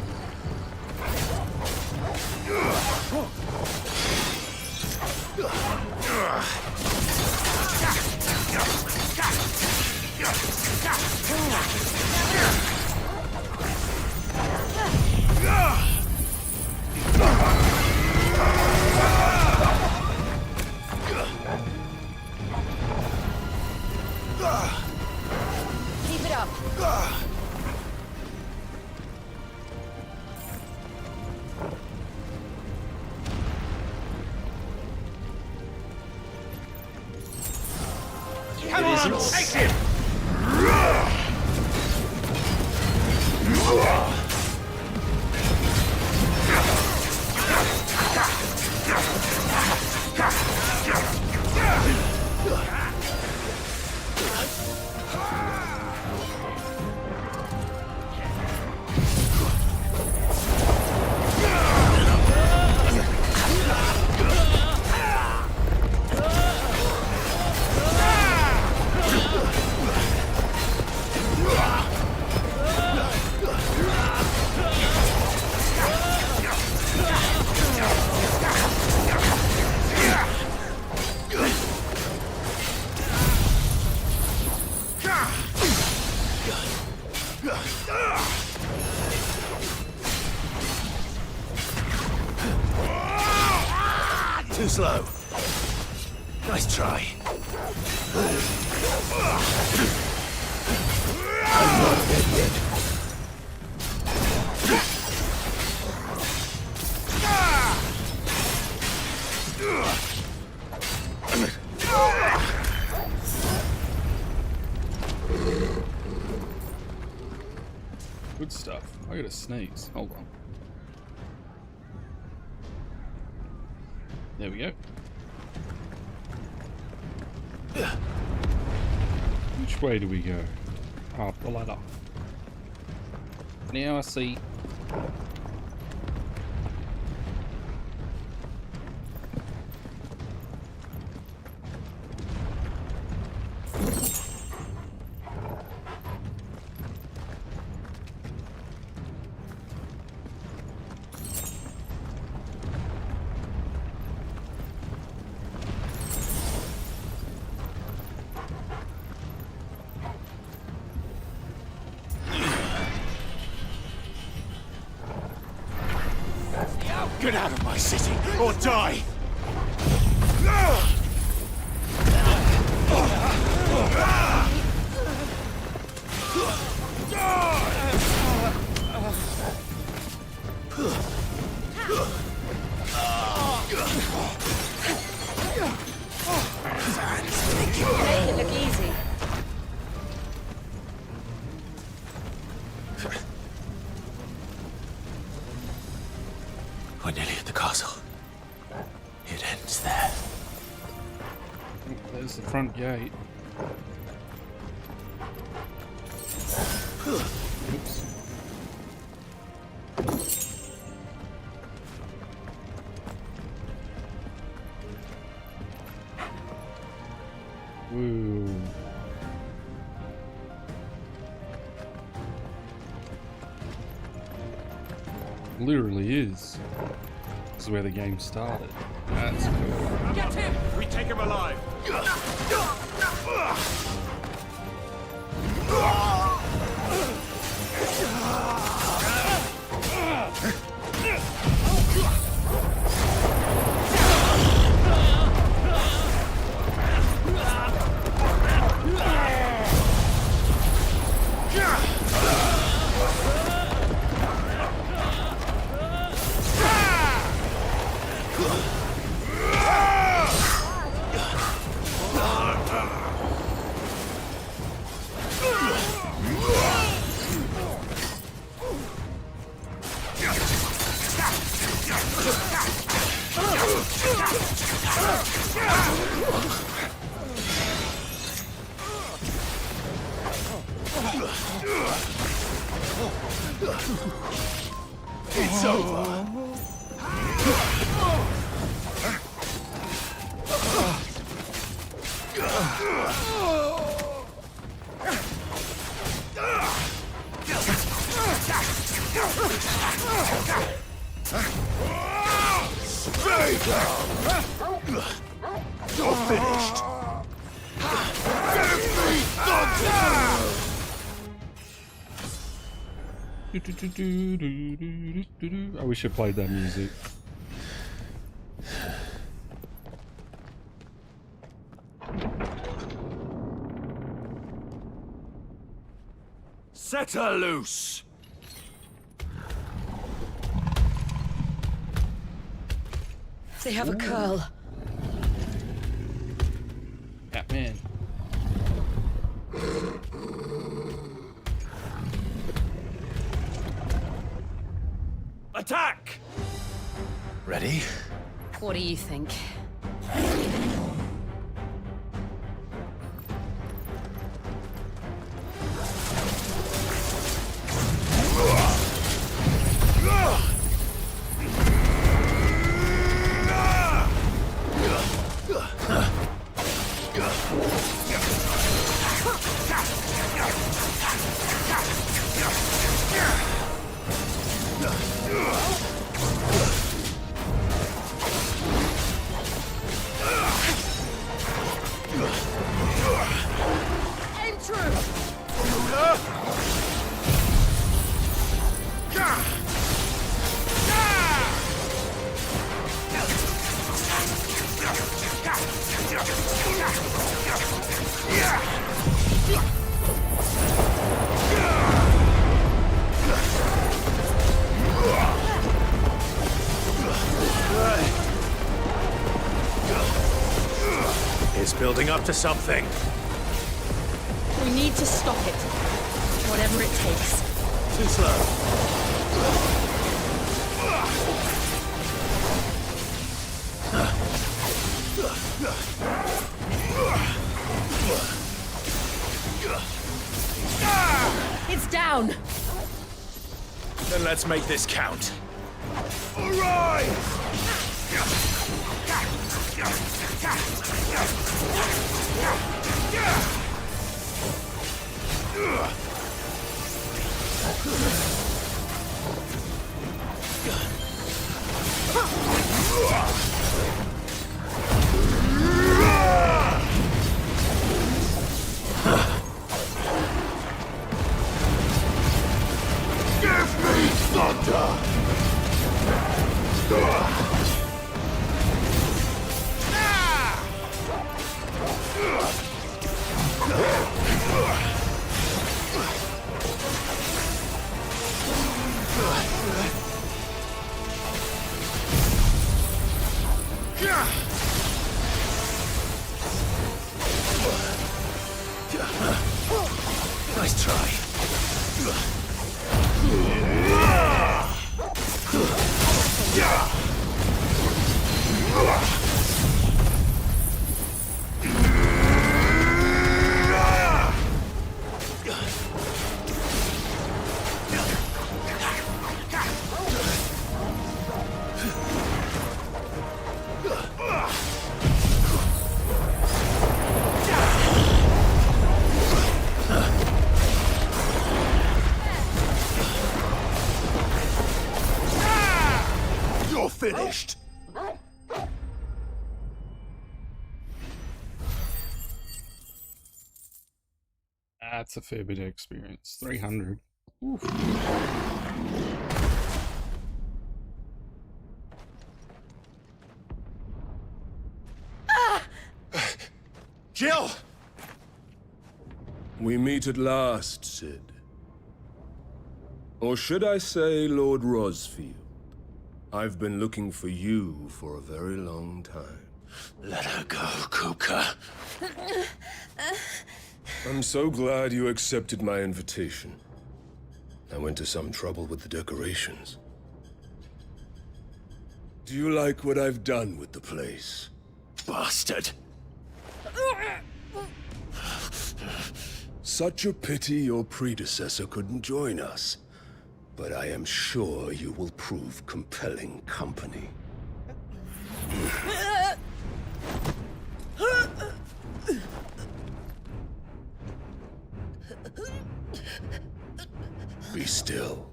up! Come on, take him! Too slow. Nice try. I'm not dead yet. Good stuff. I gotta sneeze. Hold on. There we go. Which way do we go? Up the ladder. Now I see. Get out of my city, or die! Make it look easy. We're nearly at the castle. It ends there. There's the front gate. Oops. Whoa. Literally is. This is where the game started. That's cool. Get him! We take him alive! It's over. You're finished. I wish I played that music. Set her loose! They have a curl. Batman. Attack! Ready? What do you think? Aim true! It's building up to something. We need to stop it. Whatever it takes. Too slow. It's down! Then let's make this count. All right! Give me thunder! Nice try. You're finished! That's a fair bit of experience. 300. Oof. Jill! We meet at last, Sid. Or should I say, Lord Rosfield? I've been looking for you for a very long time. Let her go, Kuka. I'm so glad you accepted my invitation. I went to some trouble with the decorations. Do you like what I've done with the place? Bastard! Such a pity your predecessor couldn't join us. But I am sure you will prove compelling company. Be still,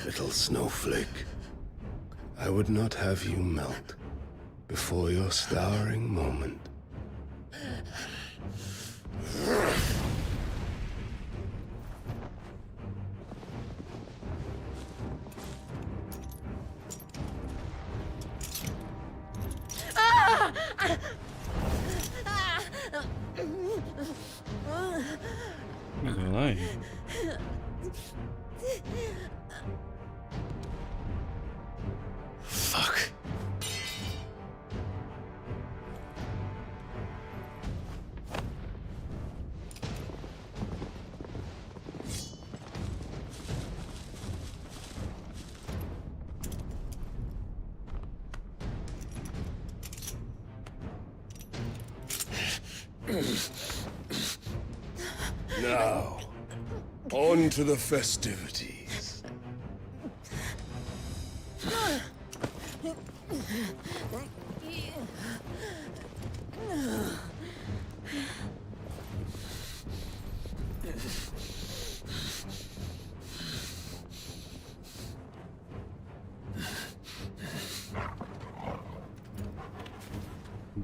little snowflake. I would not have you melt before your starring moment. Fuck. Now, on to the festivities.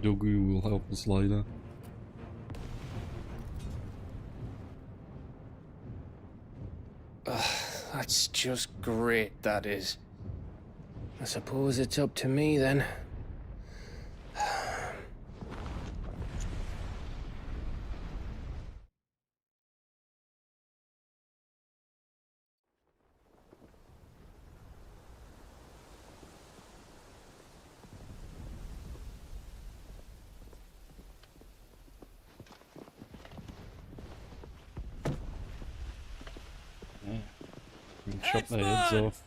Dogu will help us later. That's just great, that is. I suppose it's up to me then. Chop their heads off.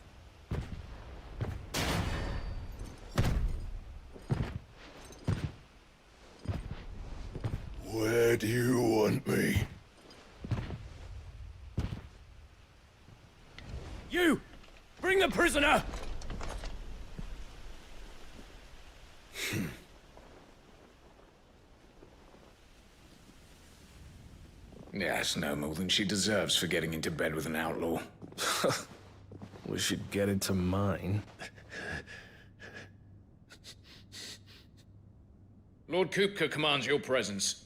Where do you want me? You! Bring the prisoner! Yes, no more than she deserves for getting into bed with an outlaw. We should get into mine. Lord Kupka commands your presence.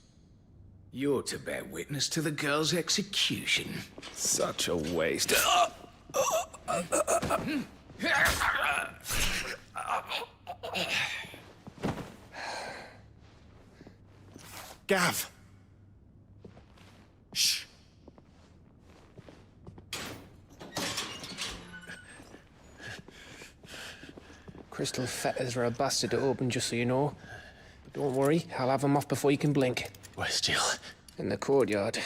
You're to bear witness to the girl's execution. Such a waste. Gav! Shh! Crystal fetters are a bastard to open, just so you know. But don't worry, I'll have them off before you can blink. Where's Jill? In the courtyard.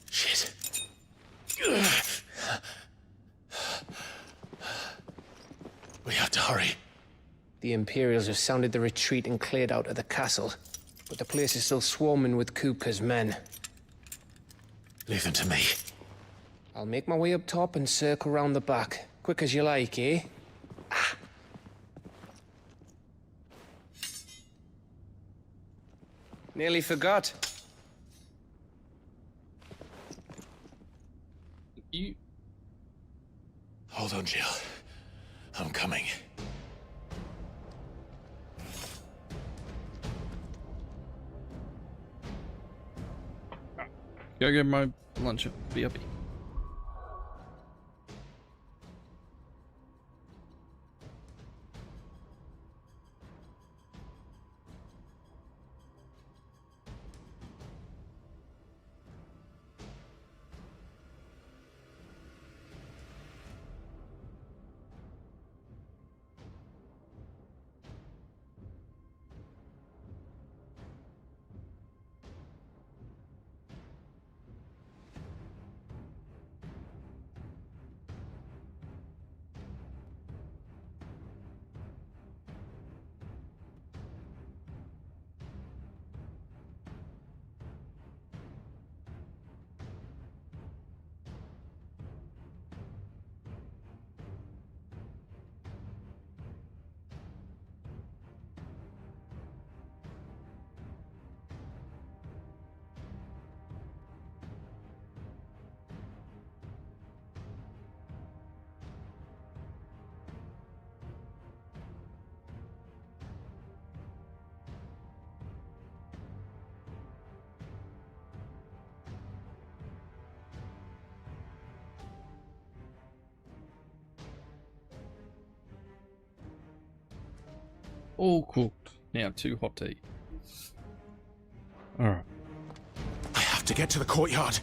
Shit. We have to hurry. The Imperials have sounded the retreat and cleared out of the castle. But the place is still swarming with Kupka's men. Leave them to me. I'll make my way up top and circle round the back. Quick as you like, eh? Nearly forgot. You... Hold on, Jill. I'm coming. Go get my lunch at BRB. All cooked. Now 2 hot tea. Alright. I have to get to the courtyard.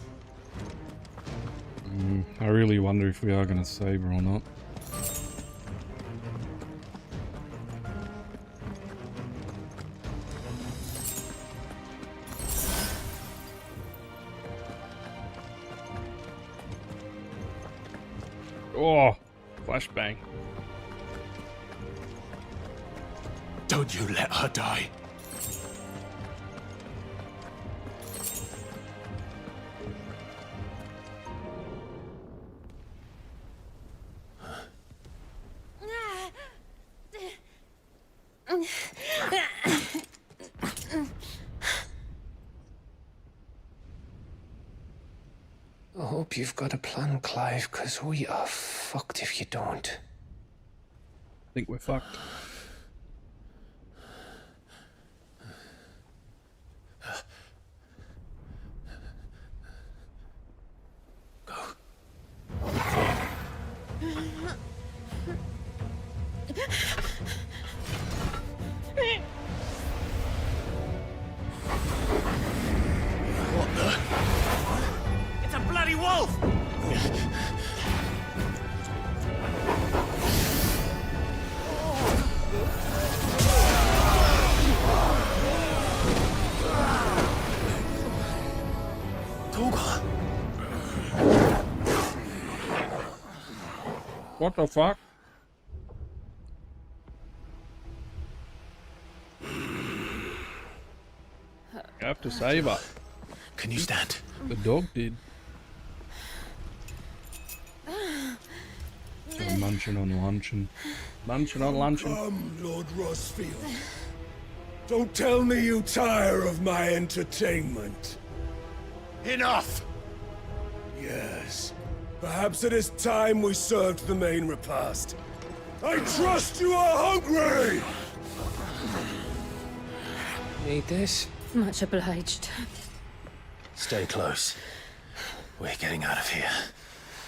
Mm. I really wonder if we are going to save her or not. Oh, flashbang. Don't you let her die. I hope you've got a plan, Clive, because we are fucked if you don't. I think we're fucked. What the? It's a bloody wolf! What the fuck? You have to save her. Can you stand? The dog did. So munching on luncheon. Munching on luncheon. Come, Lord Rossfield. Don't tell me you tire of my entertainment. Enough! Yes. Perhaps it is time we served the main repast. I trust you are hungry! Need this? Much obliged. Stay close. We're getting out of here.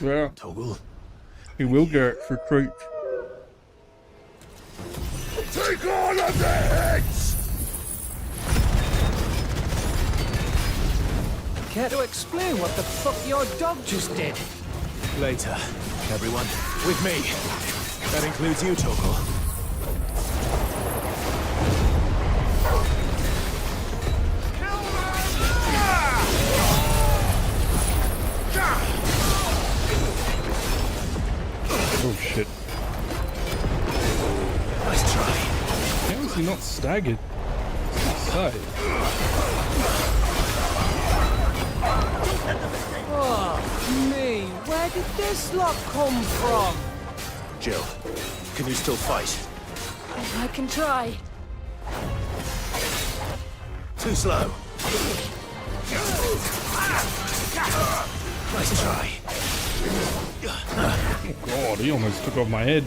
Yeah. Toggle. He will get for treat. Take all of their heads! Care to explain what the fuck your dog just did? Later, everyone. With me. That includes you, Toggle. Oh shit. Nice try. How is he not staggered? Say. Oh, me. Where did this lot come from? Jill, can you still fight? I can try. Too slow. Nice try. Oh god, he almost took off my head.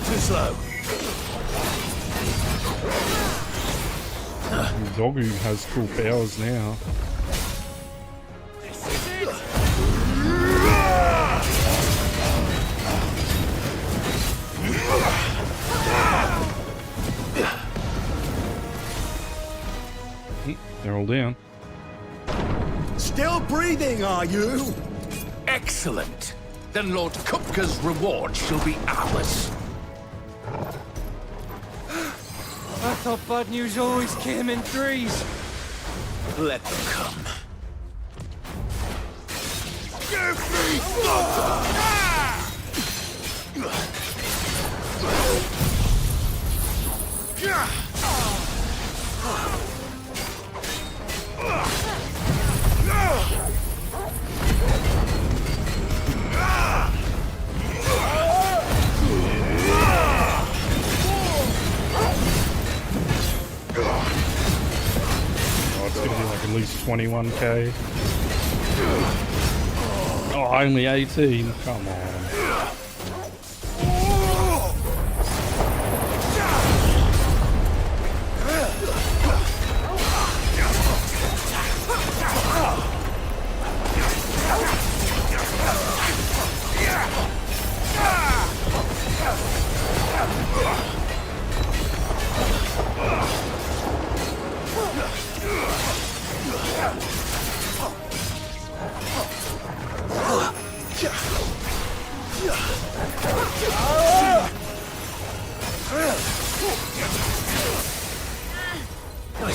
Too slow. Doggy has cool powers now. They're all down. Still breathing, are you? Excellent. Then Lord Kupka's reward shall be ours. I thought bad news always came in threes. Let them come. Give me fire! Oh, it's gonna be like at least 21k. Oh, only 18. Come on.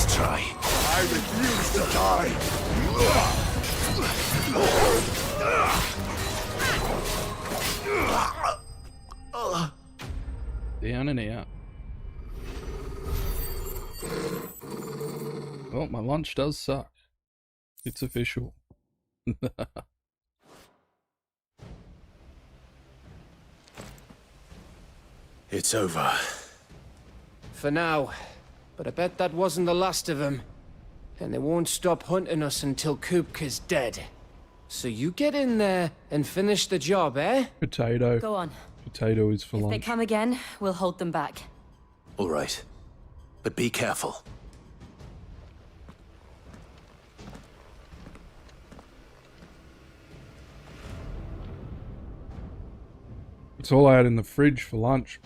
Let's try. I refuse to die. Down and out. Well, my lunch does suck. It's official. It's over. For now. But I bet that wasn't the last of them. And they won't stop hunting us until Kupka's dead. So you get in there and finish the job, eh? Potato. Go on. Potato is for If they lunch. come again, we'll hold them back. All right. But be careful. It's all out in the fridge for lunch.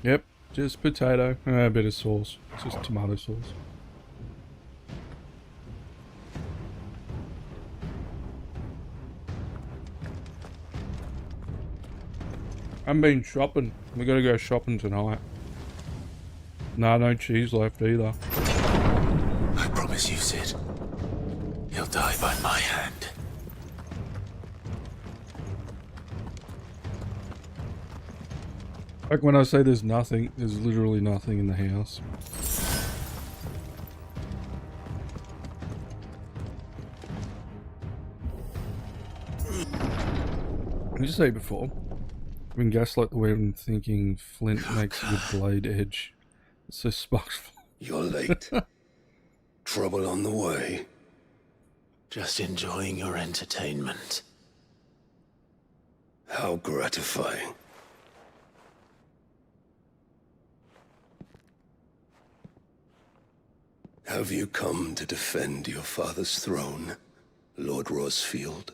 Yep, just potato and a bit of sauce. It's just tomato sauce. I've been shopping. We gotta go shopping tonight. Nah, no cheese left either. I promise you, Sid. He'll die by my hand. Like when I say there's nothing, there's literally nothing in the house. Did you say before? I've been gaslight the way I'm thinking flint makes a good blade edge. It's so sparks. You're late. Trouble on the way. Just enjoying your entertainment. How gratifying. Have you come to defend your father's throne, Lord Rosfield?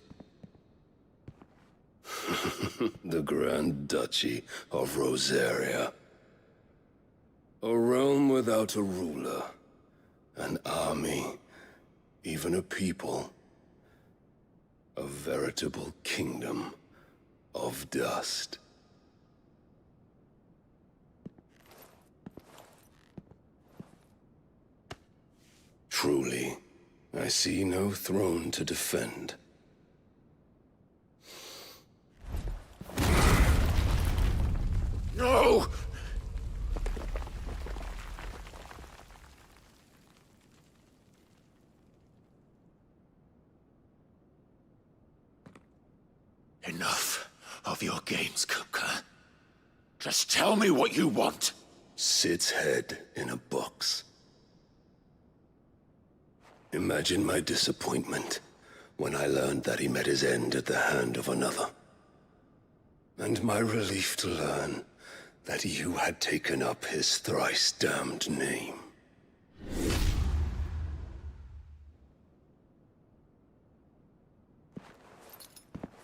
The Grand Duchy of Rosaria. A realm without a ruler, an army, even a people. A veritable kingdom of dust. Truly, I see no throne to defend. No! Enough of your games, Kupka. Just tell me what you want. Sid's head in a box. Imagine my disappointment when I learned that he met his end at the hand of another. And my relief to learn that you had taken up his thrice damned name.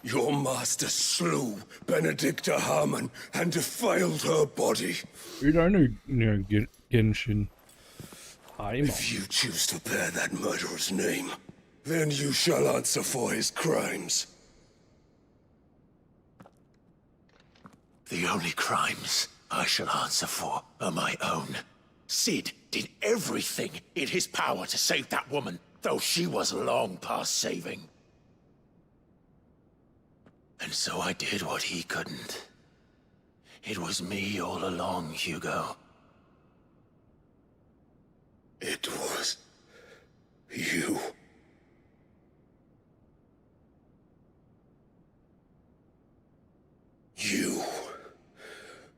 Your master slew Benedicta Harmon and defiled her body. You don't know Genshin. If you choose to bear that murderer's name, then you shall answer for his crimes. The only crimes I shall answer for are my own. Sid did everything in his power to save that woman, though she was long past saving. And so I did what he couldn't. It was me all along, Hugo. It was you.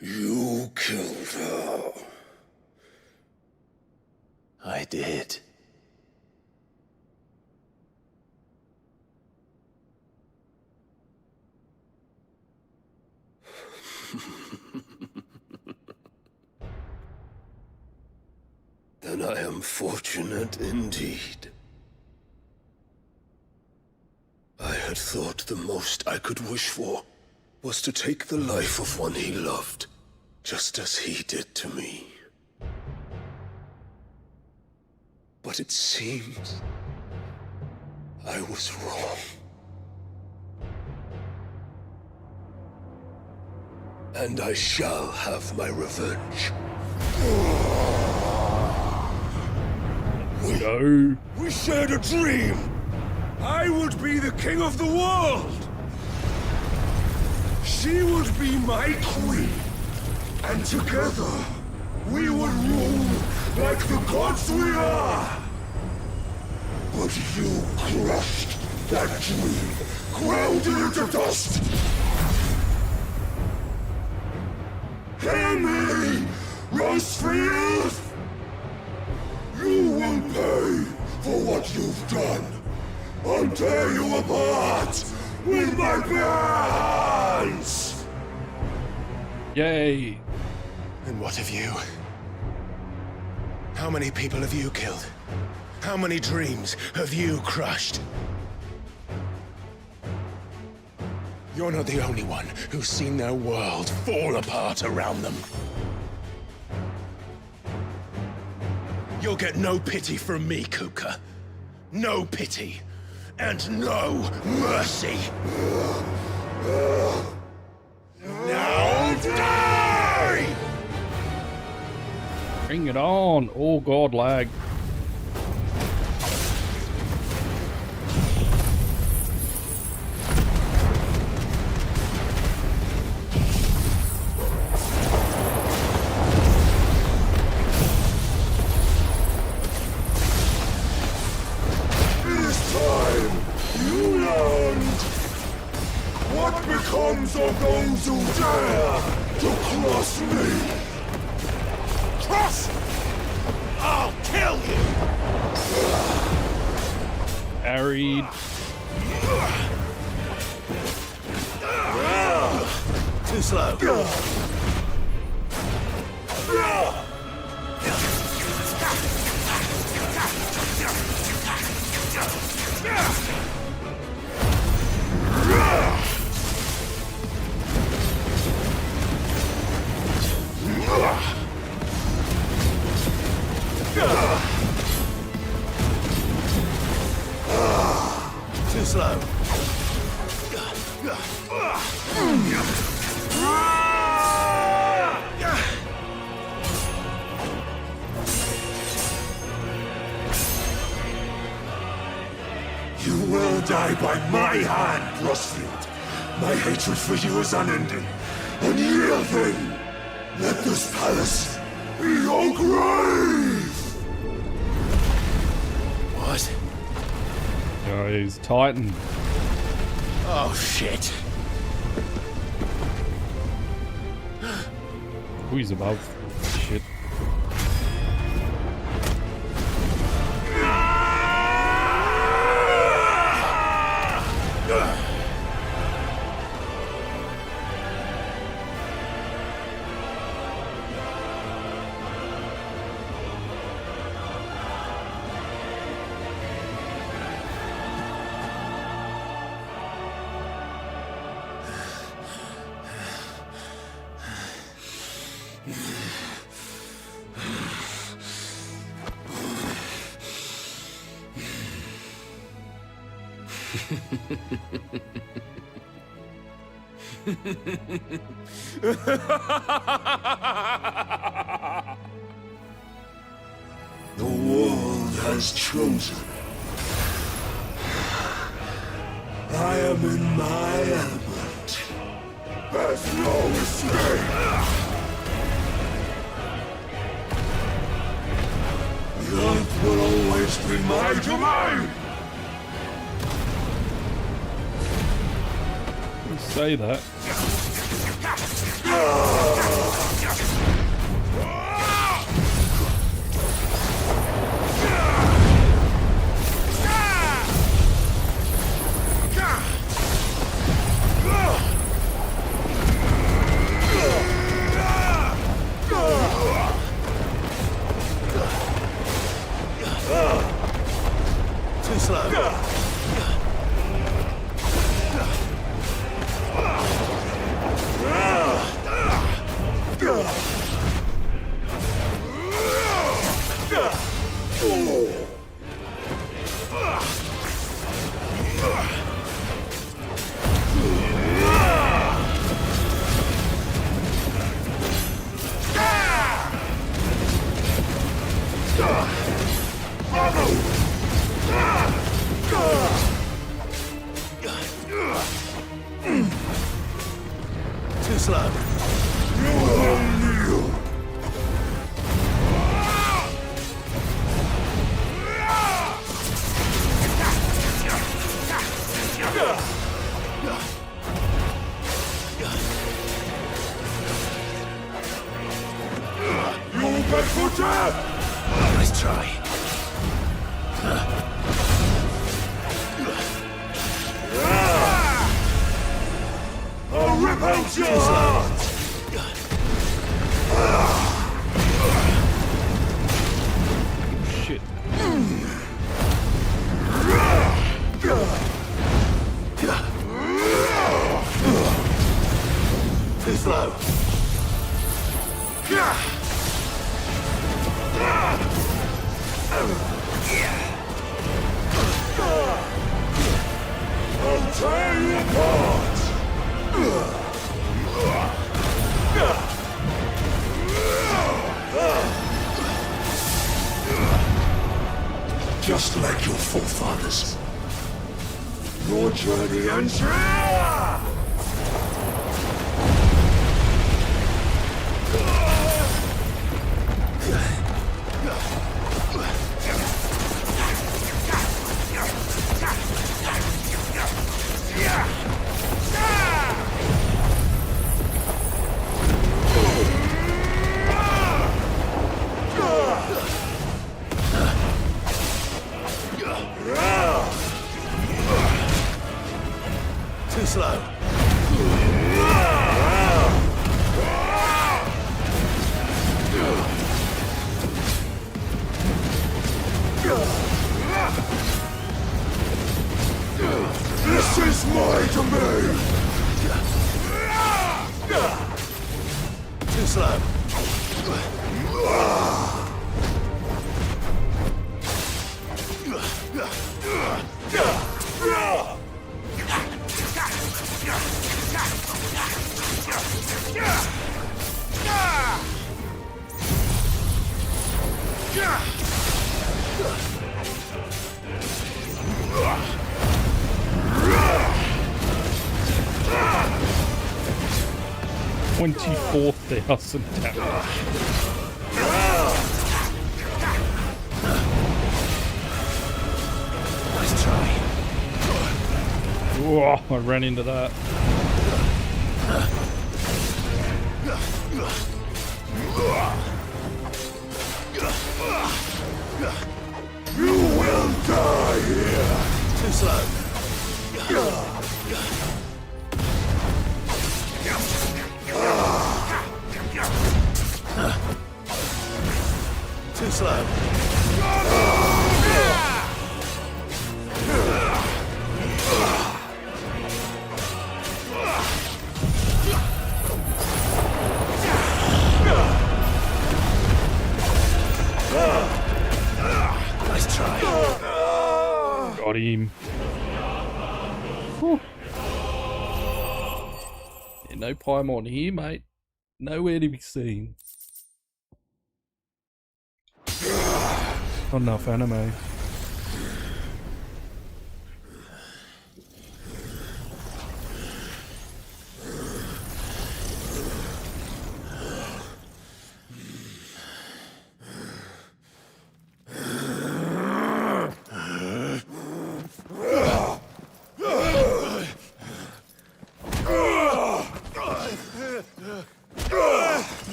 You killed her. I did. Then I am fortunate indeed. I had thought the most I could wish for was to take the life of one he loved, just as he did to me. But it seems I was wrong. And I shall have my revenge. No. We shared a dream. I would be the king of the world. She would be my queen. And together, we would rule like the gods we are. But you crushed that dream, ground it into dust. Hear me, Rosefield! You will pay for what you've done. I'll tear you apart with my bare hands! Yay! And what of you? How many people have you killed? How many dreams have you crushed? You're not the only one who's seen their world fall apart around them. You'll get no pity from me, Kuka. No pity. And no mercy. Now die! Bring it on! Oh god, lag. What becomes of those who dare to cross me? Cross! I'll kill you! Buried. Too slow. Too slow. You will die by my hand, Rosefield. My hatred for you is unending. And yield then. Let this palace be your grave! What? Oh, he's Titan. Oh, shit. Oh, he's above. Shit. The world has chosen. I am in my element. There's no escape. The earth will always be my domain. You say that. Too slow. Too slow. You will kneel. You beg for death! Nice try. I'll rip out your heart! Shit. Too slow. I'll tear you apart! Just like your forefathers. Your journey ends here! Too slow. This is my domain! Too slow. $24,000 damage. Nice try. Whoa, I ran into that. You will die here! Too slow. Too slow. Nice try. Got him. Whew. Yeah, no Paimon here, mate. Nowhere to be seen. Not enough anime.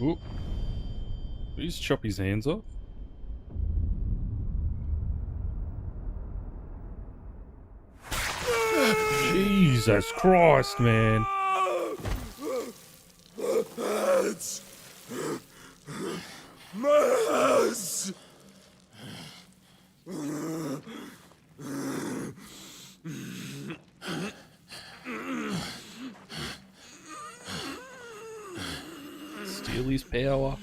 Ooh. Please chop his hands off. Jesus Christ, man. Heads! My heads! Steal his power.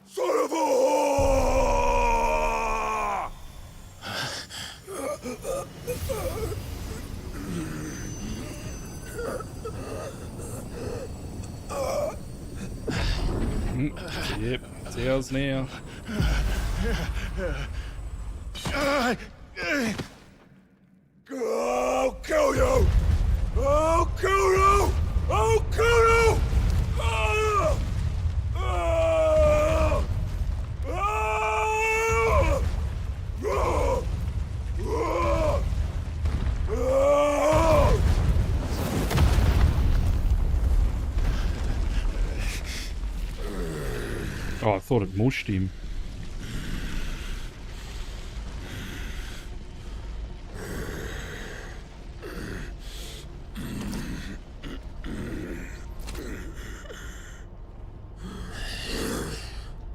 Son of a whore! Yep, it's ours now. I'll kill you! I'll kill you! I'll kill you! Ah! Ah! Ah! Ah! Ah! Ah! Oh, I thought it mushed him.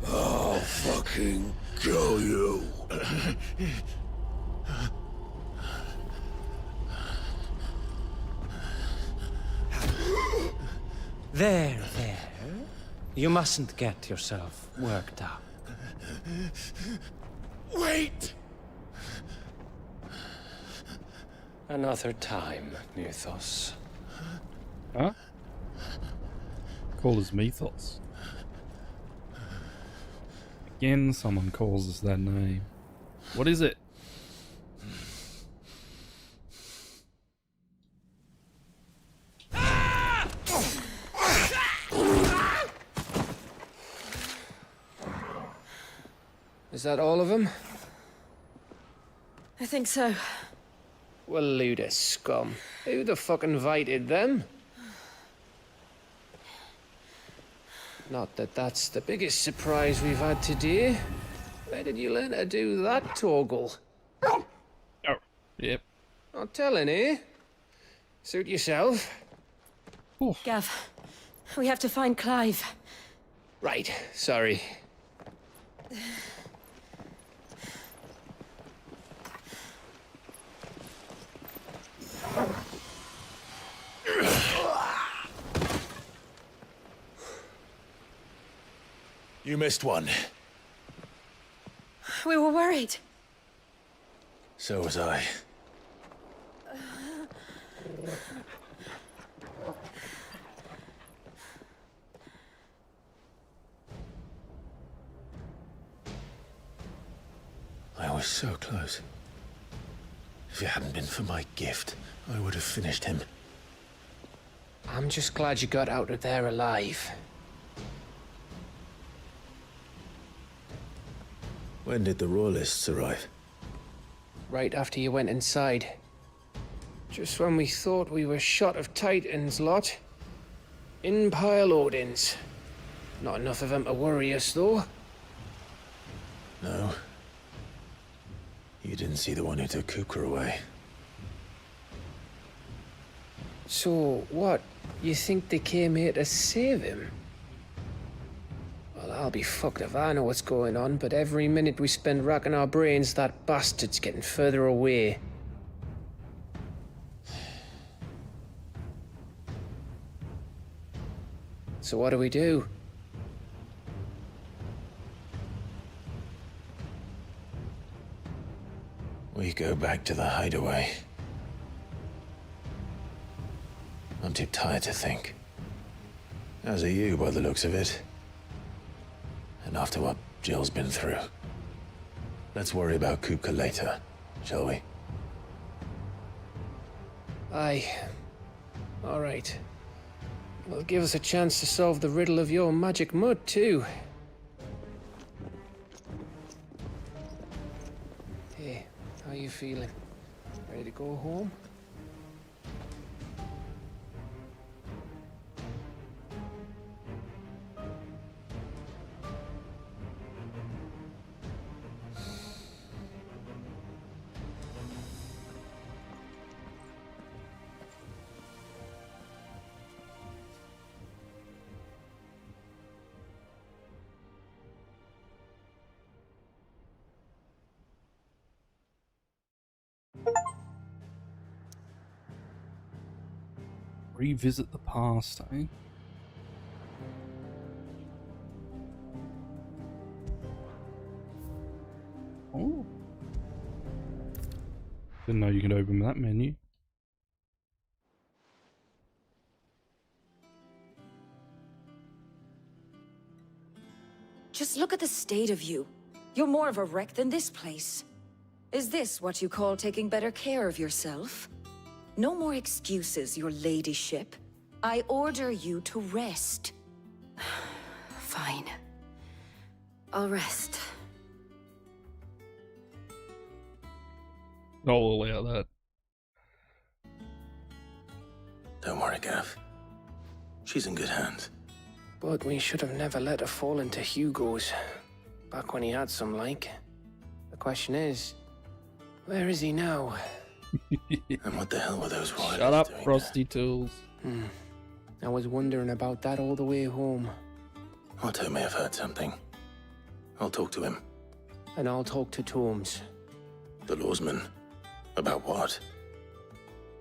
I'll fucking kill you. There. You mustn't get yourself worked up. Wait! Another time, Mythos. Huh? Call us Mythos. Again, someone calls us that name. What is it? Is that all of them? I think so. Well, load of scum. Who the fuck invited them? Not that that's the biggest surprise we've had today. Where did you learn to do that, Torgal? Oh, yep. Not telling, eh? Suit yourself. Oof. Gav, we have to find Clive. Right, sorry. You missed one. We were worried. So was I. I was so close. If it hadn't been for my gift, I would have finished him. I'm just glad you got out of there alive. When did the Royalists arrive? Right after you went inside. Just when we thought we were shot of Titans, lot. In pile Odins. Not enough of them to worry us, though. No. You didn't see the one who took Kukra away. So, what? You think they came here to save him? Well, I'll be fucked if I know what's going on, but every minute we spend racking our brains, that bastard's getting further away. So what do we do? We go back to the hideaway. I'm too tired to think. As are you, by the looks of it. And after what Jill's been through. Let's worry about Kupka later, shall we? Aye. All right. Well, give us a chance to solve the riddle of your magic mud, too. Hey, how you feeling? Ready to go home? Revisit the past, eh? Oh. Didn't know you could open that menu. Just look at the state of you. You're more of a wreck than this place. Is this what you call taking better care of yourself? No more excuses, your ladyship. I order you to rest. Fine. I'll rest. I'll allow that. Don't worry, Gav. She's in good hands. But we should have never let her fall into Hugo's. Back when he had some like. The question is, where is he now? And what the hell were those riders Shut up, doing Frosty Tools. I was wondering about that all the way home. Otto may have heard something. I'll talk to him. And I'll talk to Tomes. The lawsman. About what?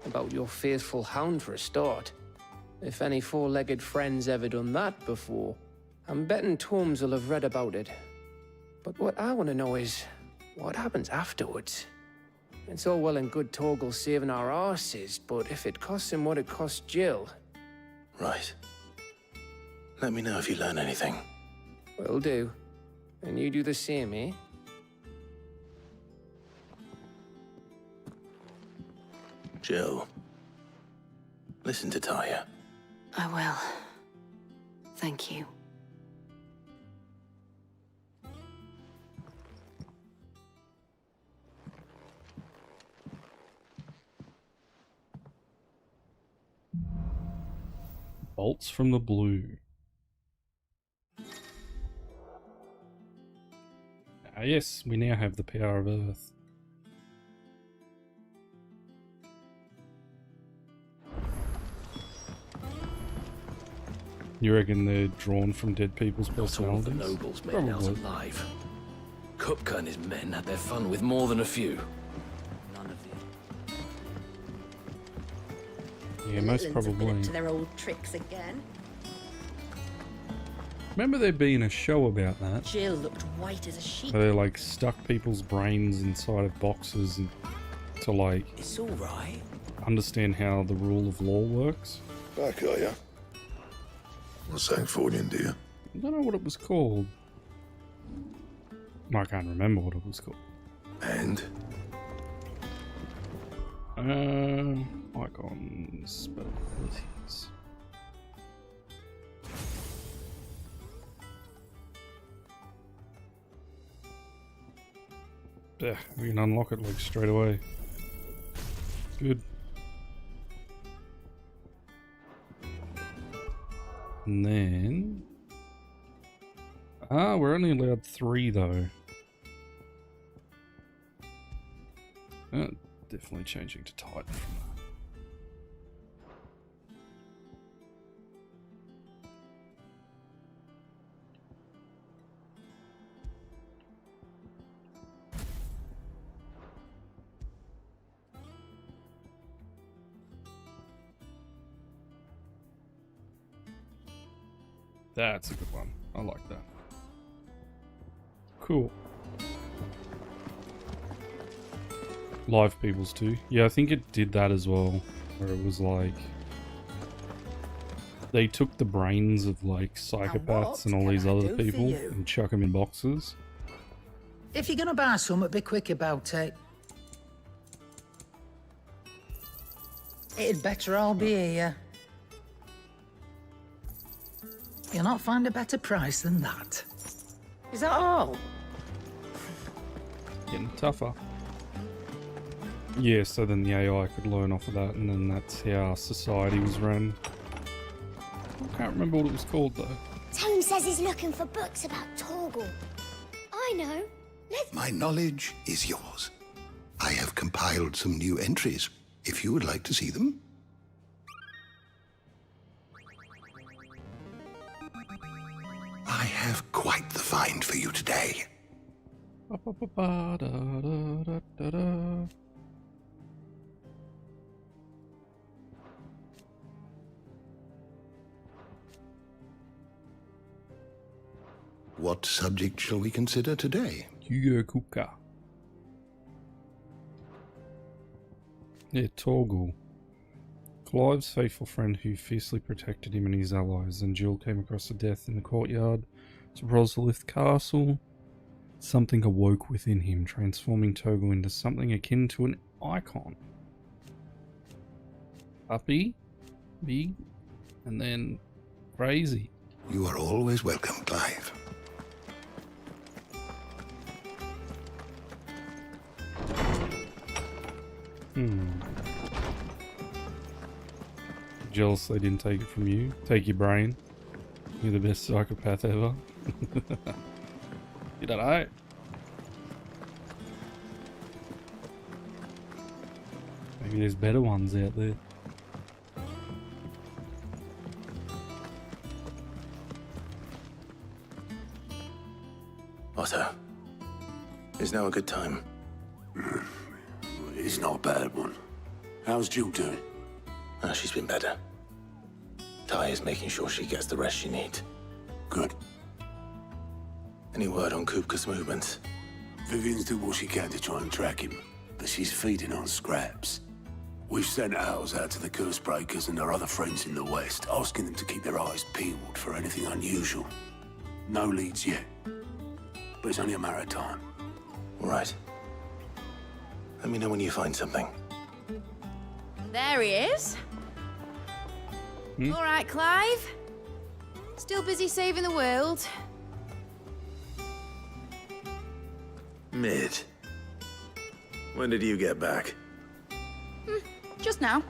About your faithful hound for a start. If any four-legged friend's ever done that before, I'm betting Tomes will have read about it. But what I want to know is, what happens afterwards? It's all well and good Torgal saving our arses, but if it costs him what it cost Jill... Right. Let me know if you learn anything. Will do. And you do the same, eh? Jill. Listen to Taya. I will. Thank you. Bolts from the blue. Ah, yes, we now have the power of Earth. You reckon they're drawn from dead people's personalities? Not all the nobles' men out alive. Kupka and his men had their fun with more than a few. None of Yeah, most Litlands have been probably. up to their old tricks again. Remember there being a show about that? Jill looked white as a sheet. Where they like stuck people's brains inside of boxes and to like It's all right. understand how the rule of law works. Back, are ya? What's Sancfordian, dear? I don't know what it was called. I can't remember what it was called. And? Icons, spell abilities. Yeah, we can unlock it like straight away. Good. And then... we're only allowed 3 though. Definitely changing to Titan from that. That's a good one. I like that. Cool. Live Peoples too. Yeah, I think it did that as well. Where it was like... They took the brains of like psychopaths and all these other people and chuck them in boxes. If you're gonna buy some, be quick about it. It'd better all be here. You'll not find a better price than that. Is that all? Getting tougher. Yeah, so then the AI could learn off of that, and then that's how society was run. I can't remember what it was called though. Tone says he's looking for books about Torgal. I know. My knowledge is yours. I have compiled some new entries, if you would like to see them. I have quite the find for you today. What subject shall we consider today? Hugo Kupka. Yeah, Torgal. Clive's faithful friend who fiercely protected him and his allies, and Jill came across a death in the courtyard to Rosalith Castle. Something awoke within him, transforming Togo into something akin to an icon. Puppy, big, and then crazy. You are always welcome, Clive. Jealous they didn't take it from you. Take your brain. You're the best psychopath ever. You don't know. Maybe there's better ones out there. Otto, is now a good time? It's not a bad one. How's Jill doing? Oh, she's been better. Ty is making sure she gets the rest she needs. Good. Any word on Kupka's movements? Vivian's doing what she can to try and track him, but she's feeding on scraps. We've sent ours out to the Cursebreakers and our other friends in the West, asking them to keep their eyes peeled for anything unusual. No leads yet, but it's only a matter of time. All right. Let me know when you find something. There he is. All right, Clive. Still busy saving the world. Mid. When did you get back? Just now.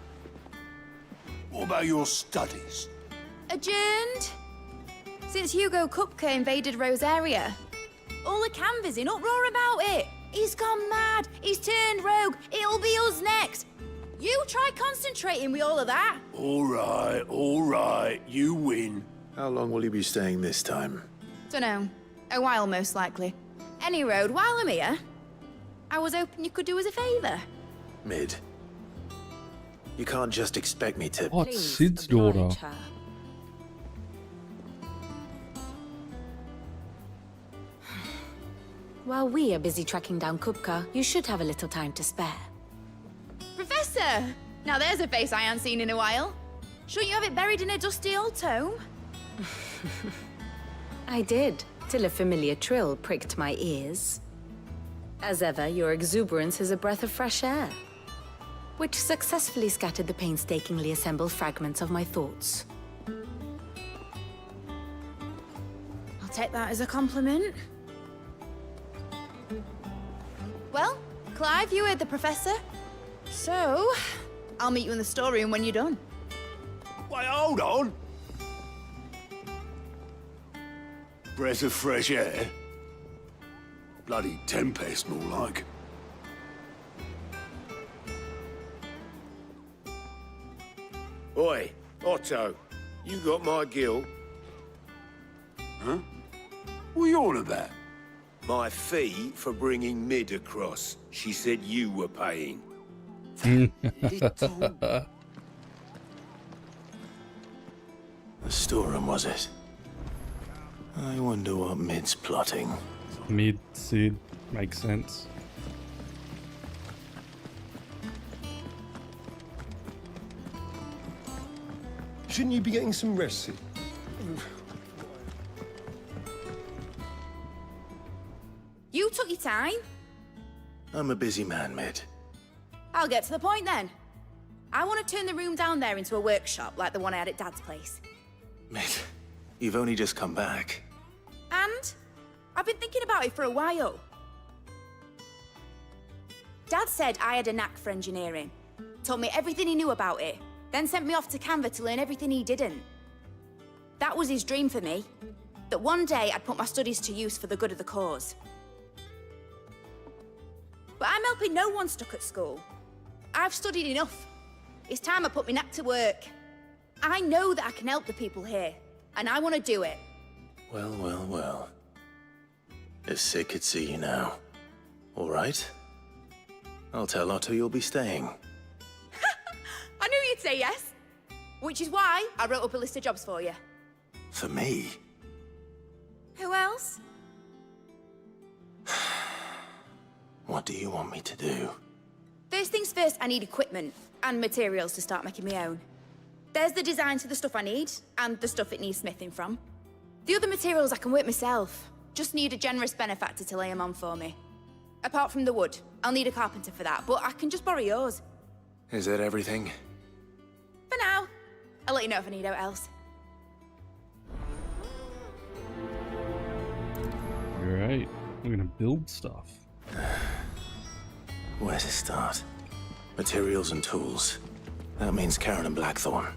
What about your studies? Adjourned. Since Hugo Kupka invaded Rosaria. All the canvas in uproar about it. He's gone mad. He's turned rogue. It'll be us next. You try concentrating with all of that. All right. You win. How long will you be staying this time? Dunno. A while, most likely. Any road, while I'm here, I was hoping you could do us a favour. Mid. You can't just expect me to... What? Sid's daughter? While we are busy tracking down Kupka, you should have a little time to spare. Professor! Now there's a face I haven't seen in a while. Shouldn't you have it buried in a dusty old tome? I did, till a familiar trill pricked my ears. As ever, your exuberance is a breath of fresh air, which successfully scattered the painstakingly assembled fragments of my thoughts. I'll take that as a compliment. Well, Clive, you heard the professor. So, I'll meet you in the storeroom when you're done. Wait, hold on. Breath of fresh air? Bloody tempest, more like. Oi, Otto, you got my gill? Huh? What are you on about? My fee for bringing Mid across. She said you were paying. The storeroom, was it? I wonder what Mid's plotting. Mid, Sid, makes sense. Shouldn't you be getting some rest, Sid? You took your time. I'm a busy man, Mid. I'll get to the point then. I want to turn the room down there into a workshop like the one I had at Dad's place. Mid, you've only just come back. And I've been thinking about it for a while. Dad said I had a knack for engineering. Told me everything he knew about it. Then sent me off to Canva to learn everything he didn't. That was his dream for me. That one day I'd put my studies to use for the good of the cause. But I'm helping no one stuck at school. I've studied enough. It's time I put my knack to work. I know that I can help the people here, and I want to do it. Well. If Sid could see you now. All right. I'll tell Otto you'll be staying. I knew you'd say yes. Which is why I wrote up a list of jobs for you. For me? Who else? What do you want me to do? First things first, I need equipment and materials to start making my own. There's the designs for the stuff I need, and the stuff it needs smithing from. The other materials I can work myself. Just need a generous benefactor to lay them on for me. Apart from the wood, I'll need a carpenter for that, but I can just borrow yours. Is that everything? For now. I'll let you know if I need out else. Right, we're gonna build stuff. Where to start? Materials and tools. That means Karen and Blackthorn.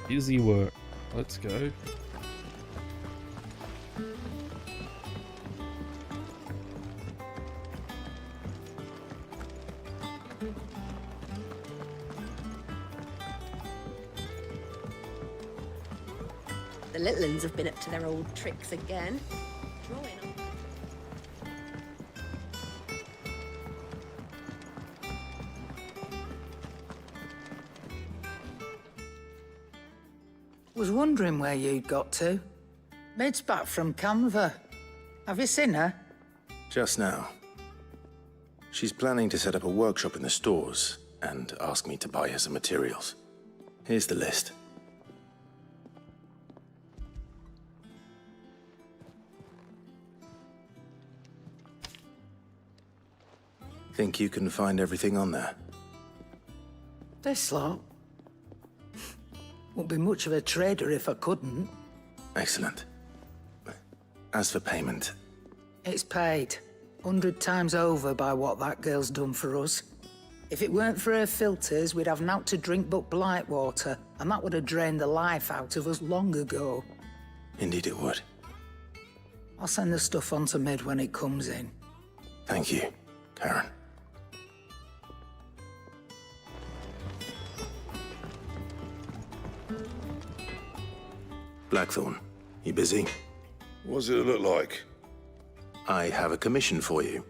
Busy work. Let's go. The little uns have been up to their old tricks again. Drawing on. Was wondering where you'd got to. Mid's back from Canva. Have you seen her? Just now. She's planning to set up a workshop in the stores and ask me to buy her some materials. Here's the list. Think you can find everything on there? This lot. Won't be much of a trader if I couldn't. Excellent. As for payment, It's paid. 100 times over by what that girl's done for us. If it weren't for her filters, we'd have naught to drink but blight water, and that would have drained the life out of us long ago. indeed it would. I'll send the stuff on to Mid when it comes in. Thank you, Karen. Blackthorn, you busy? What does it look like? I have a commission for you.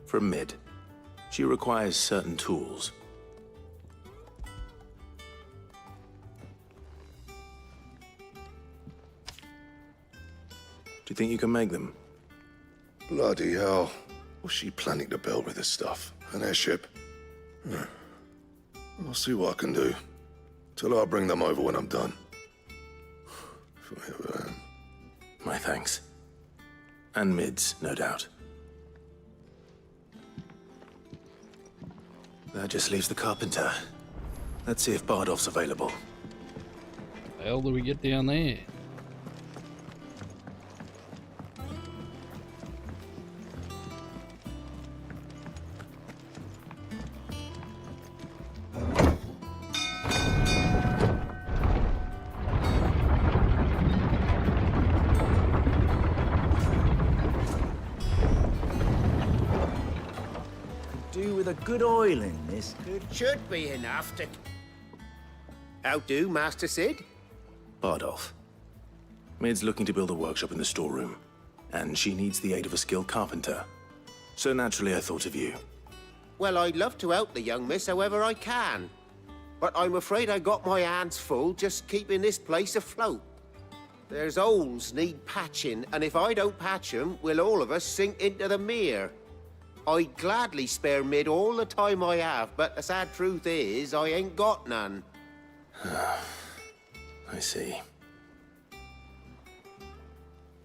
From Mid. She requires certain tools. Do you think you can make them? Bloody hell. What's she planning to build with this stuff? An airship? I'll see what I can do. Tell her I'll bring them over when I'm done. If I ever am. My thanks. And Mid's, no doubt. That just leaves the carpenter. Let's see if Bardolph's available. The hell do we get down there? With a good oil in this. It should be enough to... How do, Master Sid? Bardolph. Mid's looking to build a workshop in the storeroom, and she needs the aid of a skilled carpenter. So naturally I thought of you. Well, I'd love to help the young miss however I can. But I'm afraid I got my hands full just keeping this place afloat. There's holes need patching, and if I don't patch them, we'll all of us sink into the mere. I'd gladly spare Mid all the time I have, but the sad truth is, I ain't got none. I see.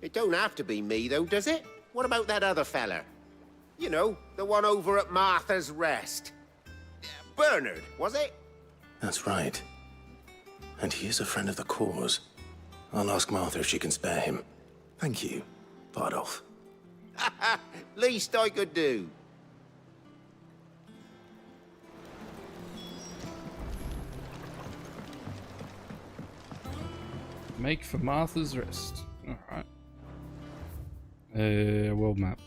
It don't have to be me, though, does it? What about that other fella? You know, the one over at Martha's Rest. Bernard, was it? That's right. And he is a friend of the cause. I'll ask Martha if she can spare him. Thank you, Bardolph. Least I could do. Make for Martha's Rest. Alright. World map.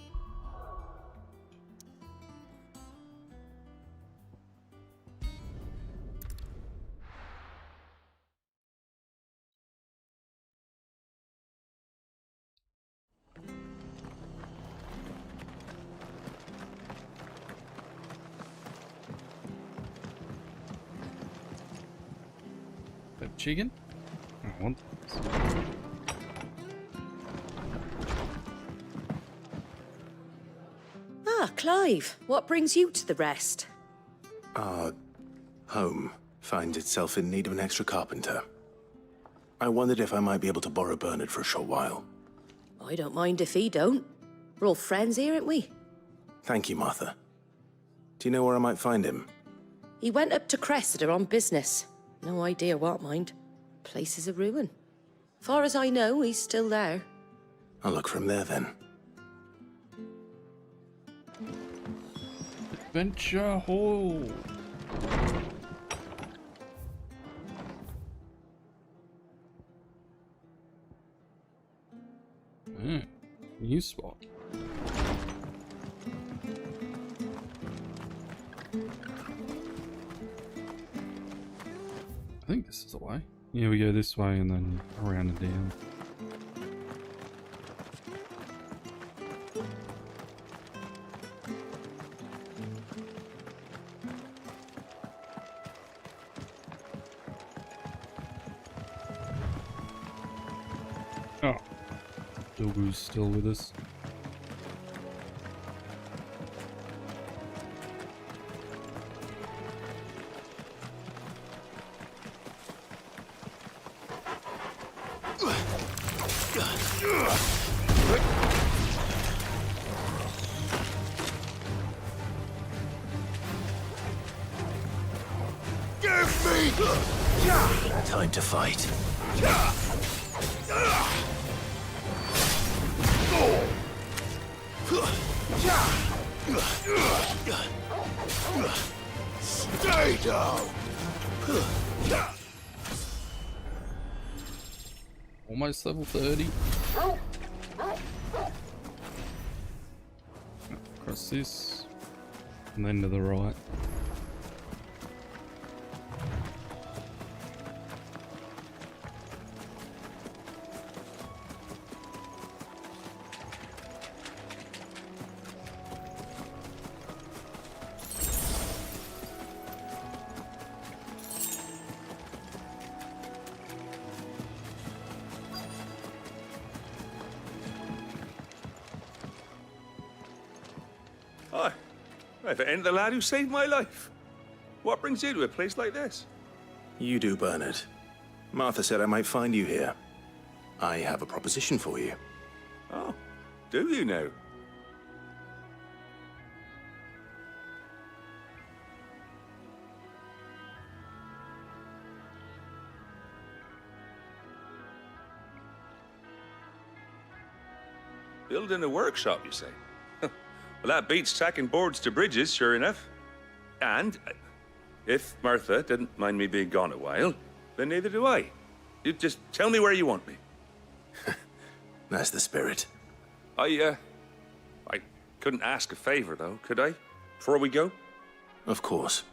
Chicken? I want this. Ah, Clive, what brings you to the Rest? Our home finds itself in need of an extra carpenter. I wondered if I might be able to borrow Bernard for a short while. I don't mind if he don't. We're all friends here, aren't we? Thank you, Martha. Do you know where I might find him? He went up to Cressida on business. No idea what, mind. Place is a ruin. Far as I know, he's still there. I'll look for him there then. Adventure Hall. New spot. I think this is the way. Yeah, we go this way and then around and down. Oh, Dogu's still with us. Time to fight. Stay down! Almost level 30. Across this. And then to the right. Hi. If it ain't the lad who saved my life. What brings you to a place like this? You do, Bernard. Martha said I might find you here. I have a proposition for you. Oh, do you now? Building a workshop, you say? Well, that beats tacking boards to bridges, sure enough. And if Martha didn't mind me being gone a while, then neither do I. You just tell me where you want me. That's the spirit. I couldn't ask a favor, though, could I? Before we go? Of course.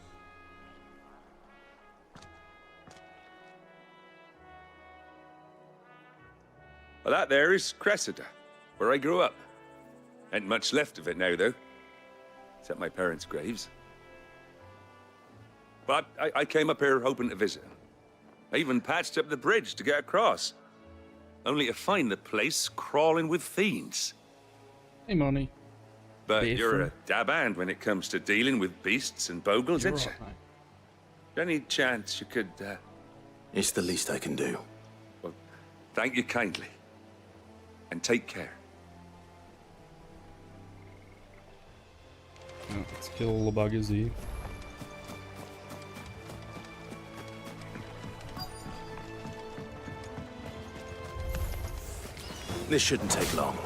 Well, that there is Cressida, where I grew up. Ain't much left of it now, though. Except my parents' graves. But I came up here hoping to visit. I even patched up the bridge to get across. Only to find the place crawling with fiends. Hey, Money. But you're a dab hand when it comes to dealing with beasts and bogles, ain't you? Any chance you could, It's the least I can do. Well, thank you kindly. And take care. Let's kill all the buggers here. This shouldn't take long.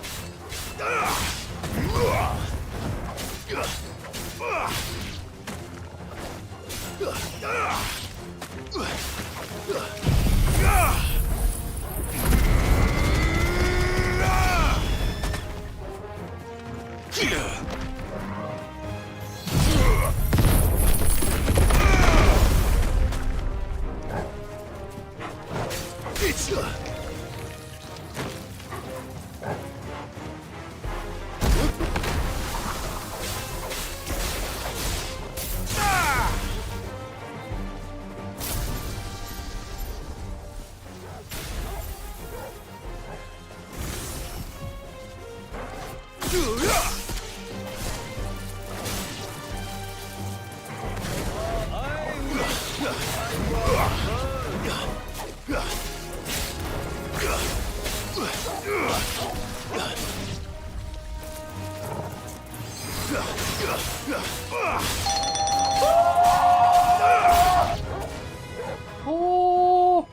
Oh!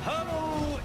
Hello,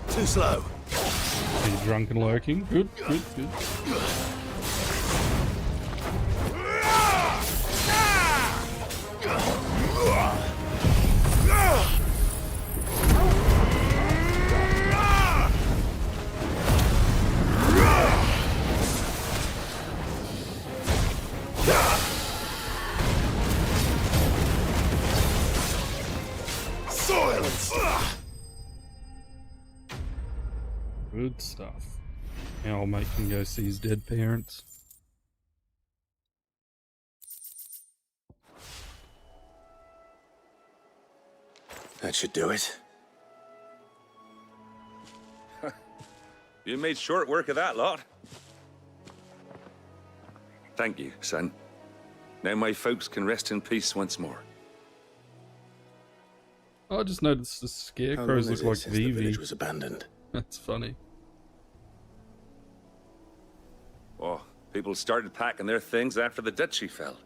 Too slow. He's drunk and lurking. Good, good, good. Silence! Good stuff. Now I'll make him go see his dead parents. That should do it. You made short work of that lot. Thank you, son. Now my folks can rest in peace once more. I just noticed the scarecrows look like The Vivi. village was abandoned. That's funny. Oh, people started packing their things after the duchy fell.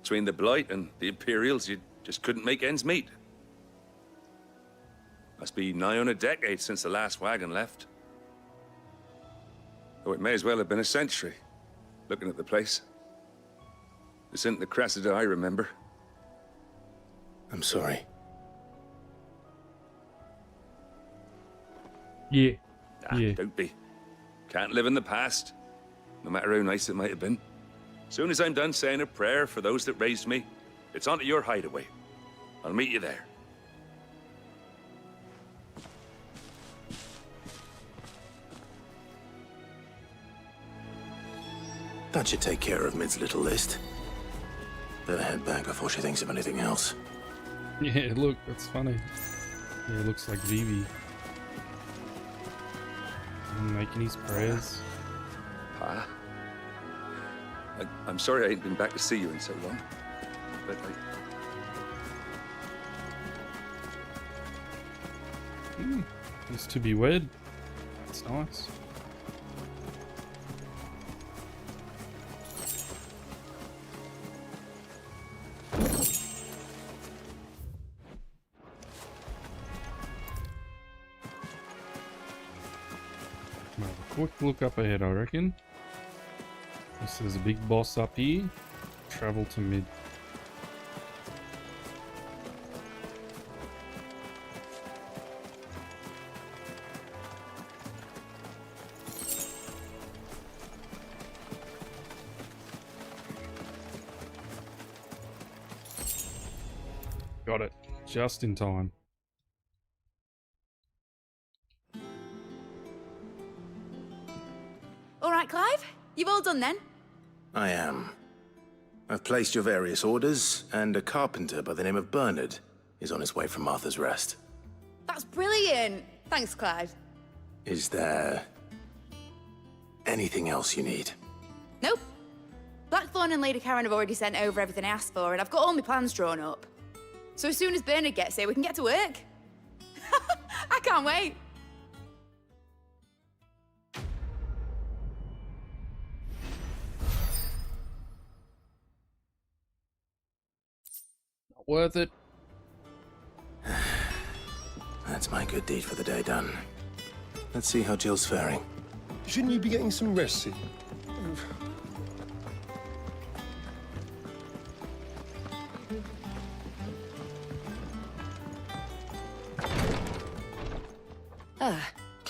Between the Blight and the Imperials, you just couldn't make ends meet. Must be nigh on a decade since the last wagon left. Oh, it may as well have been a century, looking at the place. This isn't the Cressida I remember. I'm sorry. Yeah. Yeah. Don't be. Can't live in the past, no matter how nice it might have been. Soon as I'm done saying a prayer for those that raised me, it's on to your hideaway. I'll meet you there. That should take care of Mid's little list. Better head back before she thinks of anything else. Yeah, look, that's funny. Yeah, it looks like Vivi. Making his prayers. Pa? I'm sorry I ain't been back to see you in so long. But Used to be wed. That's nice. Quick look up ahead, I reckon. This is a big boss up here. Travel to Mid. Got it. Just in time. All right, Clive. You've all done then? I am. I've placed your various orders, and a carpenter by the name of Bernard is on his way from Martha's Rest. That's brilliant. Thanks, Clive. Is there anything else you need? Nope. Blackthorn and Lady Karen have already sent over everything I asked for, and I've got all my plans drawn up. So as soon as Bernard gets here, we can get to work. I can't wait. Not worth it. That's my good deed for the day done. Let's see how Jill's faring. Shouldn't you be getting some rest, Sid?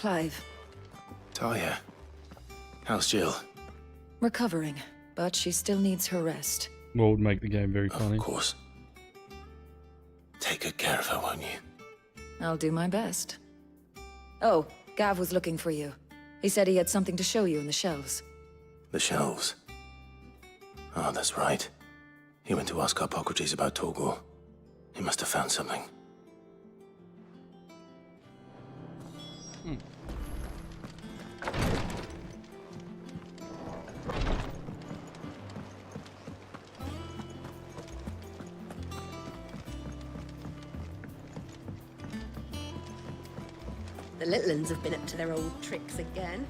Clive. Talia, how's Jill? Recovering, but she still needs her rest. What would make the game very funny? Of course. Take good care of her, won't you? I'll do my best. Oh, Gav was looking for you. He said he had something to show you in the shelves. The shelves. Oh, that's right. He went to ask Harpocrates about Torgor. He must have found something. The little uns have been up to their old tricks again.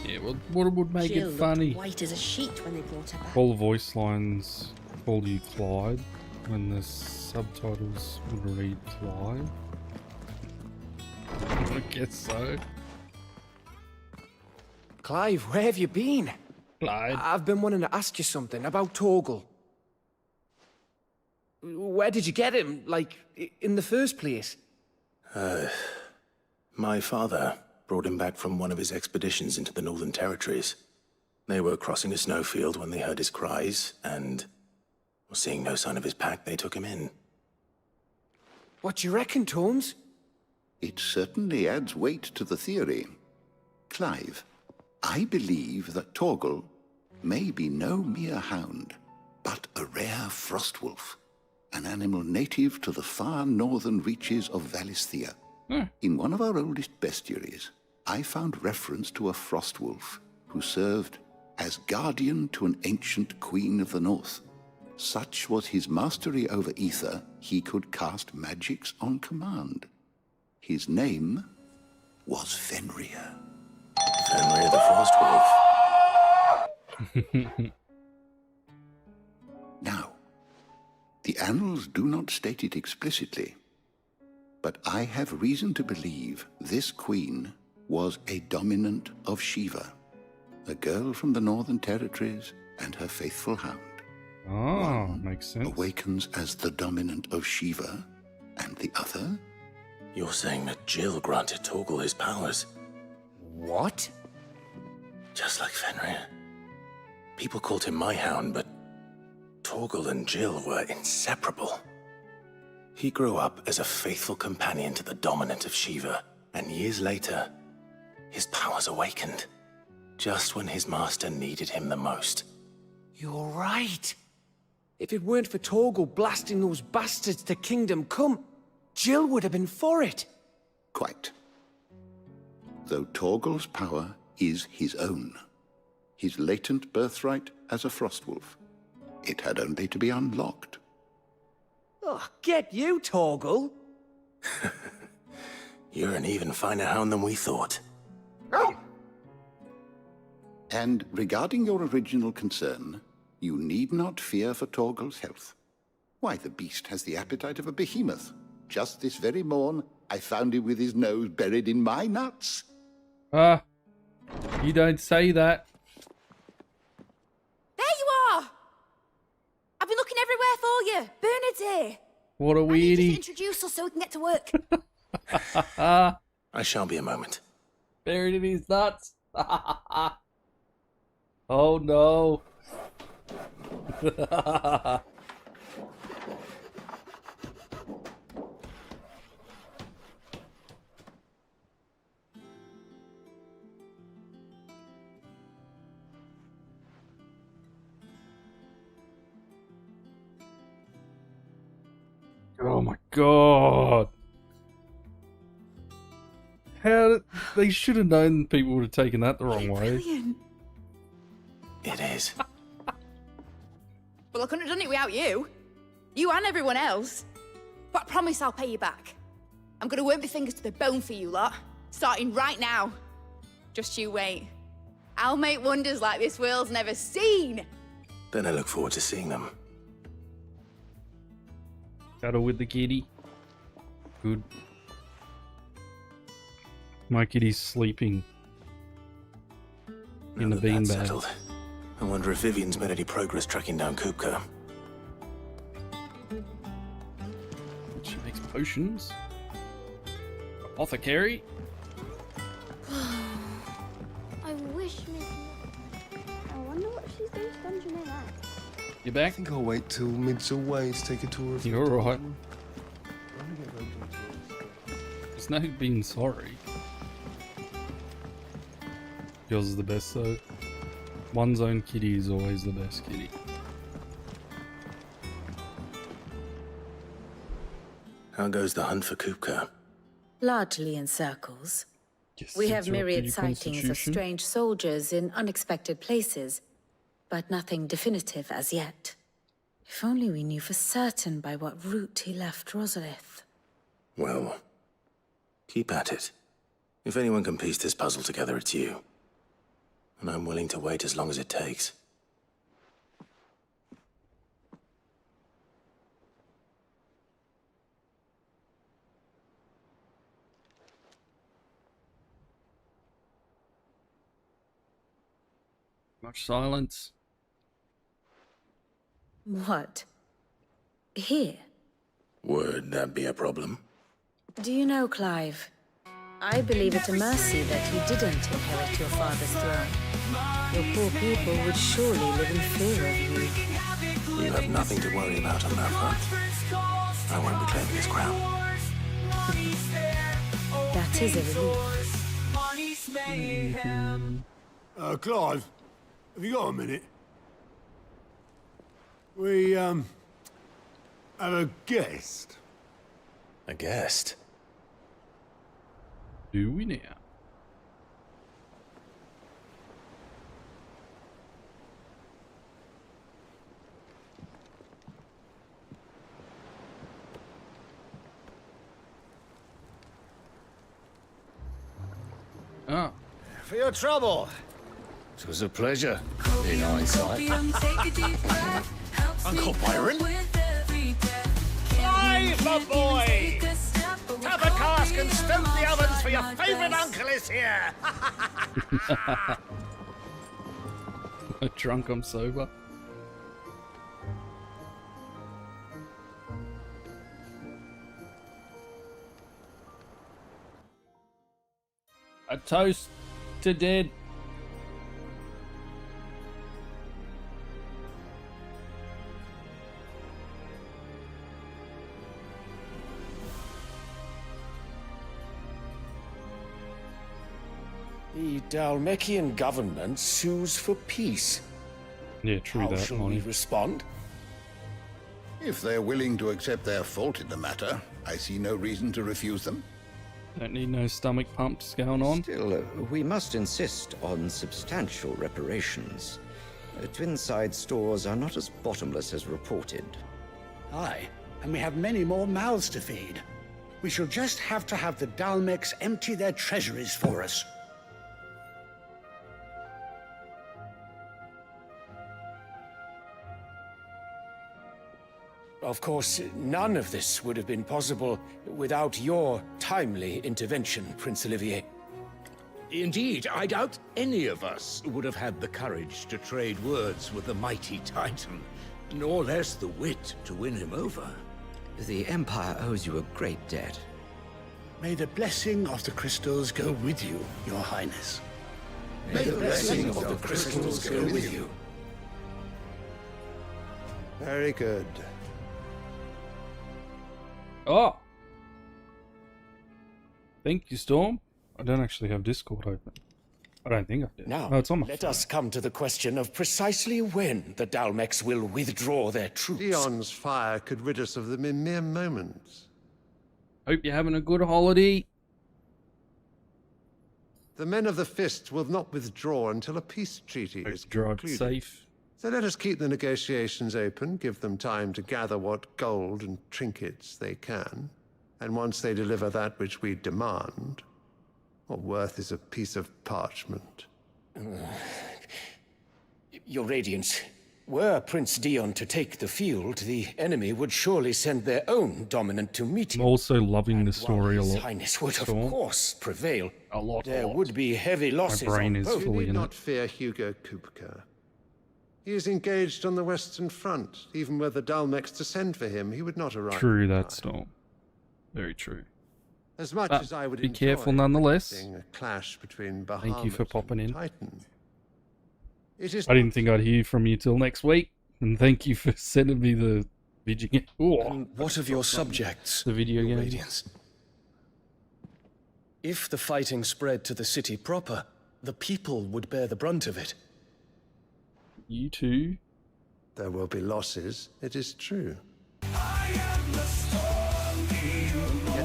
Yeah, well, what would make Jill it funny? looked white as a sheet when they brought her back. All the voice lines call you Clyde, when the subtitles would read Clyde. I guess so. Clive, where have you been? Clyde. I've been wanting to ask you something about Torgal. Where did you get him, like, in the first place? My father brought him back from one of his expeditions into the Northern Territories. They were crossing a snowfield when they heard his cries, and seeing no sign of his pack, they took him in. What do you reckon, Tomes? It certainly adds weight to the theory. Clive, I believe that Torgal may be no mere hound, but a rare frostwolf, an animal native to the far northern reaches of Valisthea. In one of our oldest bestiaries, I found reference to a frostwolf who served as guardian to an ancient queen of the north. Such was his mastery over ether, he could cast magics on command. His name was Fenrir. Fenrir the Frostwolf. Now, the annals do not state it explicitly, but I have reason to believe this queen was a dominant of Shiva, a girl from the Northern Territories and her faithful hound. Oh, makes sense. Awakens as the dominant of Shiva, and the other? You're saying that Jill granted Torgal his powers? What? Just like Fenrir. People called him my hound, but Torgal and Jill were inseparable. He grew up as a faithful companion to the dominant of Shiva, and years later, his powers awakened, just when his master needed him the most. You're right. If it weren't for Torgal blasting those bastards to Kingdom Come, Jill would have been for it. Quite. Though Torgal's power is his own, his latent birthright as a frostwolf. It had only to be unlocked. Oh, get you, Torgal! You're an even finer hound than we thought. And regarding your original concern, you need not fear for Torgal's health. Why, the beast has the appetite of a behemoth. Just this very morn, I found him with his nose buried in my nuts. You don't say that. There you are! I've been looking everywhere for you. Bernard's here. What a I need you to weirdy. introduce us so we can get to work. I shall be a moment. Buried in his nuts. Oh no. Oh my god. How they should have known people would have taken that the wrong way. Brilliant. It is. Well, I couldn't have done it without you. You and everyone else. But I promise I'll pay you back. I'm gonna work my fingers to the bone for you lot. Starting right now. Just you wait. I'll make wonders like this world's never seen. Then I look forward to seeing them. Cuddle with the kitty. Good. My kitty's sleeping in the Now that that's beanbag. settled, I wonder if Vivian's made any progress tracking down Kupka. She makes potions. Apothecary. I wonder what she's doing dungeon in at. You back? I think I'll wait till mid's away to take a tour of You're right. There's no being sorry. Yours is the best though. One's own kitty is always the best kitty. How goes the hunt for Kupka? Largely in circles. We have myriad sightings of strange soldiers in unexpected places, but nothing definitive as yet. If only we knew for certain by what route he left Rosalith. Well, keep at it. If anyone can piece this puzzle together, it's you. And I'm willing to wait as long as it takes. Much silence. What? Here? Would that be a problem? Do you know, Clive? I believe it a mercy that you didn't inherit your father's throne. Your poor people would surely live in fear of you. You have nothing to worry about on that front. I won't be claiming his crown. That is a relief. Clive, have you got a minute? We, have a guest. A guest? Do we now? Ah. For your trouble. It was a pleasure, in hindsight. Uncle Byron? Clive, my boy! Have a cask and stoke the ovens for your favourite uncle is here! I'm drunk, I'm sober. A toast to dead. The Dalmekian government sues for peace. Yeah, true How that, shall Monty. we respond? If they're willing to accept their fault in the matter, I see no reason to refuse them. Don't need no stomach pumps going on. Still, we must insist on substantial reparations. Twinside stores are not as bottomless as reported. Aye, and we have many more mouths to feed. We shall just have to have the Dalmex empty their treasuries for us. Of course, none of this would have been possible without your timely intervention, Prince Olivier. Indeed, I doubt any of us would have had the courage to trade words with the mighty Titan, nor less the wit to win him over. The Empire owes you a great debt. May the blessing of the crystals go with you, Your Highness. May the blessing of the crystals go with you. Very good. Oh! Thank you, Storm. I don't actually have Discord open. I don't think I did. Now, Oh, it's on my let phone. us come to the question of precisely when the Dalmex will withdraw their troops. Dion's fire could rid us of them in mere moments. Hope you're having a good holiday. The men of the Fist will not withdraw until a peace treaty is Drive concluded. safe. So let us keep the negotiations open, give them time to gather what gold and trinkets they can, and once they deliver that which we demand, what worth is a piece of parchment? Your Radiance, were Prince Dion to take the field, the enemy would surely send their own dominant to meet him. I'm also loving the story a His lot. Highness would, of Storm. course, prevail. A lot. There would be heavy losses brain on is both. fully You need in not it. fear Hugo Kupka. He is engaged on the Western Front. Even were the Dalmex to send for him, he would not arrive. True in that, time. Storm. Very true. As much But as I would be enjoy careful nonetheless. witnessing a clash between Thank you Bahamut for popping and in. Titan, It is I didn't think I'd hear from you till next week, and thank you for sending me the video game. And what of your subjects, the video Your game? Radiance? If the fighting spread to the city proper, the people would bear the brunt of it. You too? There will be losses, it is true. Yet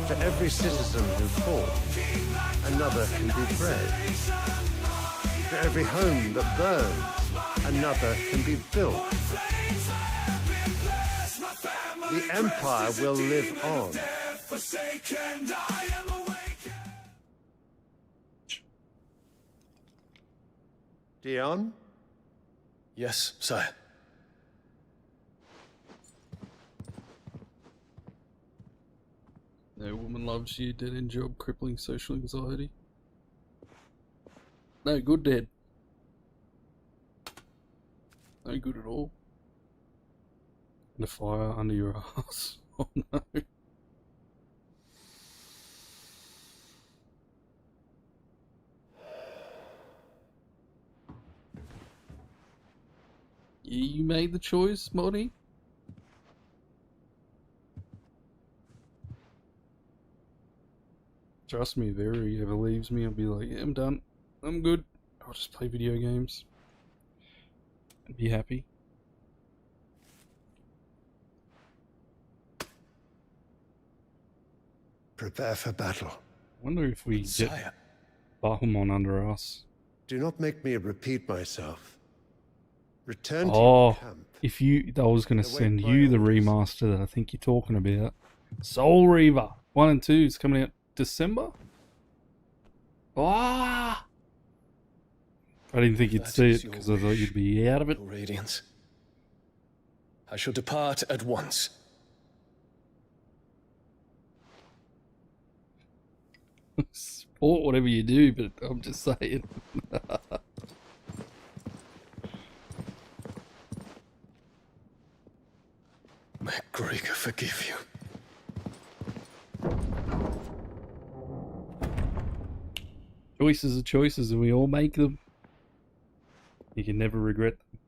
for every citizen who falls, another can be bred. For every home that burns, another can be built. The Empire will live on. Dion? Yes, sire. No woman loves you, dead end job, crippling social anxiety. No good, dead. No good at all. And a fire under your ass. Oh no. You made the choice, Monty? Trust me, if he ever leaves me, I'll be like, yeah, I'm done. I'm good. I'll just play video games. And be happy. Prepare for battle. I wonder if we get Bahamon under us. Do not make me repeat myself. Return to Oh, your camp. if you, I was going to send you the remaster that I think you're talking about. Soul Reaver 1 and 2 is coming out December. Ah! I didn't think you'd see it because I thought you'd be out of it. Your Radiance. I shall depart at once. Support whatever you do, but I'm just saying. May Gregor forgive you. Choices are choices, and we all make them. You can never regret them.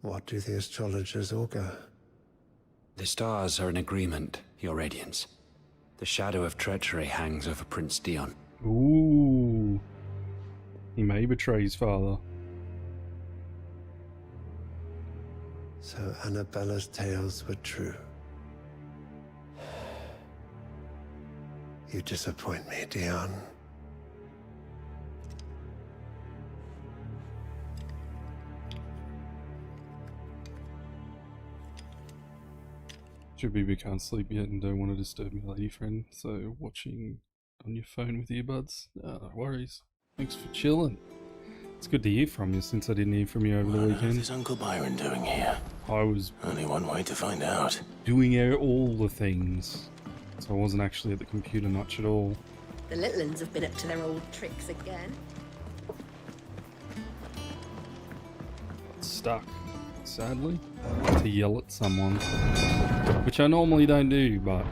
What do the astrologers augur? The stars are in agreement, Your Radiance. The shadow of treachery hangs over Prince Dion. Ooh. He may betray his father. So Annabella's tales were true. You disappoint me, Dion. Should be we can't sleep yet and don't want to disturb my lady friend, so watching on your phone with earbuds. No worries. Thanks for chilling. It's good to hear from you since I didn't hear from you over the weekend. What is Uncle Byron doing here? I was Only one way to find out. doing all the things. So I wasn't actually at the computer much at all. The little uns have been up to their old tricks again. Got stuck, sadly, to yell at someone. Which I normally don't do, but...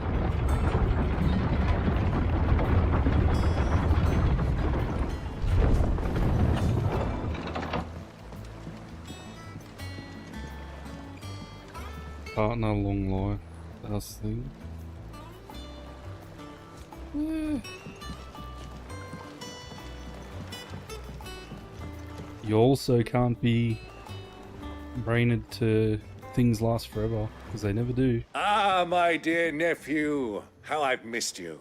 Partner, long life, that's the thing. Yeah. You also can't be brained to things last forever, because they never do. Ah, my dear nephew, how I've missed you.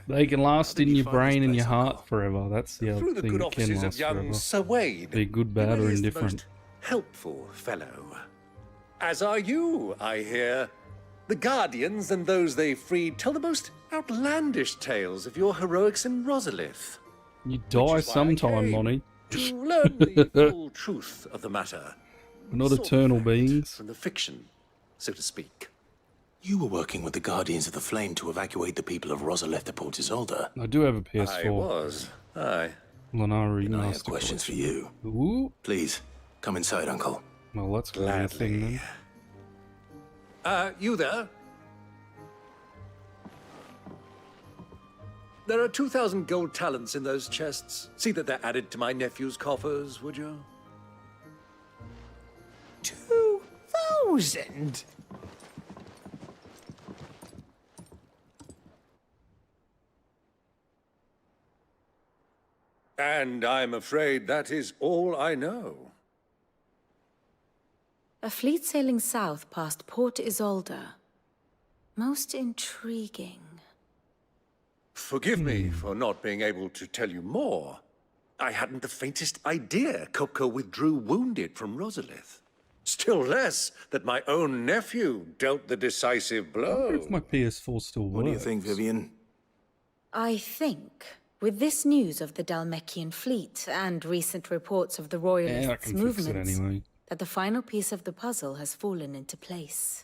They can last in your brain and your heart forever. That's the other Through the thing good that can offices of last young forever. Sir Wade. Be good, He bad, or really is the indifferent. most helpful fellow. As are you, I hear. The Guardians and those they freed tell the most outlandish tales of your heroics in Rosalith. You die sometime, Lonnie. To learn the full truth of the matter. We're not eternal beings. From the fiction, so to speak. You were working with the Guardians of the Flame to evacuate the people of Rosalith to Port Isolde. I do have a PS4. I was. Aye. Lenari And I have Master questions for Collection. you. Ooh. Please, come inside, Uncle. Well, that's gonna be a thing then. You there? There are 2,000 gold talents in those chests. See that they're added to my nephew's coffers, would you? 2,000? And I'm afraid that is all I know. A fleet sailing south past Port Isolde. Most intriguing. Forgive me for not being able to tell you more. I hadn't the faintest idea Kupka withdrew wounded from Rosalith. Still less that my own nephew dealt the decisive I wonder blow. if my PS4 still works. What do you think, Vivian? I think, with this news of the Dalmekian fleet and recent reports of the Yeah, I Royalists' can fix it movements, anyway. that the final piece of the puzzle has fallen into place.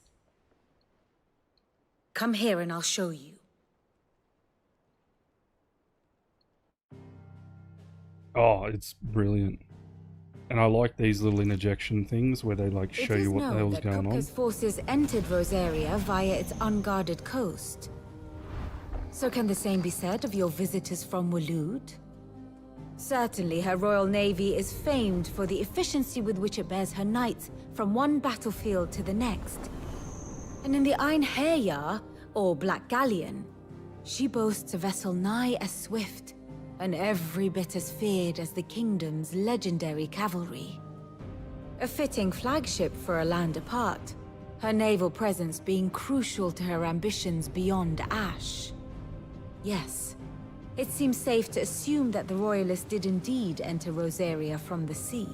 Come here and I'll show you. Oh, it's brilliant. And I like these little interjection things where they like show you what the hell's going on. Kupka's forces entered Rosaria via its unguarded coast. So can the same be said of your visitors from Waloed? Certainly her royal navy is famed for the efficiency with which it bears her knights from one battlefield to the next. And in the Einherjar, or Black Galleon, she boasts a vessel nigh as swift and every bit as feared as the kingdom's legendary cavalry. A fitting flagship for a land apart, her naval presence being crucial to her ambitions beyond Ash. Yes, it seems safe to assume that the Royalists did indeed enter Rosaria from the sea.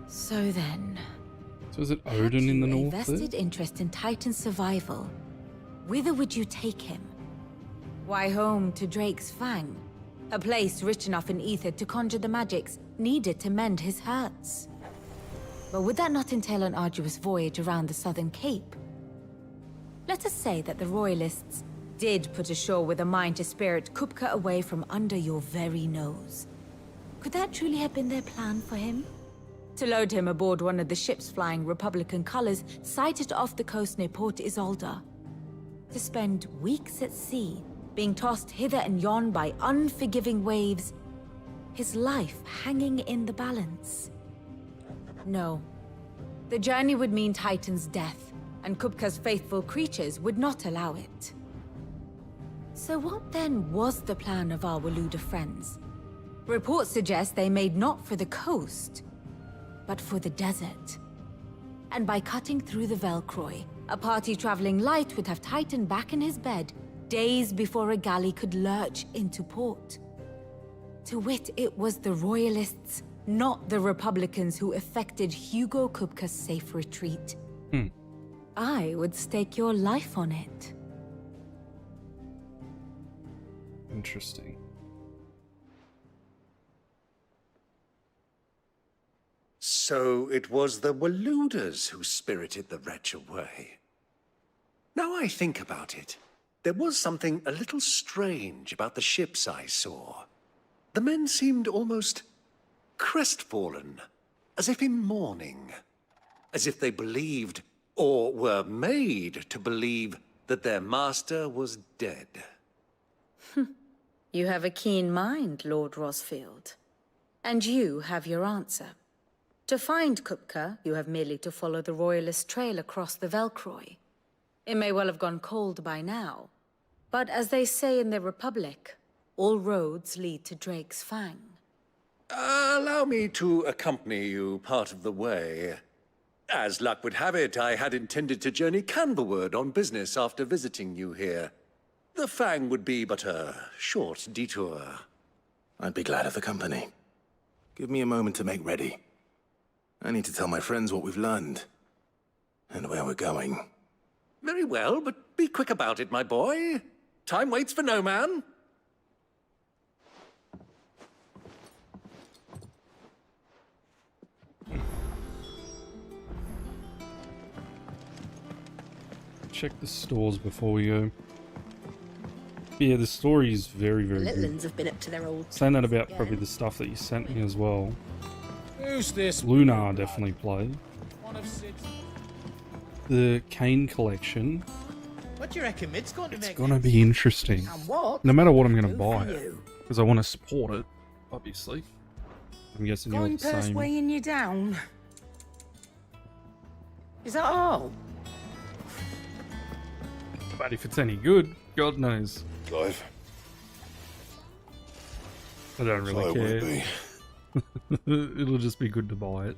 So then... So is it Odin in the a north vested there? interest in Titan's survival. Whither would you take him? Why, home to Drake's Fang, a place rich enough in ether to conjure the magics needed to mend his hurts. But would that not entail an arduous voyage around the southern cape? Let us say that the Royalists did put ashore with a mind to spirit Kupka away from under your very nose. Could that truly have been their plan for him? To load him aboard one of the ships flying Republican colors sighted off the coast near Port Isolde. To spend weeks at sea, being tossed hither and yon by unforgiving waves, his life hanging in the balance. No. The journey would mean Titan's death, and Kupka's faithful creatures would not allow it. So what then was the plan of our Waluda friends? Reports suggest they made not for the coast, but for the desert. And by cutting through the Velcroy, a party traveling light would have Titan back in his bed days before a galley could lurch into port. To wit, it was the Royalists, not the Republicans, who effected Hugo Kupka's safe retreat. I would stake your life on it. Interesting. So it was the Waludas who spirited the wretch away. Now I think about it, there was something a little strange about the ships I saw. The men seemed almost crestfallen, as if in mourning, as if they believed, or were made to believe, that their master was dead. You have a keen mind, Lord Rosfield. And you have your answer. To find Kupka, you have merely to follow the Royalist trail across the Velcroy. It may well have gone cold by now, but as they say in the Republic, all roads lead to Drake's Fang. Allow me to accompany you part of the way. As luck would have it, I had intended to journey Canverward on business after visiting you here. The Fang would be but a short detour. I'd be glad of the company. Give me a moment to make ready. I need to tell my friends what we've learned. And where we're going. Very well, but be quick about it, my boy. Time waits for no man. Check the stores before we go. Yeah, the story is very, very good. Litlands have been up to their old Saying that about again. probably the stuff that you sent me as well. Who's this? Lunar definitely play. One of six. The Kane collection. What do you reckon Mid's going to It's make? gonna be interesting. And what? No matter what I'm gonna Do buy for it. you? Because I want to support it, obviously. I'm guessing you're the Going same. weighing you down. Is that all? But if it's any good, God knows. Clive. I don't really So would care. it It'll just be good to buy it.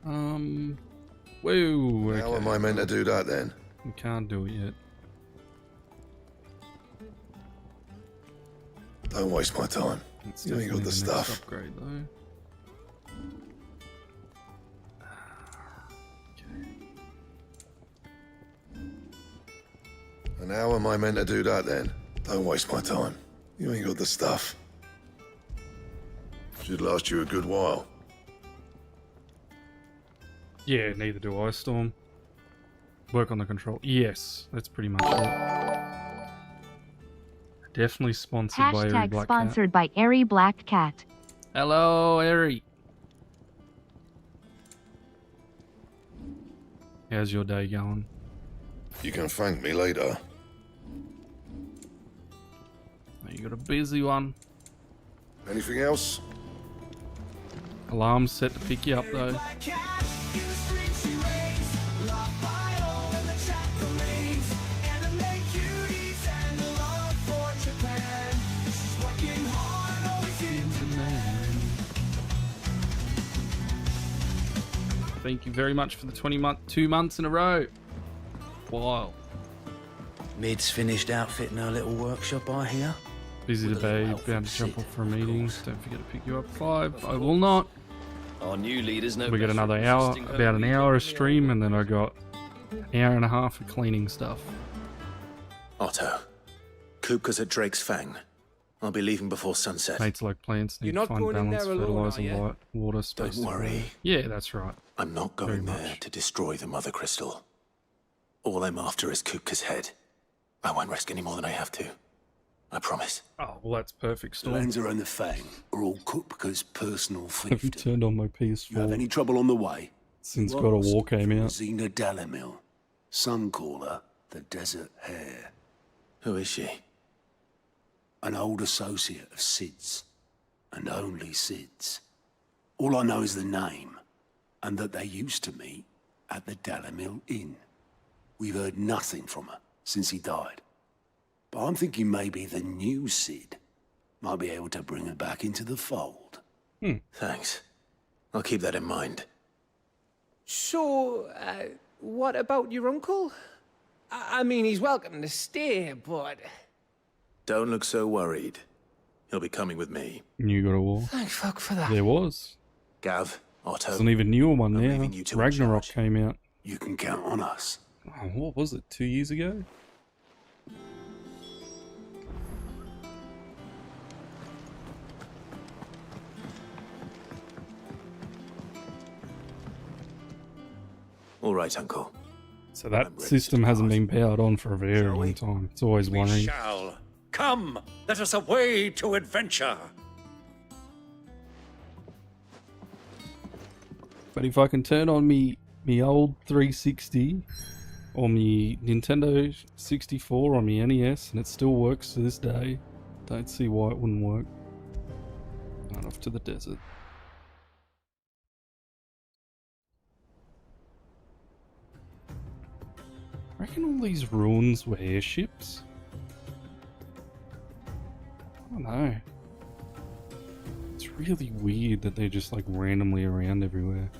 Whoa. Okay. How am I meant to do that then? We can't do it yet. Don't waste my time. It's You ain't got definitely the next stuff. upgrade though. And how am I meant to do that then? Don't waste my time. You ain't got the stuff. Should last you a good while. Yeah, neither do I, Storm. Work on the control. Yes, that's pretty much it. Definitely sponsored by Airy Hashtag Black sponsored by Airy Black Cat. Hello, Airy. How's your day going? You can thank me later. You got a busy one. Anything else? Alarm's set to pick you up though. Thank you very much for the 2 months in a row. Wow. Mid's finished outfitting her little workshop, I hear. Busy today, bound to jump off for a meeting. Don't forget to pick you up at 5. I will not. Our new leaders know We got better another than hour, trusting her about an leader hour in of the stream, and then I got an hour and a half of cleaning stuff. Otto, Kupka's at Drake's Fang. I'll be leaving before sunset. Mates like plants need You're to not find going in balance, there alone, fertilizer, are you? light, water, space. Don't worry. Yeah, that's right. I'm not going there to destroy the Mother Crystal. All I'm after is Kupka's head. I won't risk any more than I have to. I promise. Oh, well, that's perfect, The Storm. Lanza and the Fang are all Kupka's personal Have you fiefdom. turned on my You have PS4 any trouble on the way? since You God of ask War came for out? Xena Dalamil. Some call her the Desert Hare. Who is she? An old associate of Sid's. And only Sid's. All I know is the name, and that they used to meet at the Dalamil Inn. We've heard nothing from her since he died. But I'm thinking maybe the new Sid might be able to bring her back into the fold. Thanks. I'll keep that in mind. So, what about your uncle? I mean, he's welcome to stay, but... Don't look so worried. He'll be coming with me. New God of War. Thank fuck for that. There was. Gav, Otto. There's an even newer one I'm now. leaving you two in Ragnarok charge. came out. You can count on us. Oh, what was it, 2 years ago? All right, Uncle. So that system hasn't been powered on for a very long time. It's always We worrying. shall. Come, let us away to adventure. But if I can turn on me old 360 or me Nintendo 64 or me NES and it still works to this day, don't see why it wouldn't work. Right off to the desert. I reckon all these ruins were airships. I don't know. It's really weird that they're just like randomly around everywhere.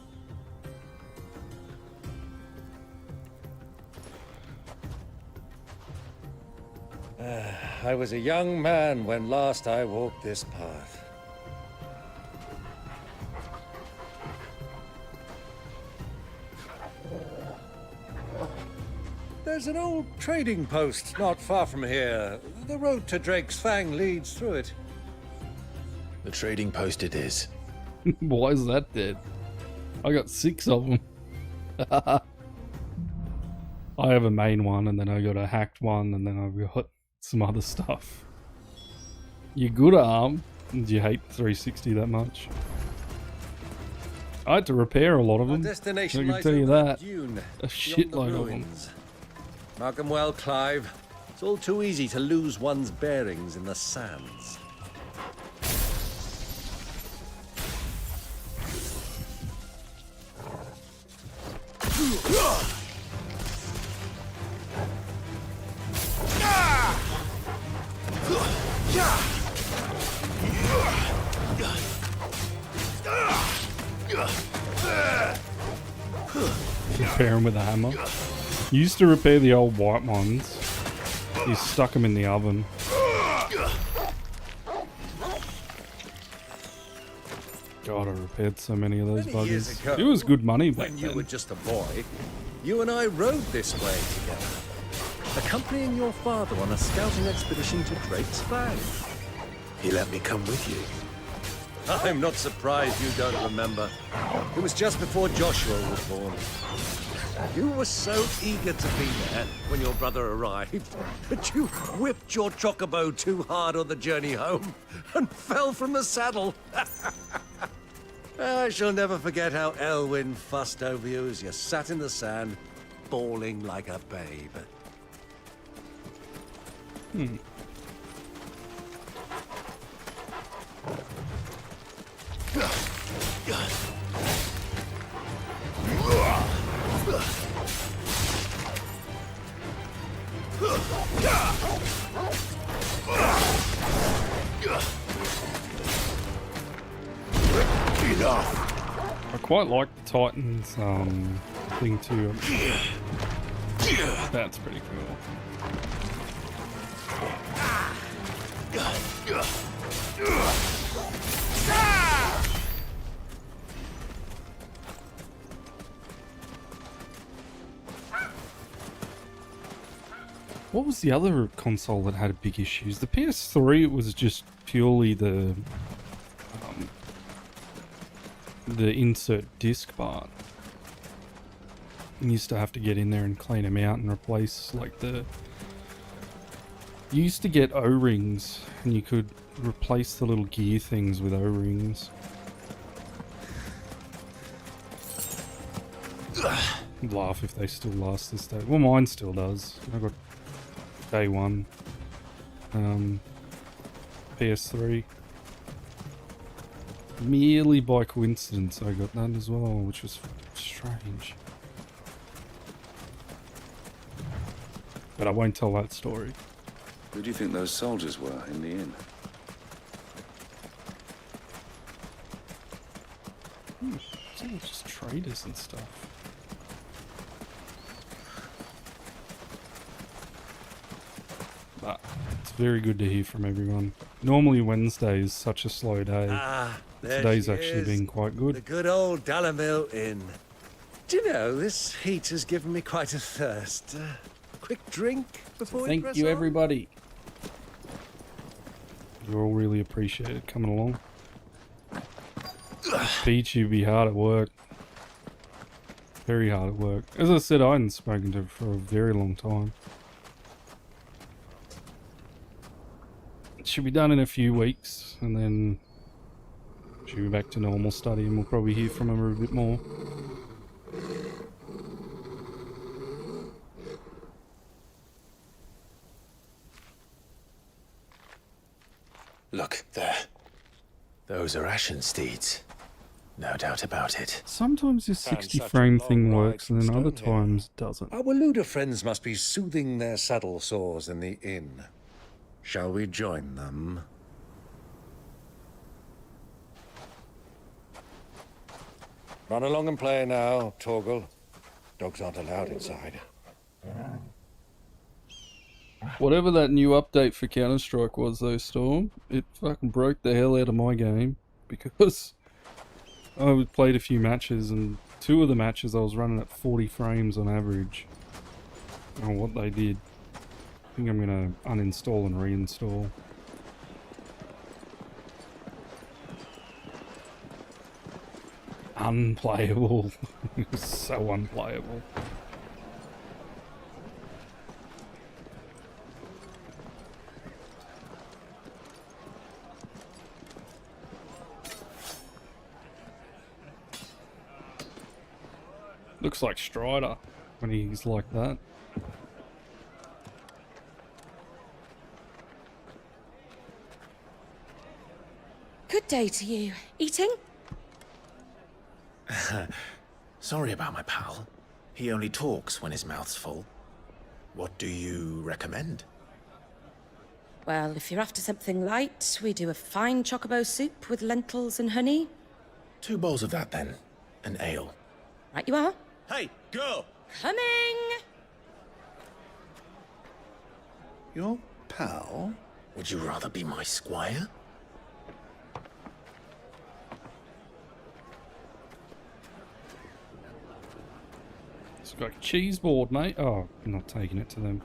I was a young man when last I walked this path. There's an old trading post not far from here. The road to Drake's Fang leads through it. The trading post it is. Why is that dead? I got 6 of them. I have a main one, and then I got a hacked one, and then I've got some other stuff. You good, Arm? Did you hate 360 that much? I had to repair a lot of Our them. I destination can lies tell you over the that. dune, A beyond the shitload of them. ruins. Mark 'em well, Clive. It's all too easy to lose one's bearings in the sands. Repair him with a hammer. You used to repair the old white ones. You stuck them in the oven. God, I repaired so many of those Many years buggers. ago, It was good money back when you then. were just a boy, you and I rode this way together, accompanying your father on a scouting expedition to Drake's Flag. He let me come with you. I'm not surprised you don't remember. It was just before Joshua was born. You were so eager to be there when your brother arrived that you whipped your chocobo too hard on the journey home and fell from the saddle. I shall never forget how Elwyn fussed over you as you sat in the sand, bawling like a babe. I quite like the Titans thing too. That's pretty cool. What was the other console that had big issues? The PS3 was just purely the insert disc part. You used to have to get in there and clean them out and replace like the... You used to get O-rings and you could replace the little gear things with O-rings. I'd laugh if they still last this day. Well, mine still does. I got day one. PS3. Merely by coincidence I got that as well, which was strange. But I won't tell that story. Who do you think those soldiers were in the inn? It's just traders and stuff. But it's very good to hear from everyone. Normally Wednesday is such a slow day. There Today's she actually is, been quite good. The good old Dalamil Inn. Do you know, this heat has given me quite a thirst. Quick drink before we Thank press you, on? everybody. You're all really appreciated coming along. Peach, you'd be hard at work. Very hard at work. As I said, I hadn't spoken to her for a very long time. It should be done in a few weeks, and then she'll be back to normal study, and we'll probably hear from her a bit more. Look, there. Those are Ashen steeds. No doubt about it. Sometimes this Found 60 such a frame long thing ride works, and then from other Stonehenge. times doesn't. Our Waluda friends must be soothing their saddle sores in the inn. Shall we join them? Run along and play now, Torgal. Dogs aren't allowed inside. Whatever that new update for Counter-Strike was though, Storm, it fucking broke the hell out of my game, because I played a few matches, and 2 of the matches I was running at 40 frames on average. I don't know what they did. I think I'm gonna uninstall and reinstall. Unplayable. It was so unplayable. Looks like Strider when he's like that. Good day to you. Eating? Sorry about my pal. He only talks when his mouth's full. What do you recommend? Well, if you're after something light, we do a fine chocobo soup with lentils and honey. 2 bowls of that, then. An ale. Right you are. Hey, girl! Coming! Your pal? Would you rather be my squire? It's got a cheese board, mate. Oh, I'm not taking it to them.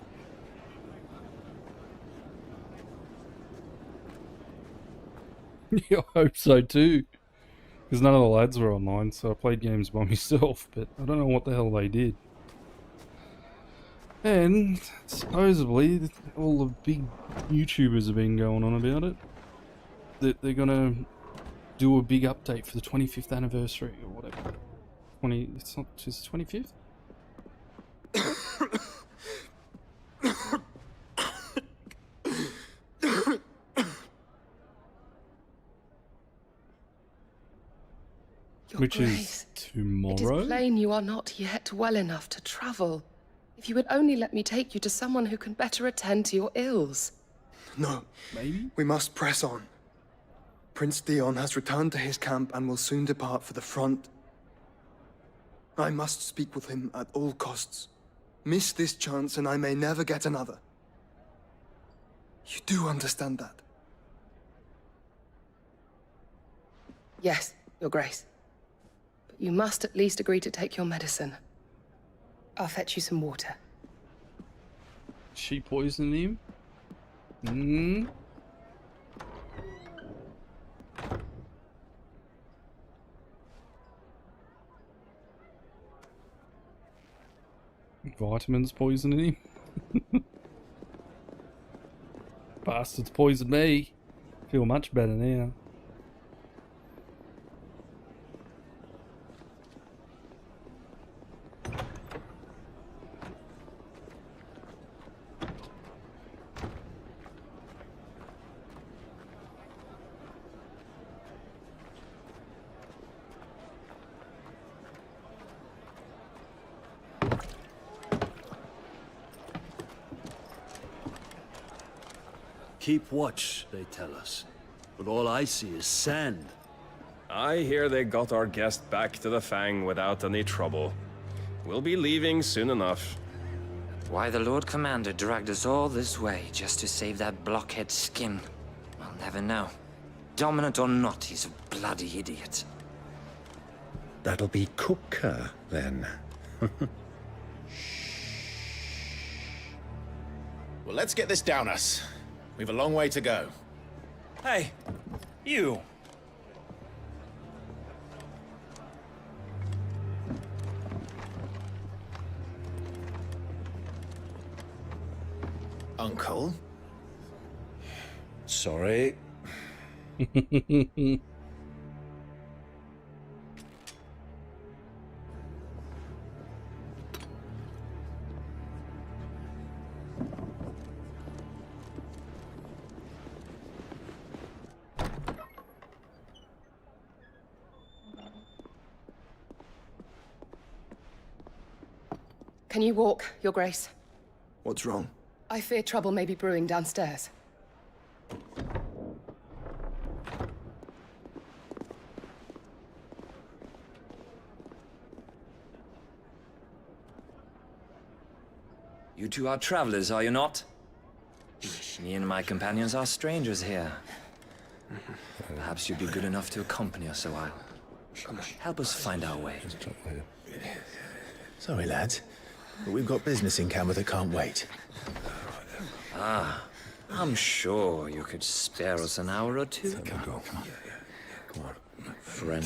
Yeah, I hope so too. Because none of the lads were online, so I played games by myself, but I don't know what the hell they did. And supposedly, all the big YouTubers have been going on about it. That they're gonna do a big update for the 25th anniversary or whatever. It's not just 25th? Your Which Grace, is tomorrow? It is plain you are not yet well enough to travel. If you would only let me take you to someone who can better attend to your ills. No. Maybe? We must press on. Prince Theon has returned to his camp and will soon depart for the front. I must speak with him at all costs. Miss this chance and I may never get another. You do understand that? Yes, Your Grace. But you must at least agree to take your medicine. I'll fetch you some water. She poisoned him? Hmm? Vitamins poisoning him? Bastards poisoned me. Feel much better now. Keep watch, they tell us. But all I see is sand. I hear they got our guest back to the Fang without any trouble. We'll be leaving soon enough. Why the Lord Commander dragged us all this way just to save that blockhead skin, I'll never know. Dominant or not, he's a bloody idiot. That'll be Cooker, then. Well, let's get this down us. We've a long way to go. Hey, you. Uncle? Sorry. Can you walk, Your Grace? What's wrong? I fear trouble may be brewing downstairs. You two are travelers, are you not? Me and my companions are strangers here. Perhaps you'd be good enough to accompany us a while. Help us find our way. Sorry, lads, but we've got business in camera that can't wait. Ah, I'm sure you could spare us an hour or two. Come on. Friend.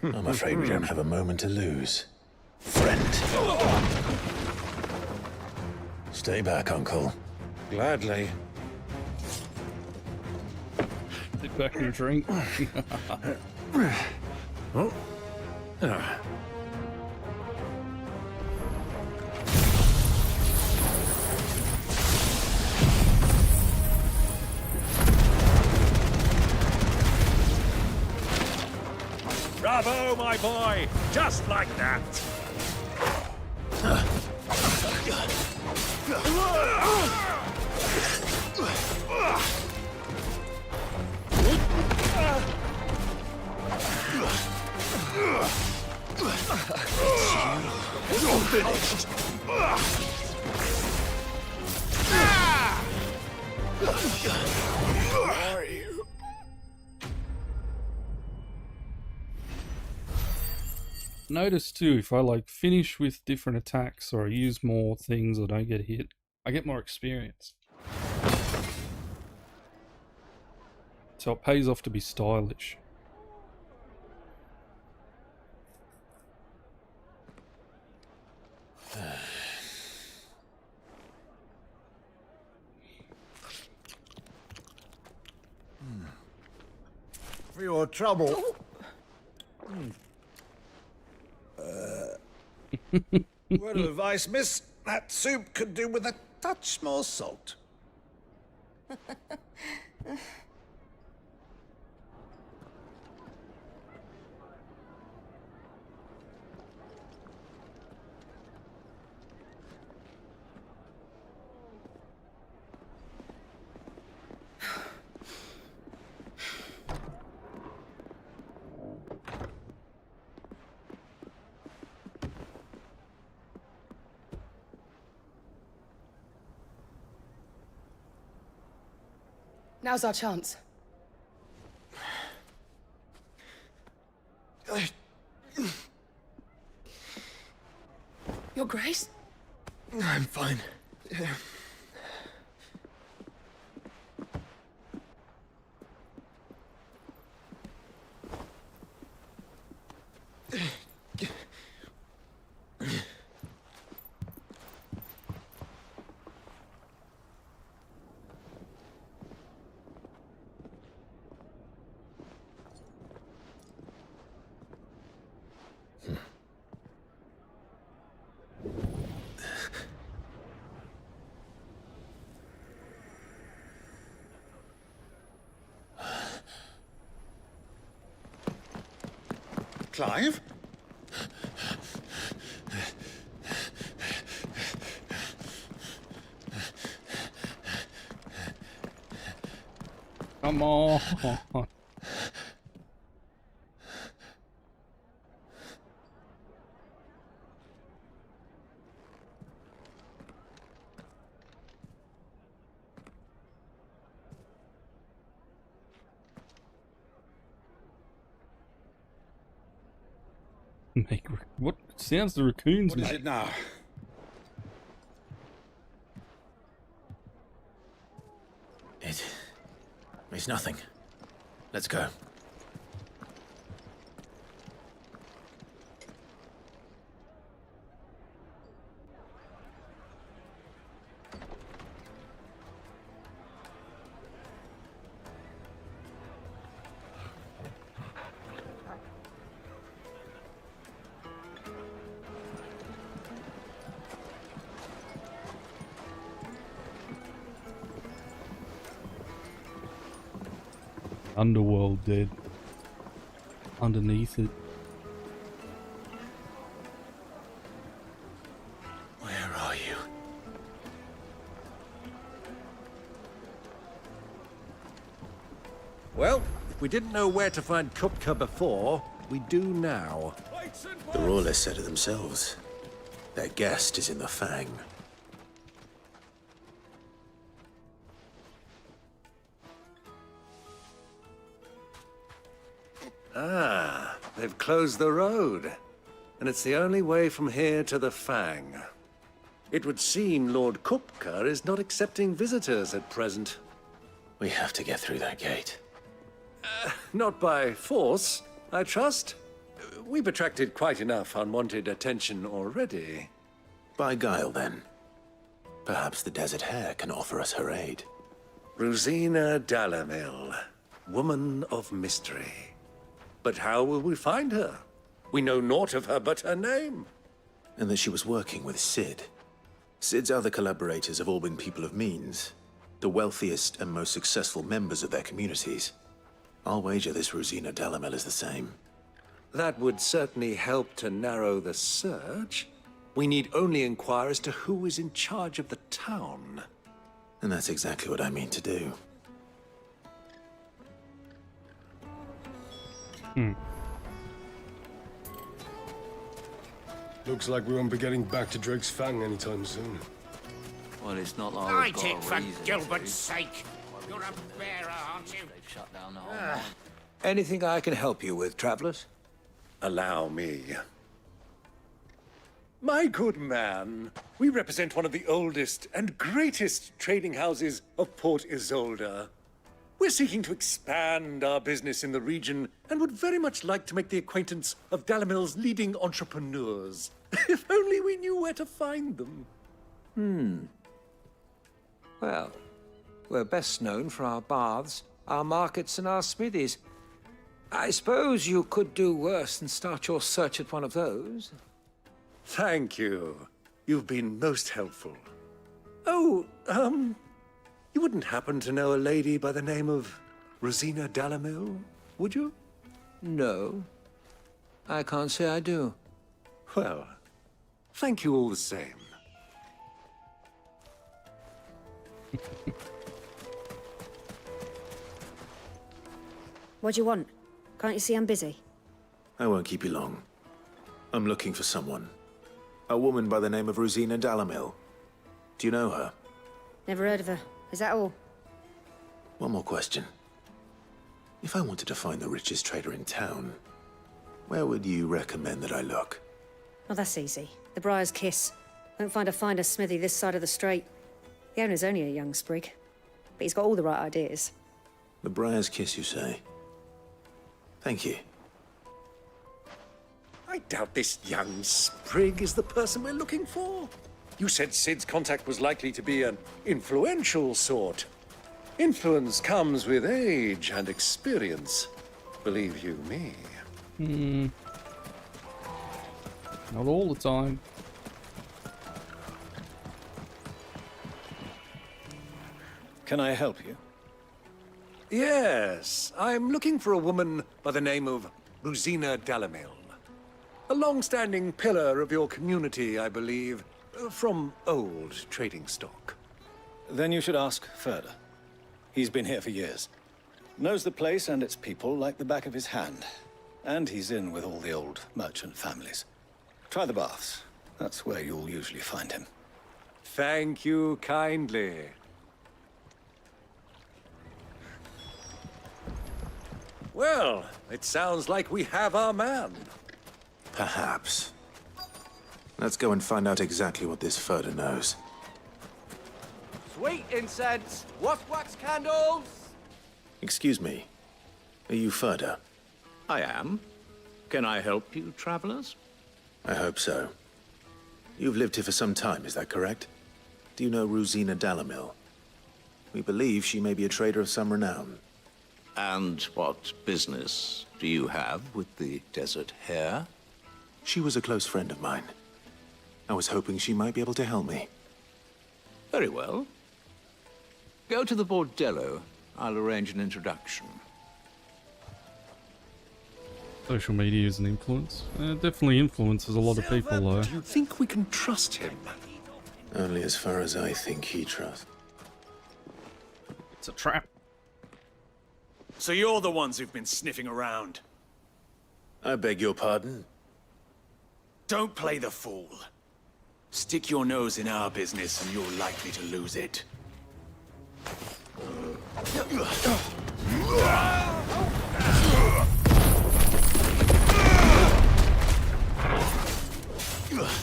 I'm afraid we don't have a moment to lose. Friend. Stay back, Uncle. Gladly. Sit back and drink. Oh. Bravo, my boy! Just like that! You're finished! Where are you? Notice too, if I like finish with different attacks or I use more things or don't get hit, I get more experience. So it pays off to be stylish. For your trouble. Word of advice, miss. That soup could do with a touch more salt. Now's our chance. Your Grace? I'm fine. Clive? Come on. What sounds the raccoons What is make? it now? It's nothing. Let's go. Underworld dead. Underneath it. Where are you? Well, if we didn't know where to find Kupka before, we do now. The Royalists said it themselves. Their guest is in the Fang. Ah, they've closed the road. And it's the only way from here to the Fang. It would seem Lord Kupka is not accepting visitors at present. We have to get through that gate. Not by force, I trust. We've attracted quite enough unwanted attention already. By guile, then. Perhaps the Desert Hare can offer us her aid. Rosina Dalamil. woman of mystery. But how will we find her? We know naught of her but her name. And that she was working with Sid. Sid's other collaborators have all been people of means, the wealthiest and most successful members of their communities. I'll wager this Rosina Dalamel is the same. That would certainly help to narrow the search. We need only inquire as to who is in charge of the town. And that's exactly what I mean to do. Looks like we won't be getting back to Drake's Fang anytime soon. Well, it's not like I we've got take a for reason Gilbert's to. sake. You're a bearer, aren't you? They've shut down the whole Anything I can help you with, travelers? Allow me. My good man, we represent one of the oldest and greatest trading houses of Port Isolde. We're seeking to expand our business in the region and would very much like to make the acquaintance of Dalamel's leading entrepreneurs. If only we knew where to find them. Well, we're best known for our baths, our markets, and our smithies. I suppose you could do worse than start your search at one of those. Thank you. You've been most helpful. Oh, you wouldn't happen to know a lady by the name of Rosina Dalamel, would you? No. I can't say I do. Well, thank you all the same. What do you want? Can't you see I'm busy? I won't keep you long. I'm looking for someone. A woman by the name of Rosina Dalamel. Do you know her? Never heard of her. Is that all? One more question. If I wanted to find the richest trader in town, where would you recommend that I look? Oh, that's easy. The Briar's Kiss. Won't find a finer smithy this side of the strait. The owner's only a young sprig, but he's got all the right ideas. The Briar's Kiss, you say? Thank you. I doubt this young sprig is the person we're looking for. You said Sid's contact was likely to be an influential sort. Influence comes with age and experience, believe you me. Not all the time. Can I help you? Yes, I'm looking for a woman by the name of Rosina Dalamel. A long-standing pillar of your community, I believe, from old trading stock. Then you should ask Ferda. He's been here for years. Knows the place and its people like the back of his hand. And he's in with all the old merchant families. Try the baths. That's where you'll usually find him. Thank you kindly. Well, it sounds like we have our man. Perhaps. Let's go and find out exactly what this Ferda knows. Sweet incense, wax candles. Excuse me. Are you Ferda? I am. Can I help you, travelers? I hope so. You've lived here for some time, is that correct? Do you know Rosina Dalamel? We believe she may be a trader of some renown. And what business do you have with the desert hare? She was a close friend of mine. I was hoping she might be able to help me. Very well. Go to the bordello. I'll arrange an introduction. Social media is an influence. Definitely influences a lot of people, though. Do you think we can trust him? Only as far as I think he trusts. It's a trap. So you're the ones who've been sniffing around. I beg your pardon? Don't play the fool. Stick your nose in our business and you're likely to lose it.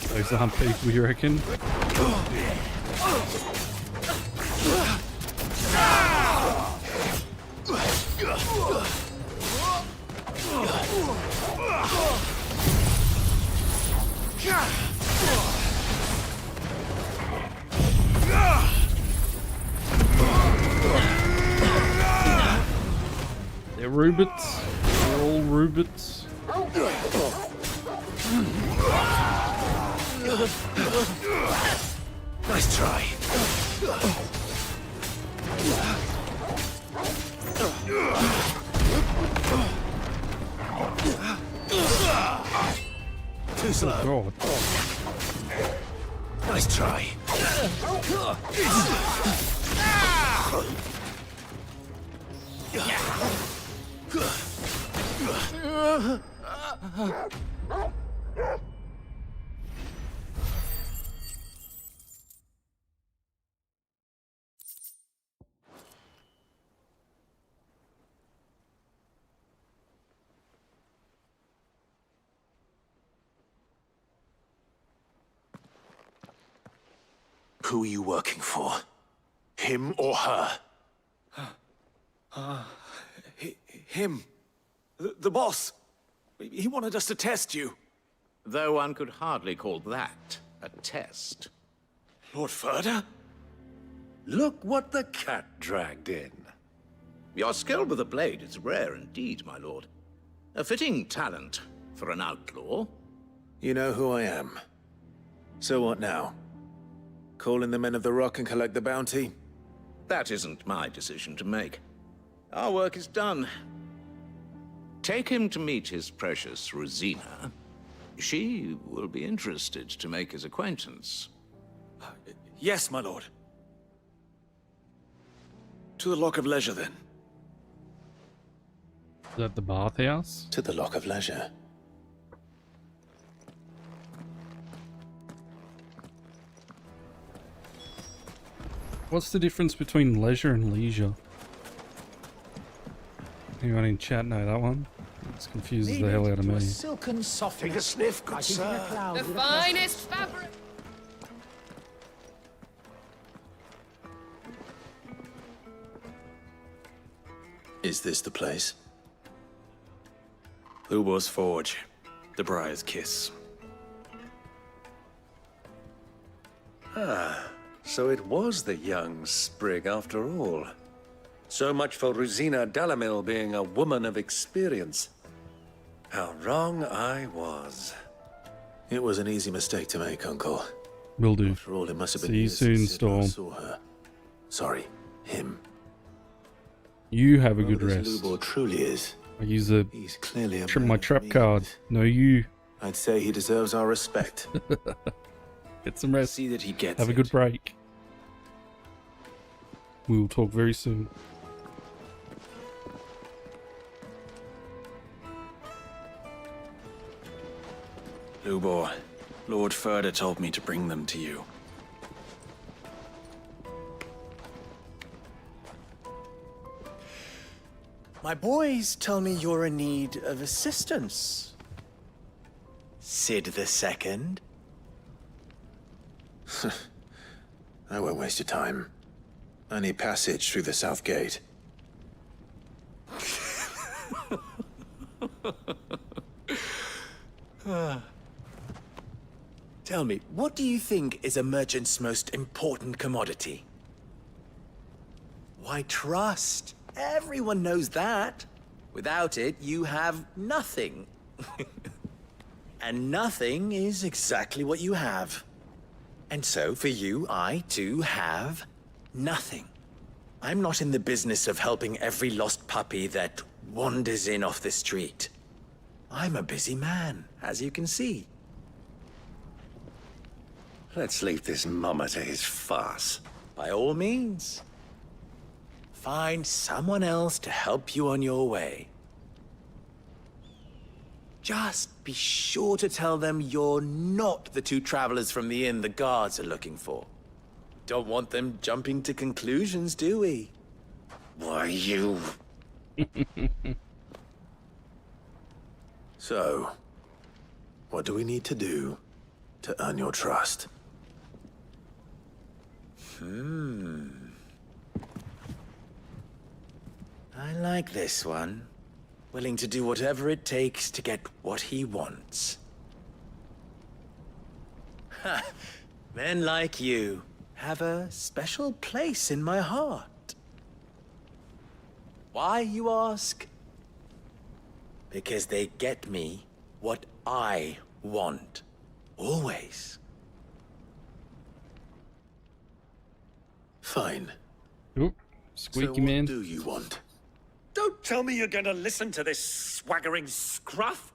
Those aren't people, you reckon? They're Rubits. They're all Rubits. Nice try. Too slow. Nice try. Who are you working for? Him or her? Him. The boss. He wanted us to test you. Though one could hardly call that a test. Lord Ferda? Look what the cat dragged in. Your skill with the blade is rare indeed, my lord. A fitting talent for an outlaw. You know who I am. So what now? Call in the Men of the Rock and collect the bounty? That isn't my decision to make. Our work is done. Take him to meet his precious Rosina. She will be interested to make his acquaintance. Yes, my lord. To the Lock of Leisure, then. Is that the bathhouse? To the Lock of Leisure. What's the difference between leisure and leisure? Anyone in chat know that one? It confuses the hell out of me. Silken soft. Take a sniff, good sir. The finest fabric. Is this the place? Ubor's Forge. The Briar's Kiss. Ah, so it was the young sprig after all. So much for Rosina Dalamil being a woman of experience. How wrong I was. It was an easy mistake to make, Uncle. Will do. After all, it must have been See you years soon, since Sid last Storm. saw her. Sorry, him. You have a good Whoever rest. this Lubor truly is. I use a He's clearly a my man trap of card. means. No, you. I'd say he deserves our respect. Get some rest. See that he gets Have a good break. We will talk very soon. Lubor, Lord Ferda told me to bring them to you. My boys tell me you're in need of assistance. Sid II? I won't waste your time. I need passage through the south gate. Tell me, what do you think is a merchant's most important commodity? Why, trust. Everyone knows that. Without it, you have nothing. And nothing is exactly what you have. And so, for you, I, too, have nothing. I'm not in the business of helping every lost puppy that wanders in off the street. I'm a busy man, as you can see. Let's leave this mummer to his farce. By all means. Find someone else to help you on your way. Just be sure to tell them you're not the two travelers from the inn the guards are looking for. Don't want them jumping to conclusions, do we? Why, you... So, what do we need to do to earn your trust? I like this one. Willing to do whatever it takes to get what he wants. Ha! Men like you have a special place in my heart. Why, you ask? Because they get me what I want. Always. Fine. Oop, squeaky man. What do you want? Don't tell me you're going to listen to this swaggering scruff.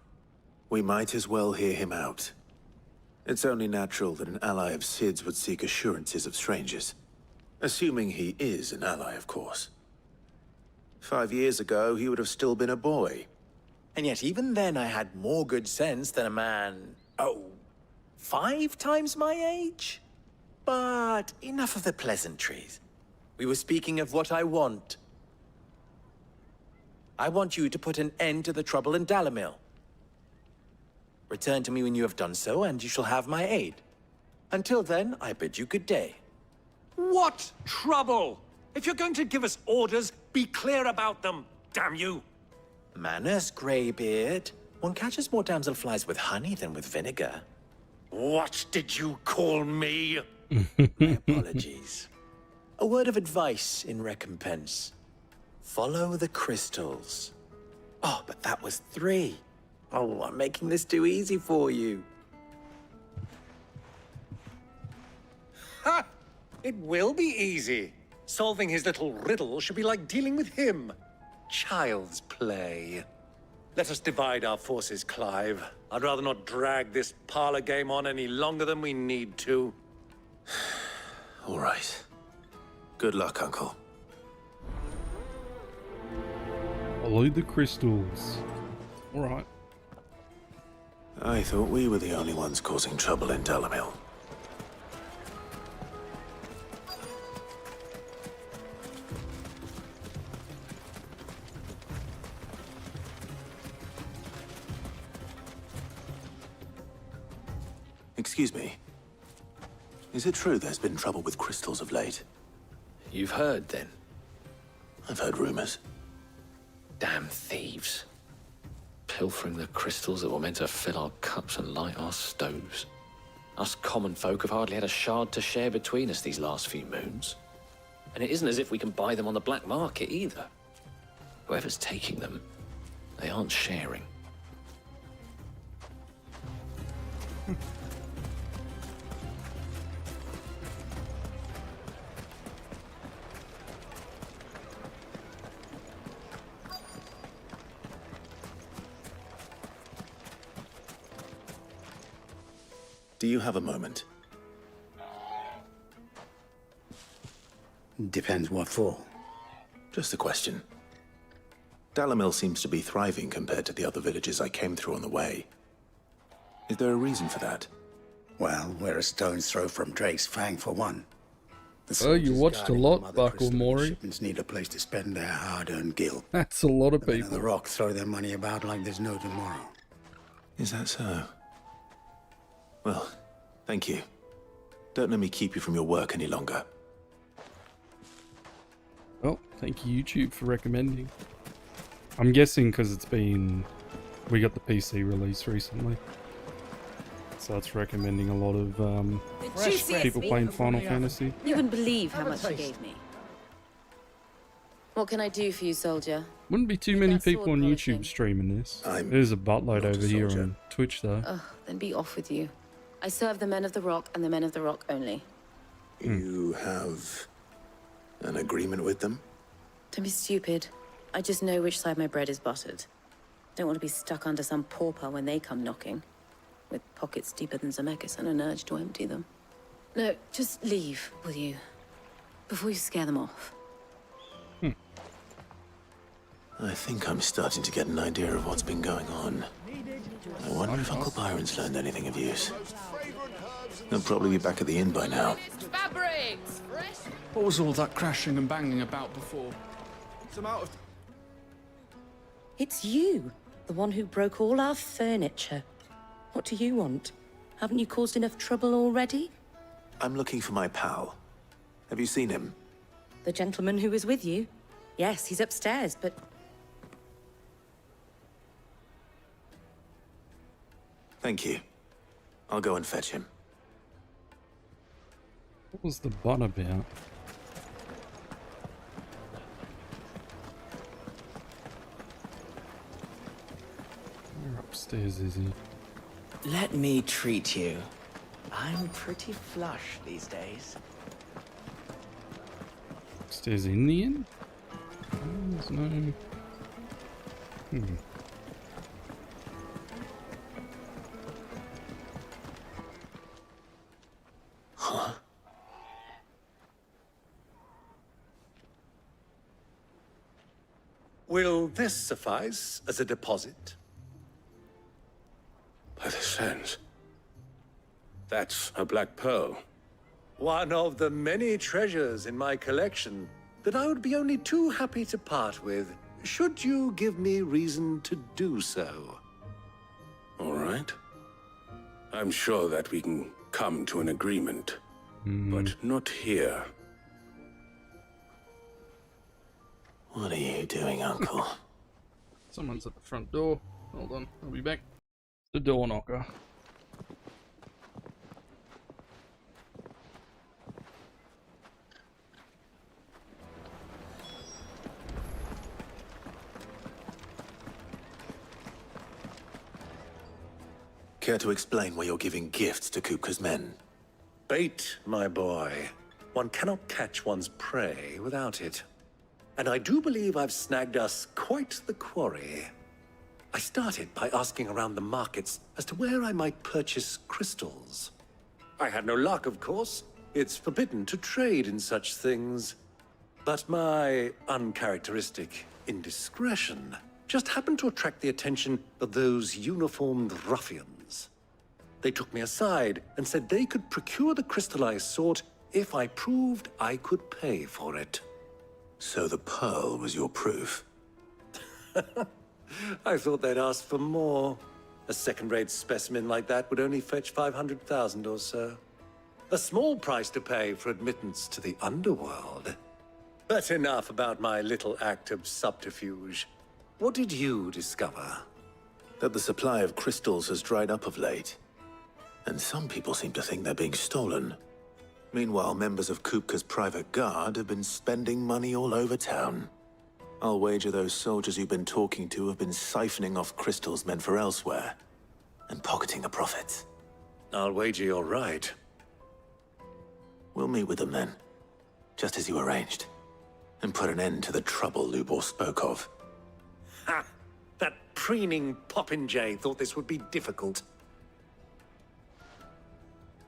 We might as well hear him out. It's only natural that an ally of Sid's would seek assurances of strangers. Assuming he is an ally, of course. 5 years ago, he would have still been a boy. And yet even then I had more good sense than a man, 5 times my age? But enough of the pleasantries. We were speaking of what I want. I want you to put an end to the trouble in Dalamil. Return to me when you have done so, and you shall have my aid. Until then, I bid you good day. What trouble? If you're going to give us orders, be clear about them, damn you! Manners, Greybeard. One catches more damselflies with honey than with vinegar. What did you call me? My apologies. A word of advice in recompense. Follow the crystals. Oh, but that was 3. Oh, I'm making this too easy for you. Ha! It will be easy. Solving his little riddle should be like dealing with him. Child's play. Let us divide our forces, Clive. I'd rather not drag this parlor game on any longer than we need to. All right. Good luck, Uncle. Follow the crystals. All right. I thought we were the only ones causing trouble in Dalamil. Excuse me. Is it true there's been trouble with crystals of late? You've heard, then? I've heard rumors. Damn thieves. Pilfering the crystals that were meant to fill our cups and light our stoves. Us common folk have hardly had a shard to share between us these last few moons. And it isn't as if we can buy them on the black market either. Whoever's taking them, they aren't sharing. Do you have a moment? Depends what for. Just a question. Dalamil seems to be thriving compared to the other villages I came through on the way. Is there a reason for that? Well, we're a stone's throw from Drake's Fang, for one. Oh, you watched a lot, Buckle Maury. Shipments need a place to spend their hard-earned gil. That's a lot of The men people. the Rock throw their money about like there's no tomorrow. Is that so? Well, thank you. Don't let me keep you from your work any longer. Well, thank you, YouTube, for recommending. I'm guessing because we got the PC release recently. So it's recommending a lot of people playing Final Fantasy. You wouldn't believe how much he gave me. What can I do for you, soldier? Wouldn't be too many people on YouTube streaming this. There's a buttload over here on Twitch, though. Ugh, then be off with you. I serve the men of the Rock and the men of the Rock only. You have an agreement with them? Don't be stupid. I just know which side my bread is buttered. Don't want to be stuck under some pauper when they come knocking. With pockets deeper than Zemeckis and an urge to empty them. No, just leave, will you? Before you scare them off. I think I'm starting to get an idea of what's been going on. I wonder if Uncle Byron's learned anything of use. They'll probably be back at the inn by now. Fabrics! What was all that crashing and banging about before? Some out of... It's you, the one who broke all our furniture. What do you want? Haven't you caused enough trouble already? I'm looking for my pal. Have you seen him? The gentleman who was with you? Yes, he's upstairs, but... Thank you. I'll go and fetch him. What was the bun about? Upstairs, is he? Let me treat you. I'm pretty flush these days. Upstairs in the inn? There's no... Huh? Will this suffice as a deposit? By the sands. That's a black pearl. One of the many treasures in my collection that I would be only too happy to part with, should you give me reason to do so. All right. I'm sure that we can come to an agreement, but not here. What are you doing, Uncle? Someone's at the front door. Hold on, I'll be back. The door knocker. Care to explain why you're giving gifts to Kupka's men? Bait, my boy. One cannot catch one's prey without it. And I do believe I've snagged us quite the quarry. I started by asking around the markets as to where I might purchase crystals. I had no luck, of course. It's forbidden to trade in such things. But my uncharacteristic indiscretion just happened to attract the attention of those uniformed ruffians. They took me aside and said they could procure the crystal I sought if I proved I could pay for it. So the pearl was your proof? I thought they'd ask for more. A second-rate specimen like that would only fetch 500,000 or so. A small price to pay for admittance to the underworld. But enough about my little act of subterfuge. What did you discover? That the supply of crystals has dried up of late. And some people seem to think they're being stolen. Meanwhile, members of Kupka's private guard have been spending money all over town. I'll wager those soldiers you've been talking to have been siphoning off crystals meant for elsewhere, and pocketing the profits. I'll wager you're right. We'll meet with them then, just as you arranged, and put an end to the trouble Lubor spoke of. Ha! That preening popinjay thought this would be difficult.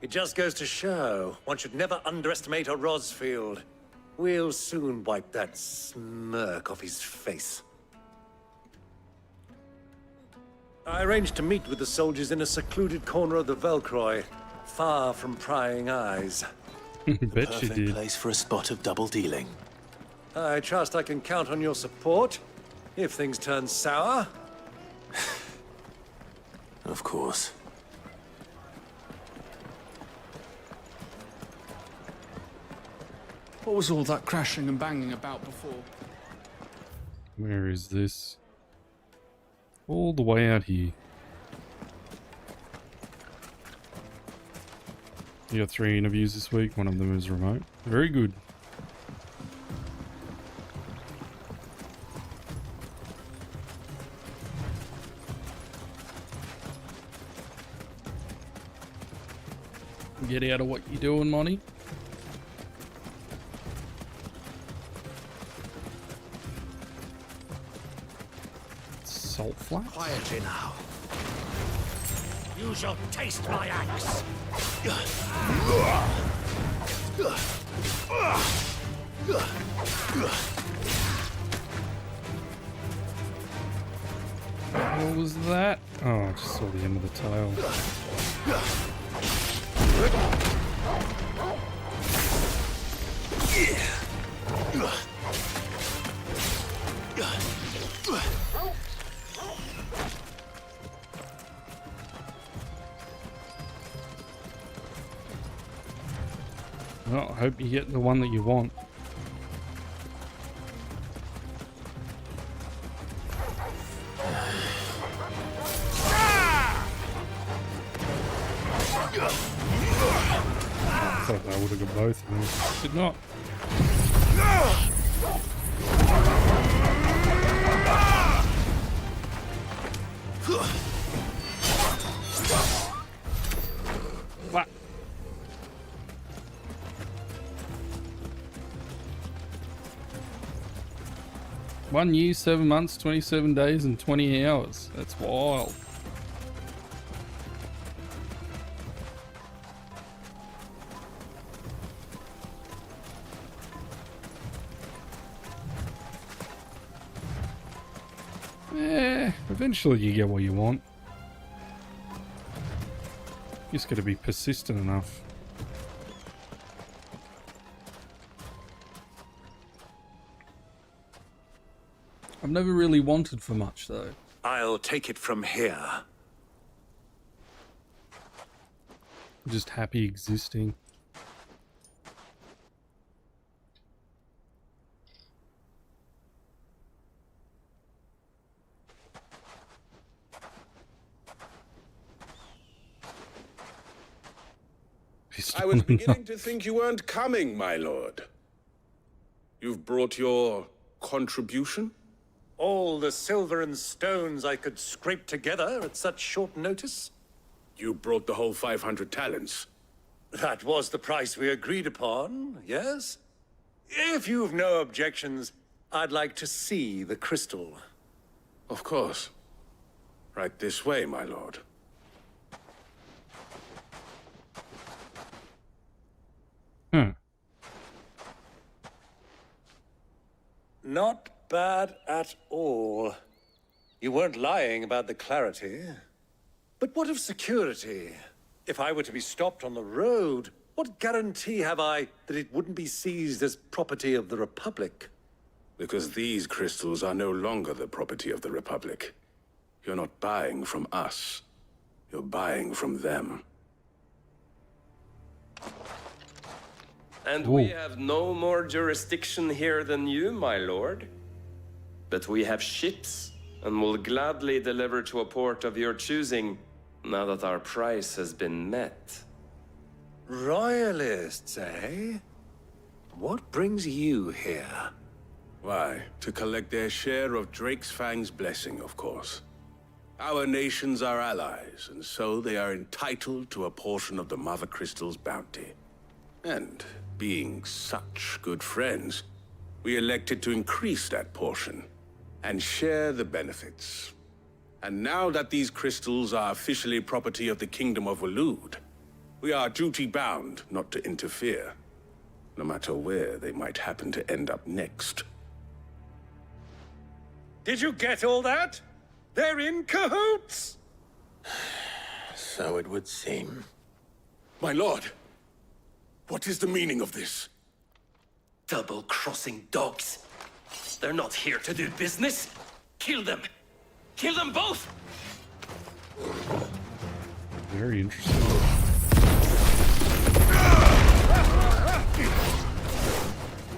It just goes to show, one should never underestimate a Rosfield. We'll soon wipe that smirk off his face. I arranged to meet with the soldiers in a secluded corner of the Velcroy, far from prying eyes. Bet you did. Place for a spot of double dealing. I trust I can count on your support, if things turn sour. Of course. What was all that crashing and banging about before? Where is this? All the way out here. You got 3 interviews this week. One of them is remote. Very good. Get out of what you're doing, Monty. Salt flat? Quietly now. You shall taste my axe. What was that? Oh, I just saw the end of the tail. Well, I hope you get the one that you want. I thought I would have got both of them. Did not. 1 year, 7 months, 27 days, and 20 hours. That's wild. Eventually you get what you want. You just got to be persistent enough. I've never really wanted for much, though. I'll take it from here. I'm just happy existing. I was beginning to think you weren't coming, my lord. You've brought your contribution? All the silver and stones I could scrape together at such short notice? You brought the whole 500 talents. That was the price we agreed upon, yes? If you've no objections, I'd like to see the crystal. Of course. Right this way, my lord. Not bad at all. You weren't lying about the clarity. But what of security? If I were to be stopped on the road, what guarantee have I that it wouldn't be seized as property of the Republic? Because these crystals are no longer the property of the Republic. You're not buying from us. You're buying from them. And we have no more jurisdiction here than you, my lord. But we have ships, and will gladly deliver to a port of your choosing, now that our price has been met. Royalists, eh? What brings you here? Why, to collect their share of Drake's Fang's blessing, of course. Our nations are allies, and so they are entitled to a portion of the Mother Crystal's bounty. And being such good friends, we elected to increase that portion and share the benefits. And now that these crystals are officially property of the Kingdom of Waloed, we are duty-bound not to interfere, no matter where they might happen to end up next. Did you get all that? They're in cahoots! So it would seem. My lord, what is the meaning of this? Double-crossing dogs. They're not here to do business. Kill them. Kill them both! Very interesting.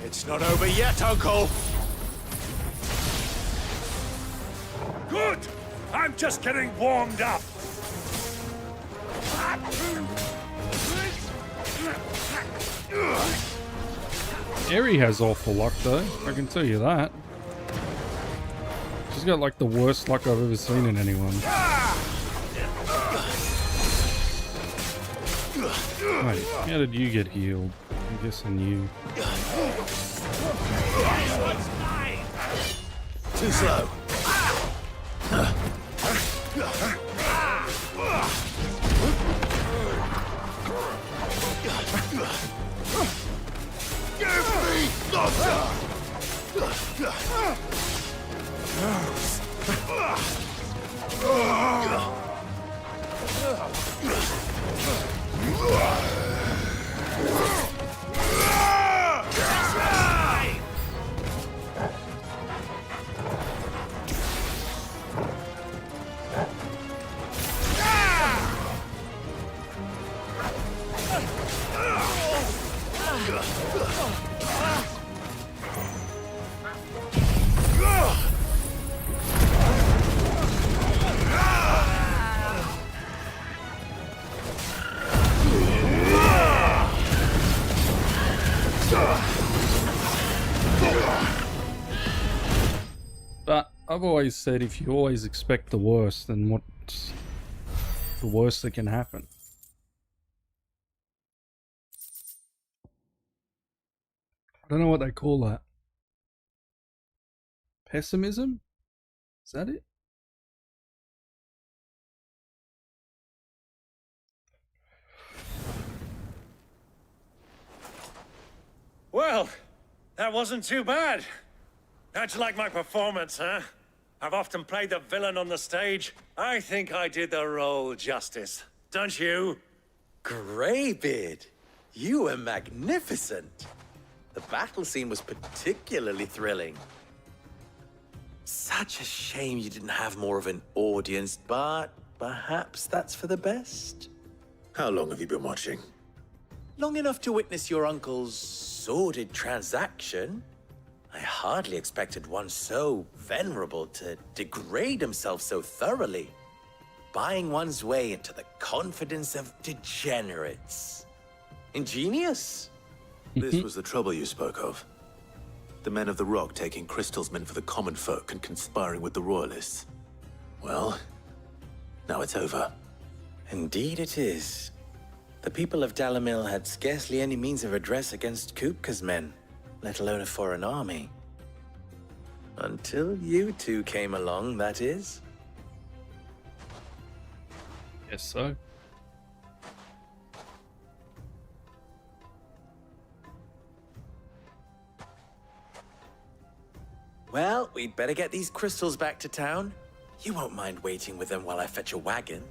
It's not over yet, Uncle! Good! I'm just getting warmed up! Eri has awful luck, though. I can tell you that. She's got like the worst luck I've ever seen in anyone. Wait, how did you get healed? I'm guessing you. Too slow. Give me thunder! But I've always said if you always expect the worst, then what's the worst that can happen? I don't know what they call that. Pessimism? Is that it? Well, that wasn't too bad. How'd you like my performance, huh? I've often played the villain on the stage. I think I did the role justice. Don't you? Greybeard, you were magnificent. The battle scene was particularly thrilling. Such a shame you didn't have more of an audience, but perhaps that's for the best. How long have you been watching? Long enough to witness your uncle's sordid transaction. I hardly expected one so venerable to degrade himself so thoroughly. Buying one's way into the confidence of degenerates. Ingenious. This was the trouble you spoke of. The men of the Rock taking crystals meant for the common folk and conspiring with the Royalists. Well, now it's over. Indeed it is. The people of Dalamil had scarcely any means of redress against Kupka's men, let alone a foreign army. Until you two came along, that is. Guess so. Well, we'd better get these crystals back to town. You won't mind waiting with them while I fetch a wagon.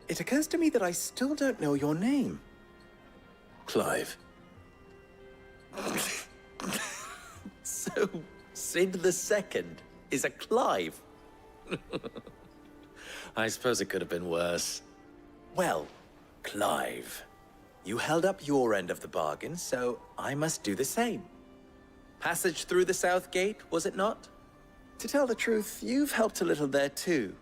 It occurs to me that I still don't know your name. Clive. So, Sid the Second is a Clive. I suppose it could have been worse. Well, Clive, you held up your end of the bargain, so I must do the same. Passage through the South Gate, was it not? To tell the truth, you've helped a little there too.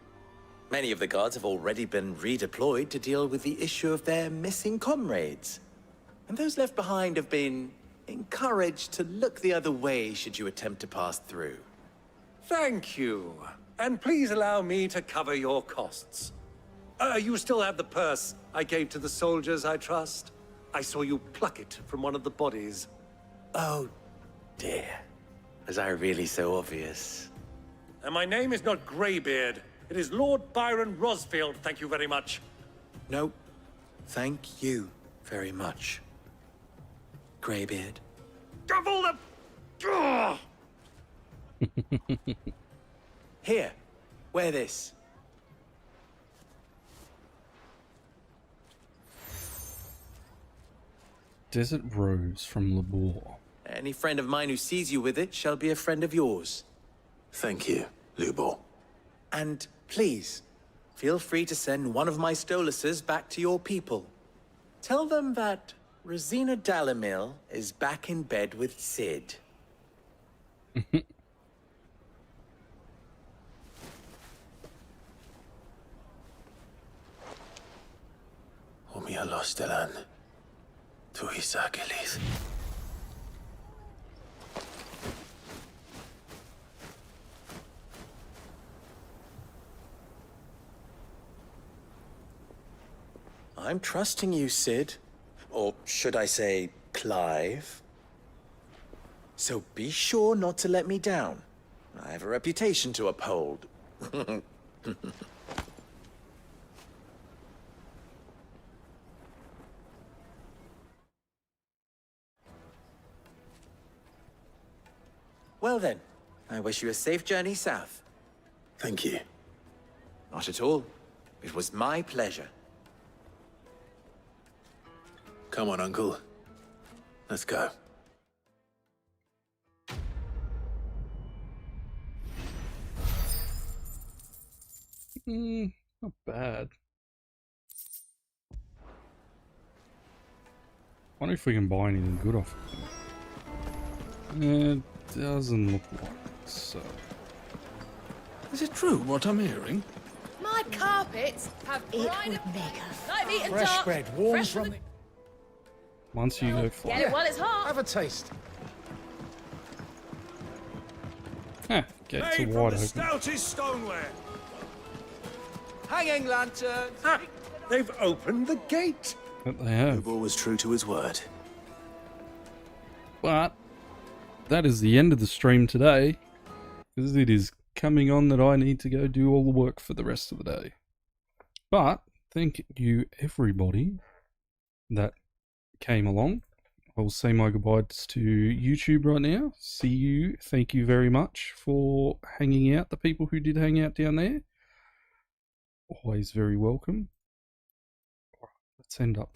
Many of the guards have already been redeployed to deal with the issue of their missing comrades. And those left behind have been encouraged to look the other way should you attempt to pass through. Thank you. And please allow me to cover your costs. You still have the purse I gave to the soldiers, I trust? I saw you pluck it from one of the bodies. Oh, dear. Was I really so obvious? And my name is not Greybeard. It is Lord Byron Rosfield, thank you very much. No, thank you very much. Greybeard. Of all the... Here, wear this. Desert Rose from Labor. Any friend of mine who sees you with it shall be a friend of yours. Thank you, Lubor. And please, feel free to send one of my Stoluses back to your people. Tell them that Rosina Dalamil is back in bed with Sid. Omia Lostelan. Tu Isagelis. I'm trusting you, Sid. Or should I say, Clive? So be sure not to let me down. I have a reputation to uphold. Well then, I wish you a safe journey south. Thank you. Not at all. It was my pleasure. Come on, Uncle. Let's go. Not bad. Wonder if we can buy anything good off of them. It doesn't look like so. Is it true what I'm hearing? My carpets have It brine would make a Night meat and fresh dark. bread, warm Fresh from the... the... Once you go fly. Get it while it's hot. Have a taste. Gates are wide open. stoutest stoneware. Hanging lanterns! They've opened the gate. But they have. Uber was true to his word. But that is the end of the stream today, because it is coming on that I need to go do all the work for the rest of the day. But thank you everybody that came along. I will say my goodbyes to YouTube right now. See you. Thank you very much for hanging out. The people who did hang out down there, always very welcome. All right, let's end up.